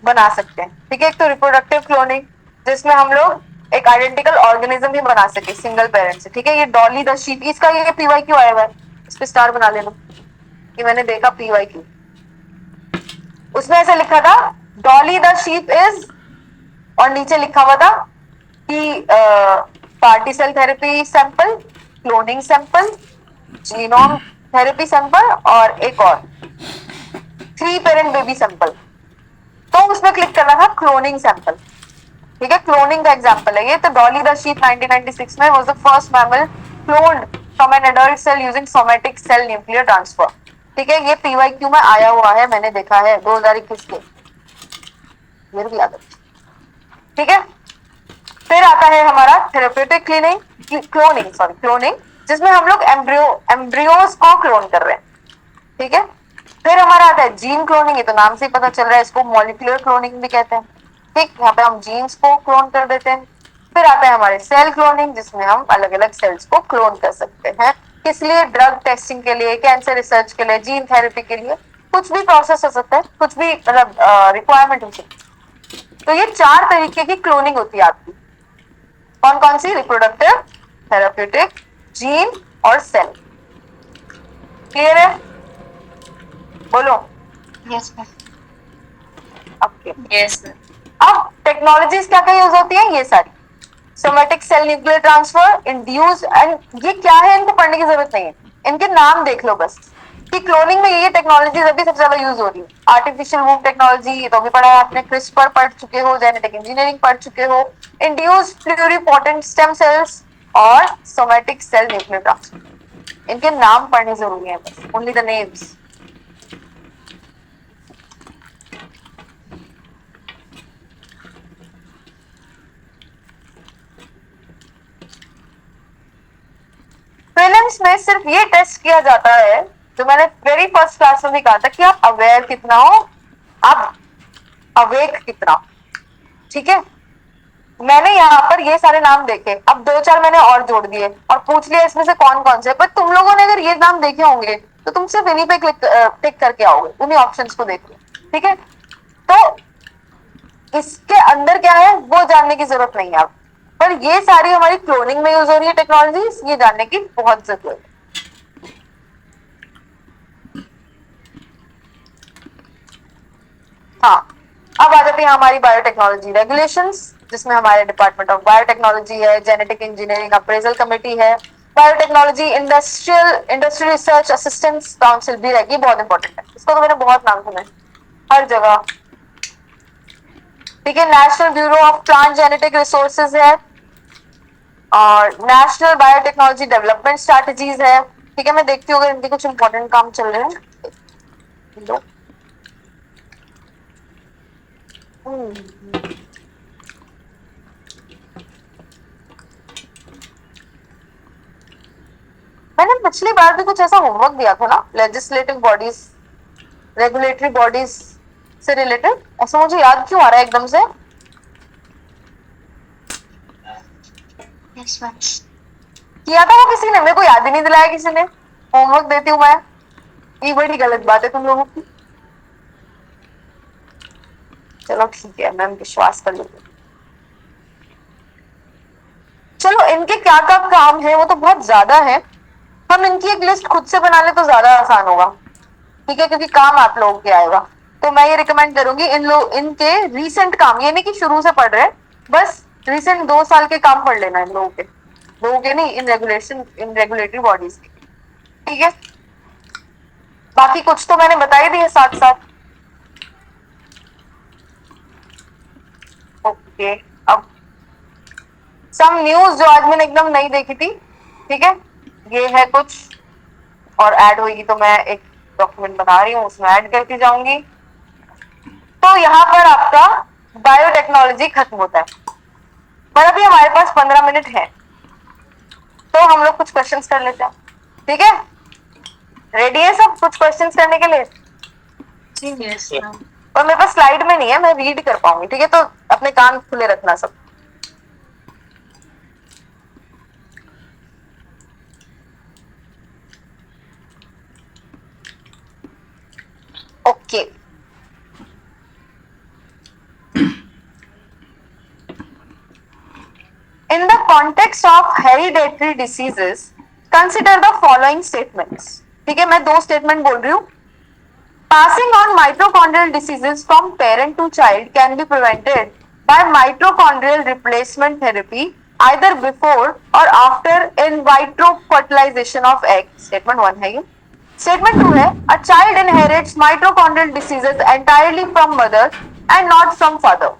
बना सकते हैं, ठीक है। एक तो रिप्रोडक्टिव क्लोनिंग, जिसमें हम लोग एक आइडेंटिकल ऑर्गेनिज्म भी बना सके सिंगल पेरेंट से, ठीक है। ये डॉली द शीप, इसका ये पीवाई क्यों आया हुआ है, इस पे स्टार बना लेना, कि मैंने देखा पीवाई क्यों। उसमें ऐसे लिखा था डॉली द शीप इज, और नीचे लिखा हुआ था कि party cell therapy sample, cloning sample, genome therapy sample, और एक और 3 पेरेंट बेबी सैंपल। तो उसमें क्लिक करना था क्लोनिंग सैंपल, ठीक है। क्लोनिंग का एग्जांपल है ये। तो डॉली द शीप 1996 में was the first mammal cloned from an adult cell using somatic cell nuclear transfer, ठीक है। ये पीवाईक्यू में आया हुआ है, मैंने देखा है 2021 के, मेरे को याद है, ठीक है। फिर आता है हमारा थेरेप्यूटिक क्लोनिंग, जिसमें हम लोग एम्ब्रियोज को क्लोन कर रहे हैं, ठीक है। फिर हमारा आता है जीन क्लोनिंग, ये तो नाम से ही पता चल रहा है, इसको मॉलिक्यूलर क्लोनिंग भी कहते हैं, ठीक। यहाँ पे हम जीन्स को क्लोन कर देते हैं। फिर आता है हमारे सेल क्लोनिंग, जिसमें हम अलग अलग सेल्स को क्लोन कर सकते हैं, किस लिए? ड्रग टेस्टिंग के लिए, कैंसर रिसर्च के लिए, जीन थेरेपी के लिए, कुछ भी प्रोसेस हो सकता है, कुछ भी मतलब रिक्वायरमेंट हो सकती है। तो ये 4 तरीके की क्लोनिंग होती है आपकी। कौन कौन सी? रिप्रोडक्टिव, थेरेप्यूटिक, जीन और सेल। क्लियर है? बोलो। Yes ma'am. ओके। यस अब टेक्नोलॉजीज क्या क्या यूज होती है? ये सारी somatic cell nuclear transfer, induce, and ये क्या है इनको पढ़ने की जरूरत नहीं है, इनके नाम देख लो बस कि क्लोनिंग में ये टेक्नोलॉजीज अभी सबसे ज्यादा यूज हो रही है। आर्टिफिशियल वूम टेक्नोलॉजी, ये तो भी पढ़ा है आपने, क्रिस्पर पढ़ चुके हो, जेनेटिक इंजीनियरिंग पढ़ चुके हो, इंड्यूस प्लूरिपोटेंट स्टेम सेल्स और सोमैटिक सेल न्यूक्लियर ट्रांसफर। इनके नाम पढ़ने जरूरी है बस, ओनली द नेम्स। प्रीलिम्स में सिर्फ ये टेस्ट किया जाता है, जो मैंने वेरी फर्स्ट क्लास में भी कहा था, कि आप अवेयर कितना हो, आप अवेक कितना, ठीक है। मैंने यहाँ पर ये सारे नाम देखे, अब 2-4 मैंने और जोड़ दिए और पूछ लिया इसमें से कौन कौन से, पर तुम लोगों ने अगर ये नाम देखे होंगे तो तुम सिर्फ इन्हीं पे टिक करके आओगे, उन्हीं ऑप्शंस को देख लो, ठीक है। तो इसके अंदर क्या है वो जानने की जरूरत नहीं है आप, पर ये सारी हमारी क्लोनिंग में यूज हो रही है टेक्नोलॉजीज, ये जानने की बहुत जरूरत है। हाँ, अब आ जाते हैं हमारी बायोटेक्नोलॉजी रेगुलेशंस। जिसमें हमारे डिपार्टमेंट ऑफ बायोटेक्नोलॉजी है, जेनेटिक इंजीनियरिंग अप्रेजल कमेटी है, biotechnology industry research assistance council भी रहेगी, बहुत इंपॉर्टेंट है, इसको तो मैंने बहुत नाम सुना है हर जगह। ठीक है, national bureau of plant genetic resources है और नेशनल बायोटेक्नोलॉजी डेवलपमेंट स्ट्रैटेजीज है। ठीक है, मैं देखती हूँ अगर इनके कुछ इंपॉर्टेंट काम चल रहे हैं। मैंने पिछली बार भी कुछ ऐसा होमवर्क दिया था ना, लेजिस्लेटिव बॉडीज, रेगुलेटरी बॉडीज से रिलेटेड, ऐसा मुझे याद क्यों आ रहा है एकदम से। किया था वो किसी ने, मेरे को याद ही नहीं दिलाया किसी ने। होमवर्क देती हूँ मैं, ये बड़ी गलत बात है तुम लोगों की। चलो ठीक है, मैं विश्वास कर लेती हूँ। चलो, इनके क्या क्या काम है वो तो बहुत ज्यादा है, हम इनकी एक लिस्ट खुद से बना ले तो ज्यादा आसान होगा। ठीक है, क्योंकि काम आप लोगों के आएगा, तो मैं ये रिकमेंड करूंगी इनके रीसेंट काम, ये नहीं कि शुरू से पढ़ रहे, बस रीसेंट 2 साल के काम पढ़ लेना इन लोगों के नहीं, इन रेगुलेटरी बॉडीज के। ठीक है, बाकी कुछ तो मैंने बता ही दिए साथ साथ। ओके, अब सम न्यूज जो आज मैंने एकदम नहीं देखी थी। ठीक है, ये है कुछ और ऐड होगी तो मैं एक डॉक्यूमेंट बना रही हूँ, उसमें ऐड करके जाऊंगी। तो यहाँ पर आपका बायोटेक्नोलॉजी खत्म होता है, पर अभी हमारे पास 15 मिनट है, तो हम लोग कुछ क्वेश्चंस कर लेते हैं। ठीक है, रेडी है सब कुछ क्वेश्चंस करने के लिए? Yes, ma'am. और मेरे पास स्लाइड में नहीं है, मैं रीड कर पाऊंगी। ठीक है, तो अपने कान खुले रखना सब। Okay, in the context of hereditary diseases, consider the following statements. ठीक है, मैं 2 स्टेटमेंट बोल रही हूँ। Passing on mitochondrial diseases from parent to child can be prevented by mitochondrial replacement therapy either before or after in vitro fertilization of egg. Statement 1 है ये। Statement 2 है, a child inherits mitochondrial diseases entirely from mother and not from father.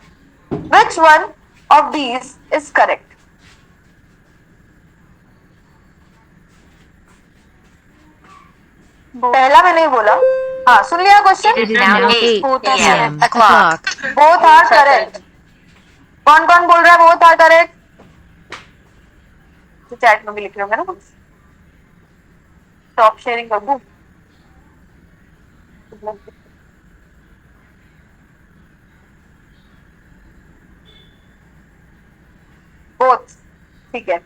Which one of these is correct? पहला मैंने बोला, हाँ सुन लिया question. It is now 8 p.m. o'clock. Both are correct. कौन कौन बोल रहा है बोथ आर करेक्ट? तो चैट में भी लिख रहे होंगे ना कुछ। स्टॉप शेयरिंग कर दूं? बोथ, ठीक है।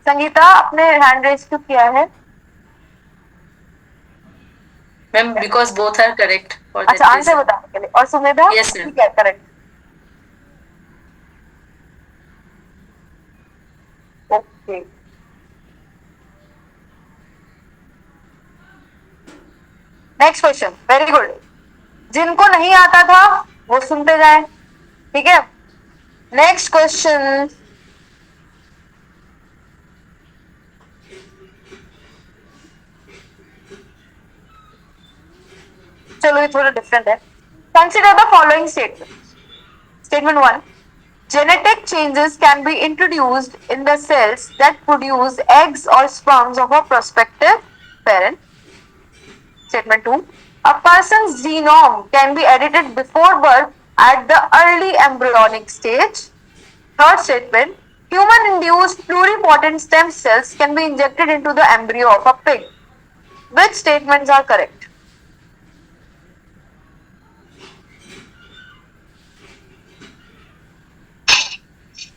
संगीता, आपने हैंड रेज क्यों किया है? Ma'am, because both are correct for that अच्छा, आंसर reason. बताने के लिए। और सुमेधा? Yes, ma'am. ठीक है, correct. Okay, next question, very good. जिनको नहीं आता था वो सुनते जाए। ठीक है, नेक्स्ट क्वेश्चन। चलो ये थोड़ा डिफरेंट है। Consider the following statement. Statement 1, genetic changes can be introduced in the cells that produce eggs or sperms of a prospective parent. Statement 2, a person's genome can be edited before birth at the early embryonic stage. Third statement, human-induced pluripotent stem cells can be injected into the embryo of a pig. Which statements are correct?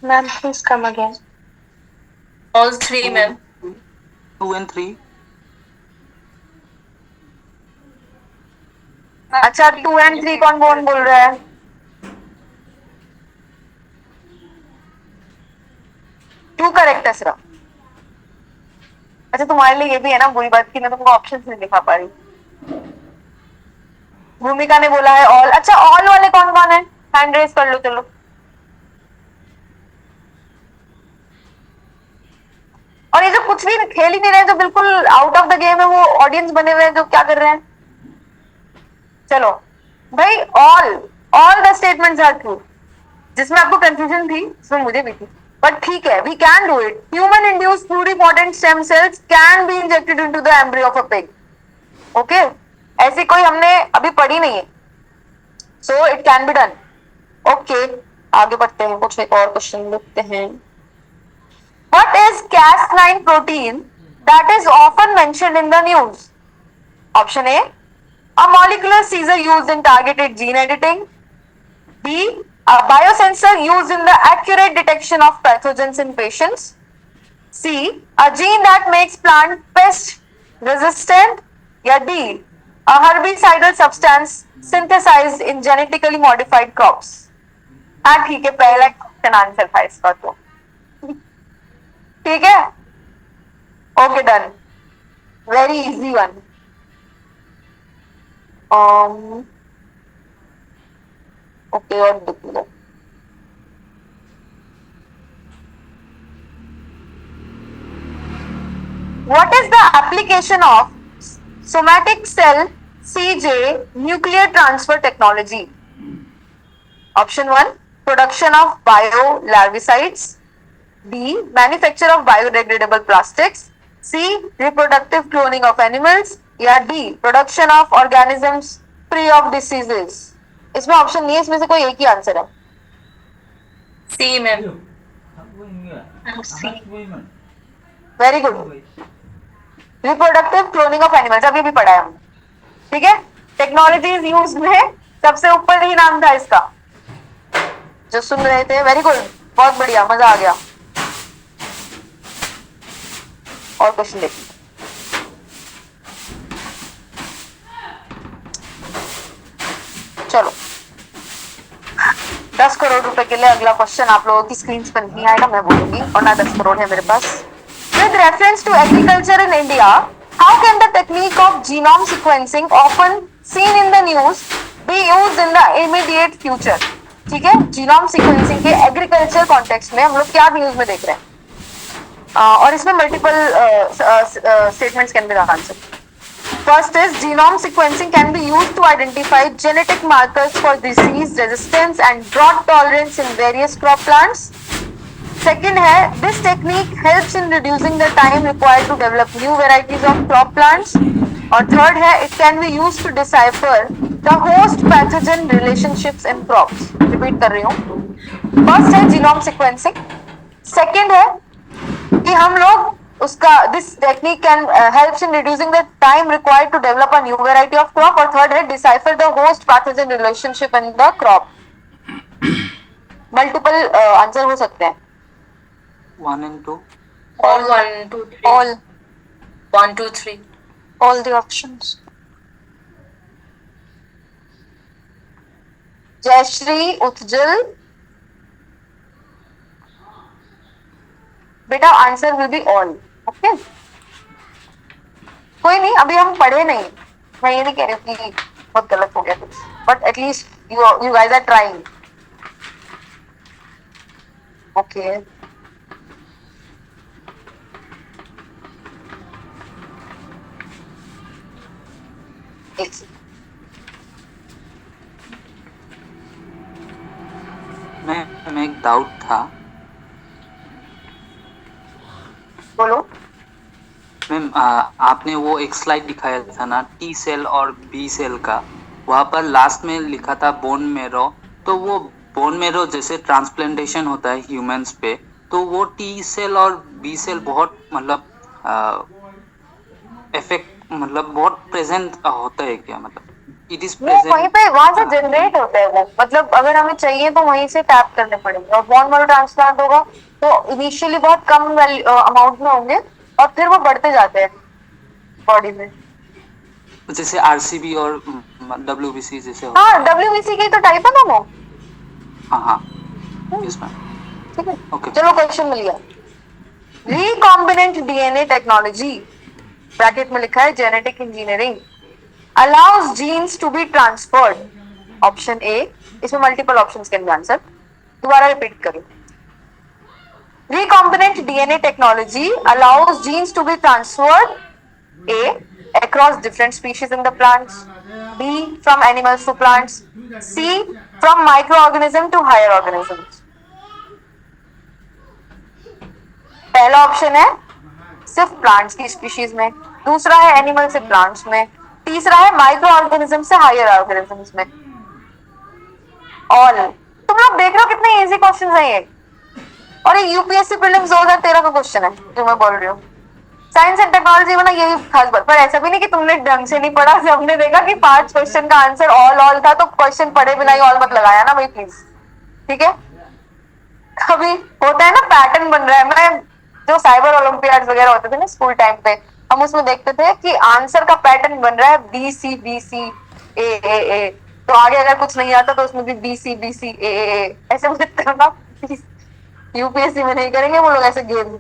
Ma'am, please come again. All three, ma'am. 2 and 3. अच्छा, 2 and 3 कौन कौन बोल रहा है? To correct है सिर्फ। अच्छा, तुम्हारे लिए ये भी है ना बुरी बात की मैं तुमको ऑप्शन नहीं दिखा पा रही। भूमिका ने बोला है ऑल। अच्छा, ऑल वाले कौन कौन है? हैंड रेस कर लो चलो। और ये जो कुछ भी खेल ही नहीं रहे, जो बिल्कुल आउट ऑफ द गेम है, वो ऑडियंस बने हुए हैं जो क्या कर रहे हैं? चलो भाई, all the statements are true. जिसमें आपको कंफ्यूजन थी उसमें मुझे भी थी, बट ठीक है, we can do it. Human induced pluripotent stem cells can be injected into the embryo of a pig. Okay, ऐसी कोई हमने अभी पढ़ी नहीं है, so it can be done. Okay, आगे बढ़ते हैं, कुछ एक और क्वेश्चन देखते हैं। What is Cas9 protein that is often mentioned in the news? Option A, a molecular Caesar used in targeted gene editing. B, a biosensor used in the accurate detection of pathogens in patients. C, a gene that makes plant pest resistant. या D, a herbicidal substance synthesized in genetically modified crops. हाँ ठीक है, पहला question answer था इसका तो। ठीक है, okay done, very easy one. Okay, और देख लो। What is the application of somatic cell CJ nuclear transfer technology? Option 1, production of biolarvicides. B, manufacture of biodegradable plastics. C, reproductive cloning of animals. या D, production of organisms free of diseases. इसमें option नहीं है, इसमें से कोई एक ही answer है। C ma'am. Very good, reproductive cloning of animals, अभी भी पढ़ा है हमने। ठीक है, टेक्नोलॉजीज यूज में सबसे ऊपर ही नाम था इसका, जो सुन रहे थे। वेरी गुड, बहुत बढ़िया, मजा आ गया। और क्वेश्चन देखिए, चलो 10 करोड़ रुपए के लिए अगला क्वेश्चन आप लोगों की स्क्रीन पर नहीं आएगा, मैं बोलूंगी, और ना 10 करोड़ है मेरे पास। With reference to agriculture in India, how can the technique of genome sequencing often seen in the news be used in the immediate future? ठीक है, जीनोम सीक्वेंसिंग के एग्रीकल्चर कॉन्टेक्स्ट में हम लोग क्या न्यूज में देख रहे हैं? और इसमें multiple statements can be the answer. First is genome sequencing can be used to identify genetic markers for disease resistance and drought tolerance in various crop plants. Second है, this technique helps in reducing the time required to develop new varieties of crop plants. और third है, it can be used to decipher the host pathogen relationships in crops. Repeat कर रही हूँ, first है genome sequencing, second है कि हम लोग उसका this technique can helps in reducing the time required to develop a new variety of crop, और थर्ड है decipher the host pathogen relationship in the crop. Multiple answer हो सकते हैं। 1 and 2. All 1, 2, 3. All 1, 2, 3. all the options. Jayashree, उत्जल, बेटा answer will be all. Okay, कोई नहीं, अभी हम पढ़े नहीं, मैं ये नहीं कह रही कि बहुत गलत हो गया कुछ, but at least you guys are trying. Okay, मैं एक डाउट था बोलो। मैम, आपने वो एक स्लाइड दिखाया था ना टी सेल और बी सेल का, वहाँ पर लास्ट में लिखा था बोन मेरो, तो वो बोन मेरो जैसे ट्रांसप्लांटेशन होता है ह्यूमंस पे, तो वो टी सेल और बी सेल बहुत मतलब इफेक्ट मतलब बहुत प्रेजेंट होता है क्या? मतलब इट इज वो वहीं प्रेजेंट? पे वहां से जनरेट होते हैं वो, मतलब अगर हमें चाहिए तो वहीं से टैप करने पड़ेंगे। और बोन मैरो ट्रांसप्लांट होगा तो इनिशियली बहुत कम अमाउंट में होंगे और फिर वो बढ़ते जाते हैं बॉडी में। जैसे आरसीबी और डब्ल्यूबीसी जैसे होता हाँ, डब्ल्यूबीसी की तो टाइप है ना वो। है। हाँ, यस मैम। ठीक है, ओके। चलो क्वेश्चन मिल गया। रिकॉम्बिनेंट डीएनए टेक्नोलॉजी, ब्रैकेट में लिखा है genetic engineering, allows genes to be transferred. Option A, इसमें मल्टीपल ऑप्शंस के आंसर दोबारा रिपीट करो. Recombinant DNA technology allows genes to be transferred A. across different species in the plants, B. from animals to plants, C. from microorganism to higher organisms. पहला option है सिर्फ plants की species में, दूसरा है animal से plants में, तीसरा है माइक्रो ऑर्गेनिज्म से हायर ऑर्गेनिजम्स में. ऑल तुम लोग देख रहे हो कितने इजी क्वेश्चन है ये, और ये यूपीएससी प्रीलिम्स 2013 का क्वेश्चन है जो मैं बोल रही हूँ. साइंस एंड टेक्नोलॉजी में ना यही खास बात, पर ऐसा भी नहीं कि तुमने ढंग से नहीं पढ़ा. जब हमने देखा कि 5 क्वेश्चन का आंसर ऑल था तो क्वेश्चन पढ़े बिना ही ऑल मत लगाया ना भाई प्लीज. ठीक है, कभी होता है ना पैटर्न बन रहा है. मैं जो साइबर ओलंपियाड वगैरह होते थे ना स्कूल टाइम पे, हम उसमें देखते थे कि आंसर का पैटर्न बन रहा है बी सी ए, तो आगे अगर कुछ नहीं आता तो उसमें भी बी सी ए ऐसे मुझे करना. यूपीएससी में नहीं करेंगे वो लोग ऐसे गेम.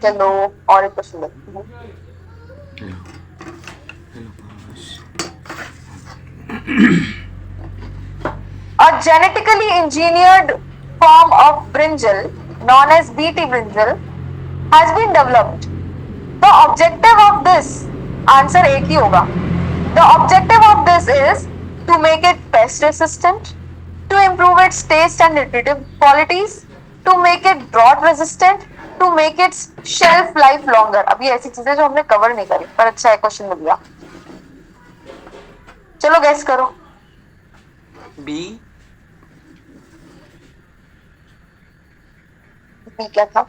चलो और एक क्वेश्चन देखते हैं. A genetically engineered form of brinjal known as BT brinjal has been developed. The objective of this, answer एक ही होगा. The objective of this is to make it pest resistant, to improve its taste and nutritive qualities, to make it drought resistant, to make its shelf life longer. अभी ऐसी चीजें जो हमने cover नहीं करी, पर अच्छा है क्वेश्चन मिल गया. चलो गैस करो. बी. बी क्या था?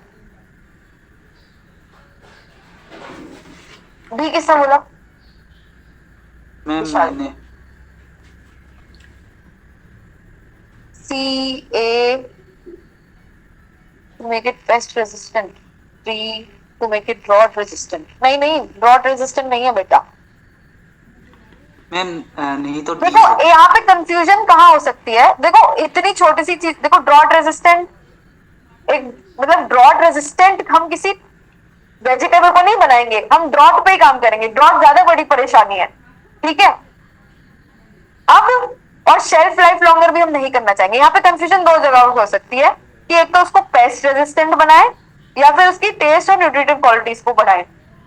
बी किसने बोला? मैम विशाल. मैंने. सी ए to make it pest resistant, B to make it drought resistant. नहीं drought resistant नहीं है बेटा. मैम नहीं तो देखो यहाँ पे कंफ्यूजन कहाँ हो सकती है. देखो इतनी छोटी सी चीज, देखो ड्रॉट रेजिस्टेंट, एक मतलब ड्रॉट रेजिस्टेंट हम किसी वेजिटेबल को नहीं बनाएंगे, हम ड्रॉट पे ही काम करेंगे. ड्रॉट ज्यादा बड़ी परेशानी है. ठीक है, अब और शेल्फ लाइफ लॉन्गर भी हम नहीं करना चाहेंगे. यहाँ पे कंफ्यूजन 2 जगह हो सकती है कि एक तो उसको पेस्ट रेजिस्टेंट बनाए या फिर उसकी टेस्ट और न्यूट्रिटिव क्वालिटीज को बढ़ाएं.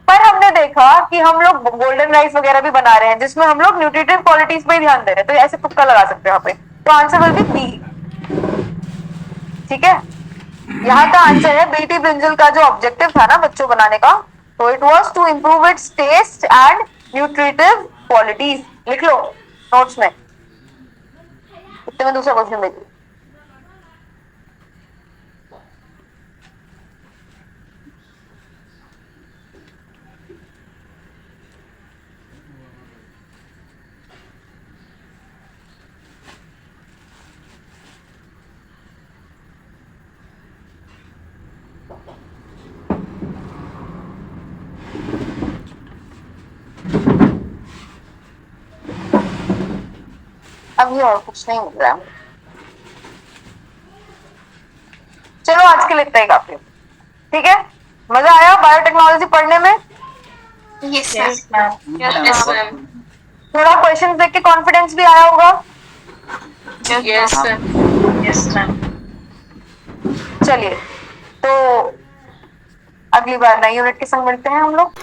पर हमने देखा कि हम लोग गोल्डन राइस वगैरह भी बना रहे हैं जिसमें हम लोग न्यूट्रिटिव क्वालिटीज पे ध्यान दे रहे हैं, तो ऐसे तुक्का लगा सकते हैं यहाँ पे. तो आंसर विल बी बी. ठीक है, यहाँ का आंसर है बीटी ब्रिंजल का जो ऑब्जेक्टिव था ना बच्चों बनाने का, तो it was to improve its taste and nutritive qualities. लिख लो नोट्स में. इतने में दूसरा क्वेश्चन देखिए. अभी और कुछ नहीं मिल रहा है. चलो आज के लिए इतना ही काफी. ठीक है, मजा आया बायोटेक्नोलॉजी पढ़ने में? Yes, ma'am. Yes, ma'am. थोड़ा क्वेश्चन देख के कॉन्फिडेंस भी आया होगा. Yes, ma'am. Yes, ma'am. चलिए, तो अगली बार नई यूनिट के संग मिलते हैं हम लोग.